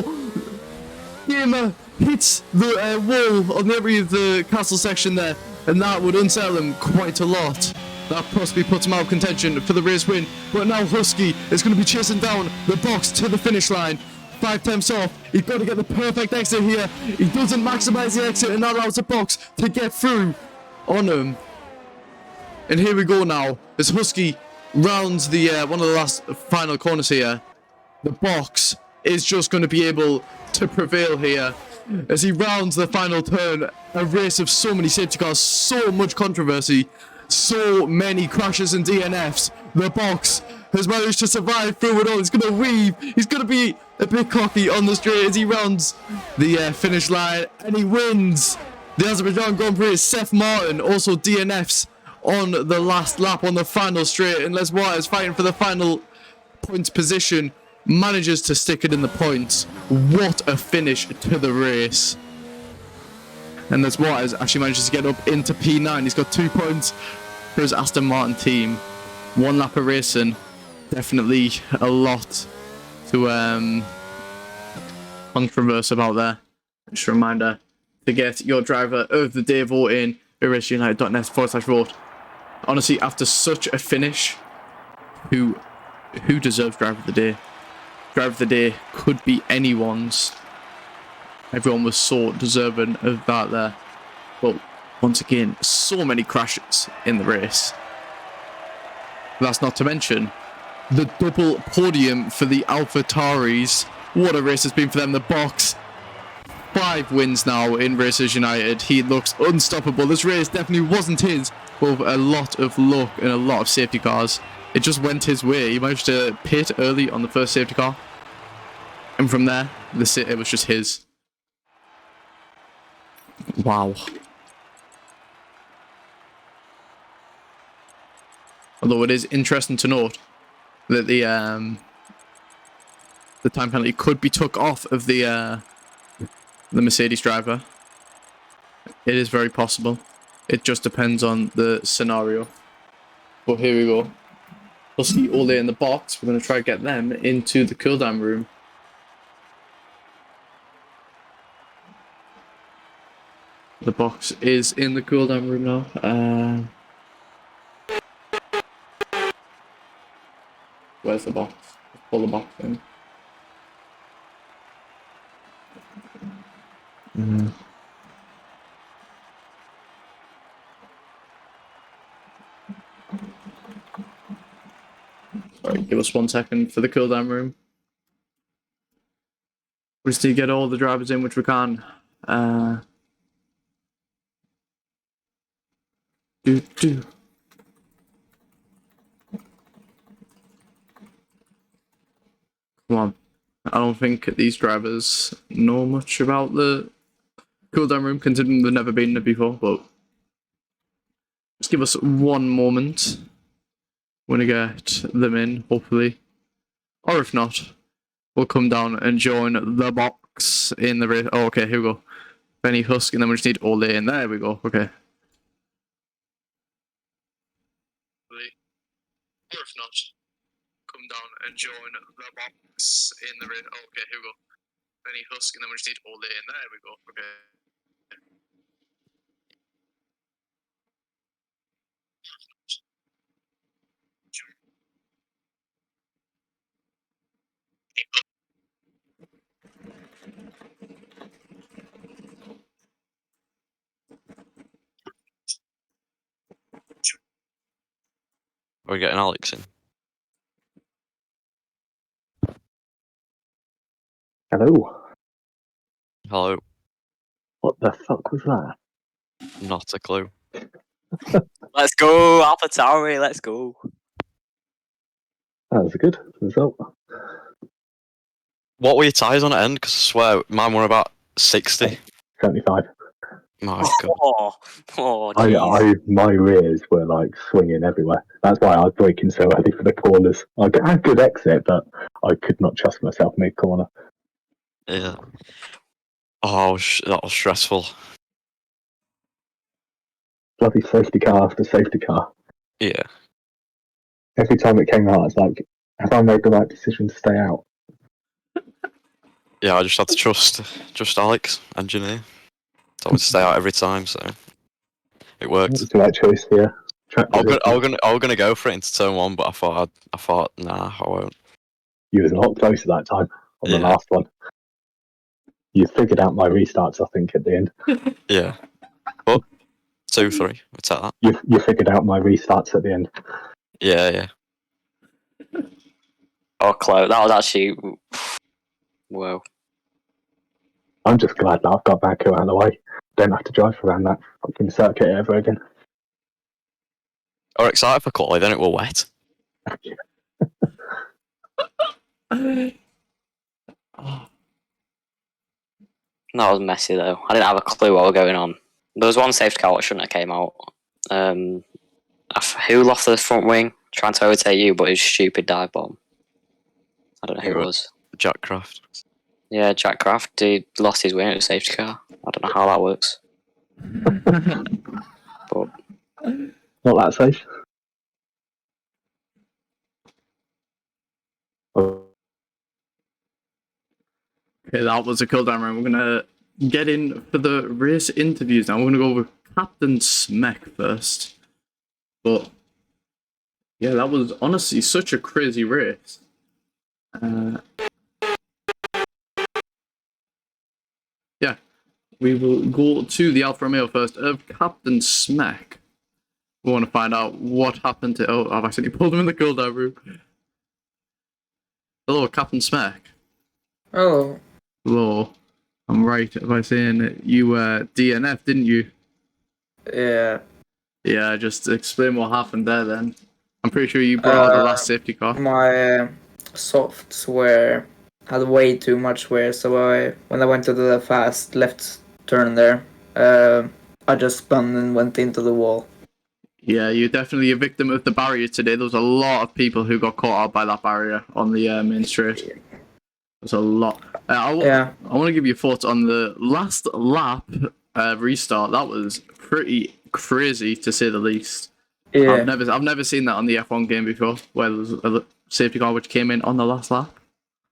Gamer hits the wall on the area of the castle section there. And that would unsettle him quite a lot. That possibly puts him out of contention for the race win. But now Husky is going to be chasing down the box to the finish line. 5 times off. He's got to get the perfect exit here. He doesn't maximize the exit and that allows the box to get through on him. And here we go now. As Husky rounds the one of the last final corners here. The box is just going to be able to prevail here. As he rounds the final turn. A race of so many safety cars. So much controversy. So many crashes and DNFs. The box has managed to survive through it all. He's going to weave. He's going to be a bit cocky on the straight as he rounds the finish line. And he wins the Azerbaijan Grand Prix. Seth Martin also DNFs on the last lap on the final straight. And Les Waters fighting for the final points position. Manages to stick it in the points. What a finish to the race. And Les Waters actually manages to get up into P9. He's got 2 points for his Aston Martin team. 1 lap of racing. Definitely a lot to controverse about there. Just a reminder to get your driver of the day vote in racingunited.net/vote. Honestly, after such a finish, who deserves driver of the day? Driver of the day could be anyone's. Everyone was so deserving of that there. But once again, so many crashes in the race. That's not to mention the double podium for the AlphaTauris. What a race it's been for them. The box, 5 wins now in Racers United. He looks unstoppable. This race definitely wasn't his, but with a lot of luck and a lot of safety cars, it just went his way. He managed to pit early on the first safety car, and from there, it was just his. Wow. Although it is interesting to note that the time penalty could be took off of the Mercedes driver. It is very possible. It just depends on the scenario. But here we go. We'll see Ole in the box. We're going to try to get them into the cooldown room. The box is in the cooldown room now. Where's the box? Let's pull the box in. Sorry, give us 1 second for the cooldown room. We just need to get all the drivers in, which we can. Come on. I don't think these drivers know much about the cooldown room, considering they've never been there before, but just give us 1 moment. We're going to get them in, hopefully. Or if not, we'll come down and join the box in the race. Oh, okay, here we go. Benny Husk, and then we just need Ole in. There we go, okay. Or if not, come down and join the box in the race. Oh, okay, here we go. Benny Husk, and then we just need Ole in. There we go, okay. Are we getting Alex in? Hello. Hello. What the fuck was that? Not a clue. Let's go, AlphaTauri, let's go. That was a good result. What were your tyres on at end? Because I swear mine were about 60. 75. My God. My rears were like swinging everywhere. That's why I was braking so early for the corners. I had good exit, but I could not trust myself mid corner. Yeah. Oh, that was stressful. Bloody safety car after safety car. Yeah. Every time it came out, it's like, have I made the right decision to stay out? Yeah, I just had to trust Alex, engineer. Told me to stay out every time, so it worked. It's the right choice, yeah. I was gonna go for it into turn 1, but I thought, nah, I won't. You was a lot closer that time on the Yeah. last one. You figured out my restarts, I think, at the end. Yeah. But 2-3, we'll take that. You figured out my restarts at the end. Yeah. Oh, close. That was actually... Whoa. I'm just glad that I've got Baku out of the way. Don't have to drive around that fucking circuit ever again. Or excited for quality, then it will wet. That was messy, though. I didn't have a clue what was going on. There was one safety car that shouldn't have came out. Who lost the front wing? Trying to overtake you, but it was stupid dive bomb. I don't know who it was. Jack Craft. Yeah, Jack Craft. He lost his wing at the safety car. I don't know how that works. But Not that safe. Oh. Okay, that was a cooldown round. We're gonna get in for the race interviews now. We're gonna go with Captain Smek first. But yeah, that was honestly such a crazy race. Yeah, we will go to the Alfa Romeo first of Captain Smack. We want to find out what happened to. Oh, I've actually pulled him in the cooldown room. Hello, Captain Smack. Oh, Hello. I'm right by saying that you DNF, didn't you? yeah. Yeah, just explain what happened there then. I'm pretty sure you brought out the last safety car. My software had way too much wear, so when I went to the fast left turn there, I just spun and went into the wall. Yeah, you're definitely a victim of the barrier today. There was a lot of people who got caught out by that barrier on the main straight. There's a lot. I want to give you thoughts on the last lap restart. That was pretty crazy to say the least. Yeah. I've never seen that on the F1 game before, where there was a safety car which came in on the last lap.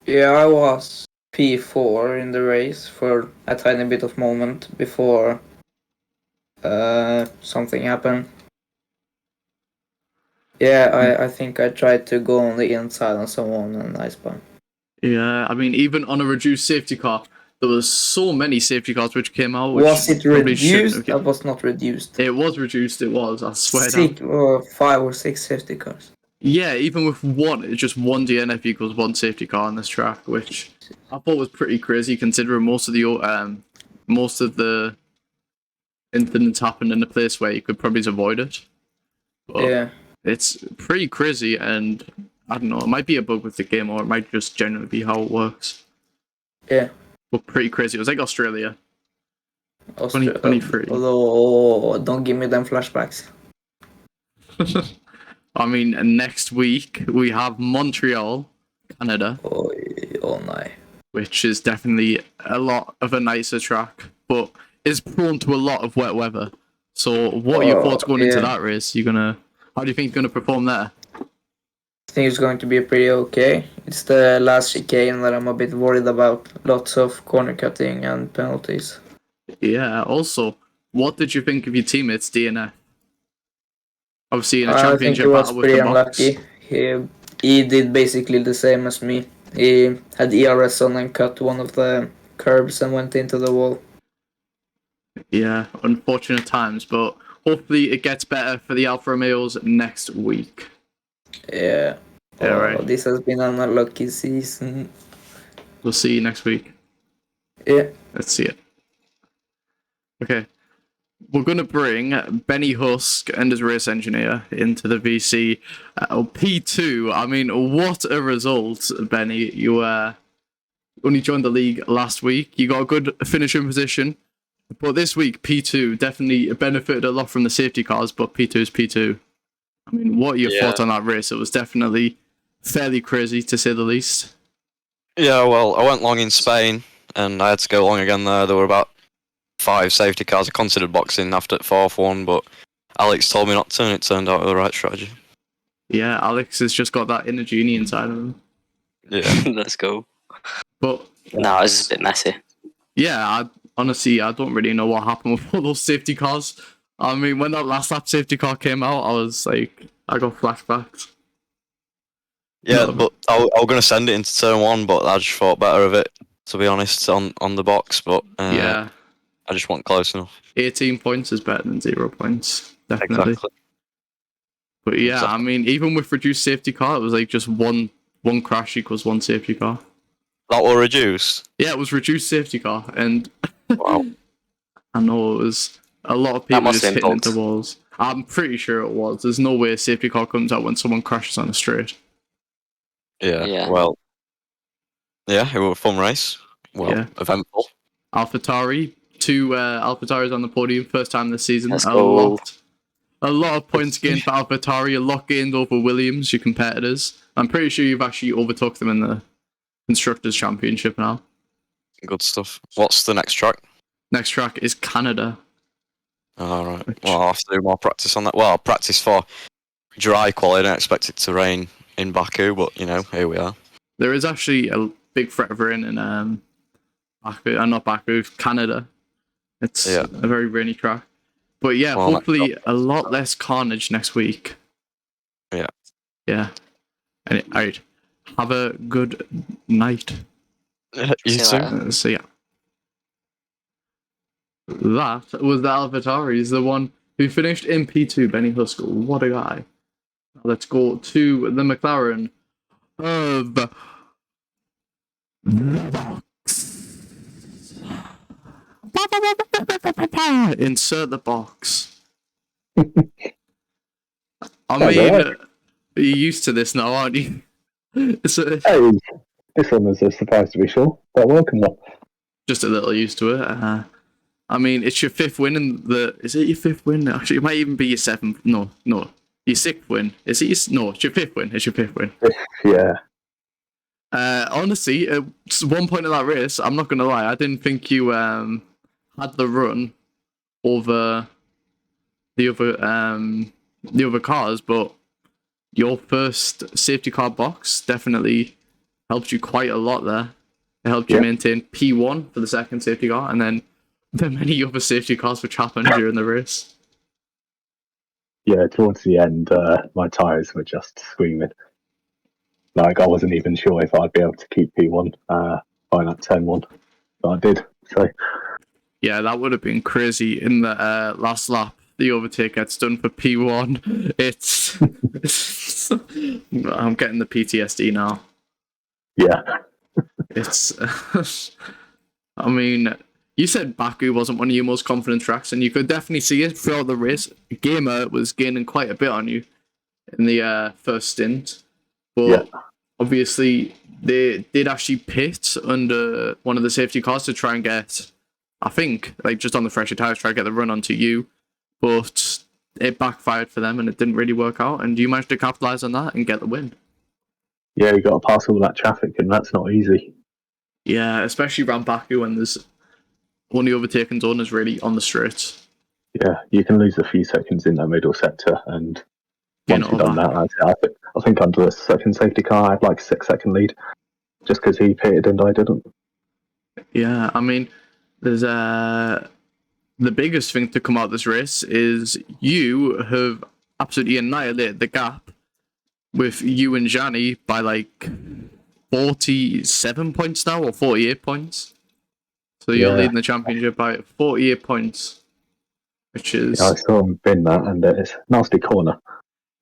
Yeah, I was P4 in the race for a tiny bit of moment before something happened. Yeah, I think I tried to go on the inside on someone and I spun. Yeah, I mean, even on a reduced safety car, there was so many safety cars which came out. Which Was it probably shouldn't reduced? have That was not reduced. It was reduced. It was. I swear down. 5 or 6 safety cars. Yeah, even with just one DNF equals one safety car on this track, which I thought was pretty crazy considering most of the incidents happened in a place where you could probably avoid it. But Yeah. it's pretty crazy, and I don't know. It might be a bug with the game, or it might just generally be how it works. Yeah. But pretty crazy. It was like Australia. Austria. 2023. Although, don't give me them flashbacks. I mean, next week we have Montreal, Canada. Oh no. Which is definitely a lot of a nicer track, but is prone to a lot of wet weather. So, what are your thoughts going into that race? How do you think you're gonna perform there? I think it's going to be pretty okay. It's the last chicane that I'm a bit worried about. Lots of corner cutting and penalties. Yeah. Also, what did you think of your teammates DNF? Obviously, in a I think championship he was battle with pretty the box. unlucky. He did basically the same as me. He had R07 and cut one of the curbs and went into the wall. Yeah, unfortunate times, but hopefully it gets better for the Alfa Romeos next week. Yeah. Yeah, right. This has been an unlucky season. We'll see you next week. Yeah. Let's see it. Okay. We're going to bring Benny Husk and his race engineer into the VC. P2, I mean, what a result, Benny. You only joined the league last week. You got a good finishing position. But this week, P2 definitely benefited a lot from the safety cars, but P2 is P2. I mean, what are your thoughts on that race? It was definitely fairly crazy, to say the least. Yeah, well, I went long in Spain, and I had to go long again there. There were about 5 safety cars. I considered boxing after the 4th one, but Alex told me not to, and it turned out the right strategy. Yeah, Alex has just got that inner genie inside of him. Yeah. Let's go. But No, it's a bit messy. yeah, honestly, I don't really know what happened with all those safety cars. I mean, when that last lap safety car came out, I got flashbacks. Yeah, but I was going to send it into turn 1, but I just thought better of it, to be honest, on the box. But yeah, I just wasn't close enough. 18 points is better than 0 points, definitely. Exactly. But yeah, I mean, even with reduced safety car, it was like just one crash equals one safety car. That will reduce? Yeah, it was reduced safety car, and wow. I know it was a lot of people just hitting into walls. I'm pretty sure it was. There's no way a safety car comes out when someone crashes on a straight. Yeah. Well, yeah, it was a fun race. Well, yeah. Eventful. AlphaTauri, 2 AlphaTauris on the podium, first time this season. Let's go. A lot of points gained for AlphaTauri, a lot gained over Williams, your competitors. I'm pretty sure you've actually overtook them in the Constructors' Championship now. Good stuff. What's the next track? Next track is Canada. Alright. Well, I'll have to do more practice on that. Well, I'll practice for dry quality. I don't expect it to rain in Baku, but, here we are. There is actually a big threat of rain in not Baku, Canada. It's a very rainy track. But yeah, hopefully a lot less carnage next week. Yeah. Yeah. Alright. Have a good night. You too. See ya. That was the AlphaTauri's, the one who finished in P2, Benny Huskell. What a guy. Now let's go to the McLaren of the box. Insert the box. I mean, you're used to this now, aren't you? Hey, this one was a surprise to be sure, but welcome one. Just a little used to it. I mean, it's your 5th win in the. Is it your 5th win? Actually, it might even be your 7th. No. Your 6th win. Is it your. No, it's your 5th win. It's your 5th win. Yeah. Honestly, at one point in that race, I'm not going to lie, I didn't think you had the run over the other cars, but your first safety car box definitely helped you quite a lot there. It helped you maintain P1 for the second safety car, and then the many other safety cars which happened during the race. Yeah, towards the end, my tyres were just screaming. Like, I wasn't even sure if I'd be able to keep P1 by that 10-1. But I did, so... Yeah, that would have been crazy in the last lap. The overtake gets done for P1. It's... I'm getting the PTSD now. Yeah. It's... I mean, you said Baku wasn't one of your most confident tracks, and you could definitely see it throughout the race. Gamer was gaining quite a bit on you in the first stint. But obviously, they did actually pit under one of the safety cars to try and get, I think, like just on the fresher tires, try to get the run onto you. But it backfired for them and it didn't really work out. And you managed to capitalize on that and get the win. Yeah, you got to pass all that traffic, and that's not easy. Yeah, especially around Baku when there's one of the overtaking zone is really on the straight. Yeah, you can lose a few seconds in that middle sector, and once you've done that, that's it. I think under the second safety car, I had like a 6-second lead, just because he pitted and I didn't. Yeah, I mean, there's the biggest thing to come out of this race is you have absolutely annihilated the gap with you and Gianni by like 47 points now, or 48 points. So you're leading the championship by 48 points, which is... Yeah, I saw him bin that, and it's a nasty corner.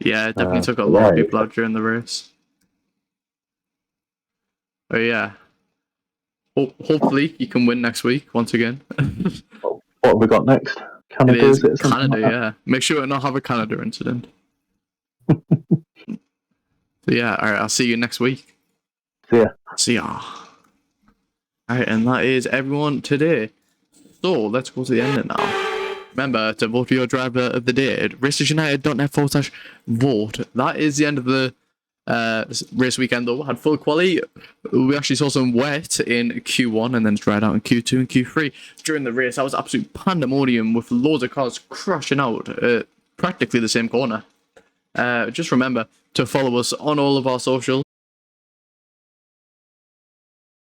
Yeah, it definitely took a lot of people out during the race. Oh yeah. Hopefully you can win next week once again. What have we got next? Canada, is it? Canada, like yeah. Make sure to not have a Canada incident. So yeah, alright, I'll see you next week. See ya. Alright, and that is everyone today. So let's go to the end now. Remember to vote for your driver of the day at racersunited.net/vote. That is the end of the race weekend though. Had full quali. We actually saw some wet in Q1 and then dried out in Q2 and Q3. During the race, that was absolute pandemonium with loads of cars crashing out practically the same corner. Just remember to follow us on all of our socials.